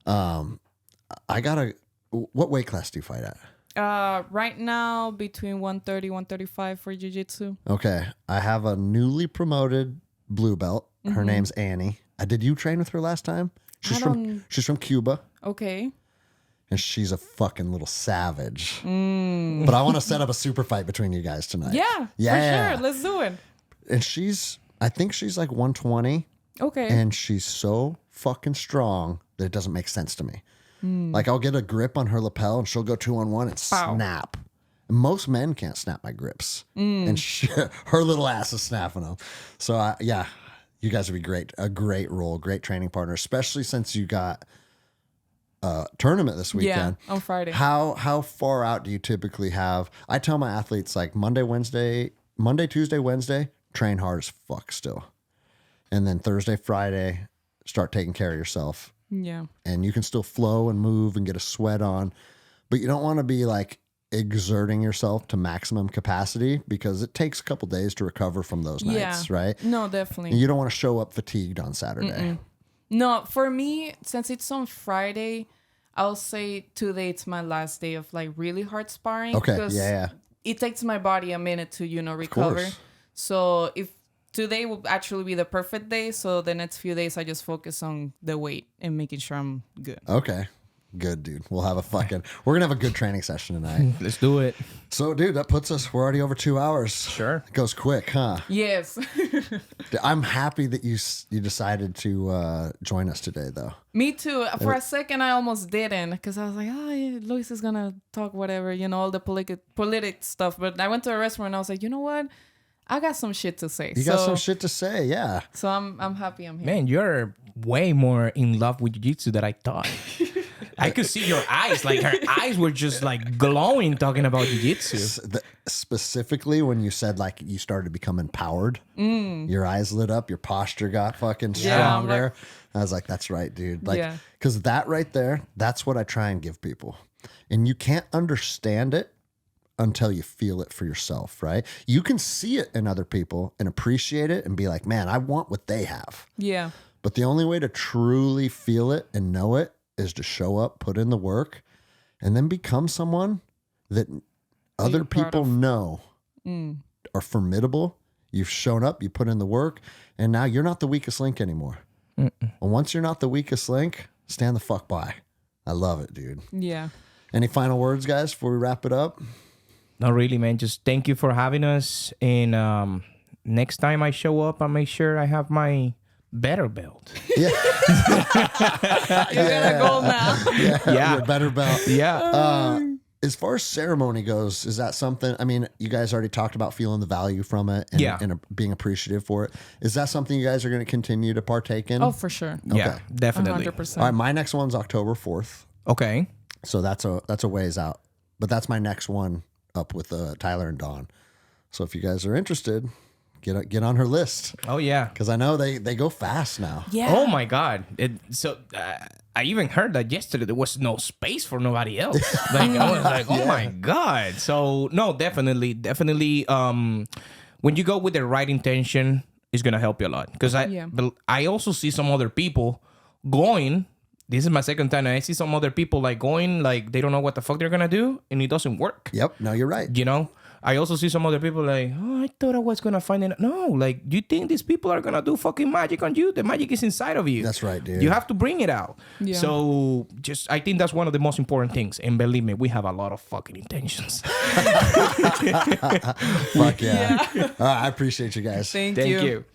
What weight class do you fight at? Right now, between 130, 135 for jiu-jitsu. Okay. I have a newly promoted blue belt. Her name's Annie. Did you train with her last time? She's from Cuba. Okay. And she's a fucking little savage. But I want to set up a super fight between you guys tonight. Yeah. Yeah. For sure. Let's do it. And I think she's like 120. Okay. And she's so fucking strong that it doesn't make sense to me. Like I'll get a grip on her lapel and she'll go 2-on-1 and Pow. snap. Most men can't snap my grips. And her little ass is snapping them. So yeah, you guys would be great. A great role, great training partner, especially since you got a tournament this weekend. Yeah, on Friday. How far out do you typically have? I tell my athletes like Monday, Tuesday, Wednesday, train hard as fuck still. And then Thursday, Friday, start taking care of yourself. Yeah. And you can still flow and move and get a sweat on, but you don't want to be like exerting yourself to maximum capacity because it takes a couple days to recover from those nights, right? No, definitely. And you don't want to show up fatigued on Saturday. No, for me, since it's on Friday, I'll say today it's my last day of like really hard sparring. Okay, because yeah. it takes my body a minute to, recover. course. So if today will actually be the perfect day, so the next few days I just focus on the weight and making sure I'm good. Okay. Good, dude. We're going to have a good training session tonight. Let's do it. So, dude, that puts us, we're already over 2 hours. Sure. It goes quick, huh? Yes. I'm happy that you decided to join us today, though. Me too. For a second, I almost didn't because I was like, oh, yeah, Luis is going to talk whatever, all the politic stuff. But I went to a restaurant and I was like, you know what? I got some shit to say. You got some shit to say, yeah. So I'm happy I'm here. Man, you're way more in love with jiu-jitsu than I thought. I could see your eyes. Like, her eyes were just, like, glowing talking about jiu-jitsu. Specifically, when you said, like, you started to become empowered, your eyes lit up, your posture got fucking stronger. I was like, that's right, dude. Like, because that right there, that's what I try and give people. And you can't understand it until you feel it for yourself, right? You can see it in other people and appreciate it and be like, man, I want what they have. Yeah. But the only way to truly feel it and know it is to show up, put in the work, and then become someone that other people know are formidable. You've shown up, you put in the work, and now you're not the weakest link anymore. Well, once you're not the weakest link, stand the fuck by. I love it, dude. Yeah. Any final words, guys, before we wrap it up? Not really, man. Just thank you for having us. And next time I show up, I'll make sure I have my better belt. Yeah. You're gonna go now. Yeah. Your better belt. Yeah. as far as ceremony goes, is that something? I mean, you guys already talked about feeling the value from it and, Yeah. and being appreciative for it. Is that something you guys are going to continue to partake in? Oh, for sure. Yeah, definitely. 100%. All right, my next one's October 4th. Okay. So that's a ways out. But that's my next one up with Tyler and Dawn. So if you guys are interested, get on her list. Oh yeah. Because I know they go fast now. Yeah. Oh my God. I even heard that yesterday there was no space for nobody else. Like I was like, oh my God. So no, definitely. When you go with the right intention, it's gonna help you a lot. Because I also see some other people going. This is my second time, and I see some other people like going, like they don't know what the fuck they're gonna do, and it doesn't work. Yep. No, you're right. You know, I also see some other people like, oh, I thought I was gonna find it. No, like, you think these people are gonna do fucking magic on you? The magic is inside of you. That's right, dude. You have to bring it out. Yeah. So I think that's one of the most important things. And believe me, we have a lot of fucking intentions. Fuck yeah. All right, I appreciate you guys. Thank Thank you. you.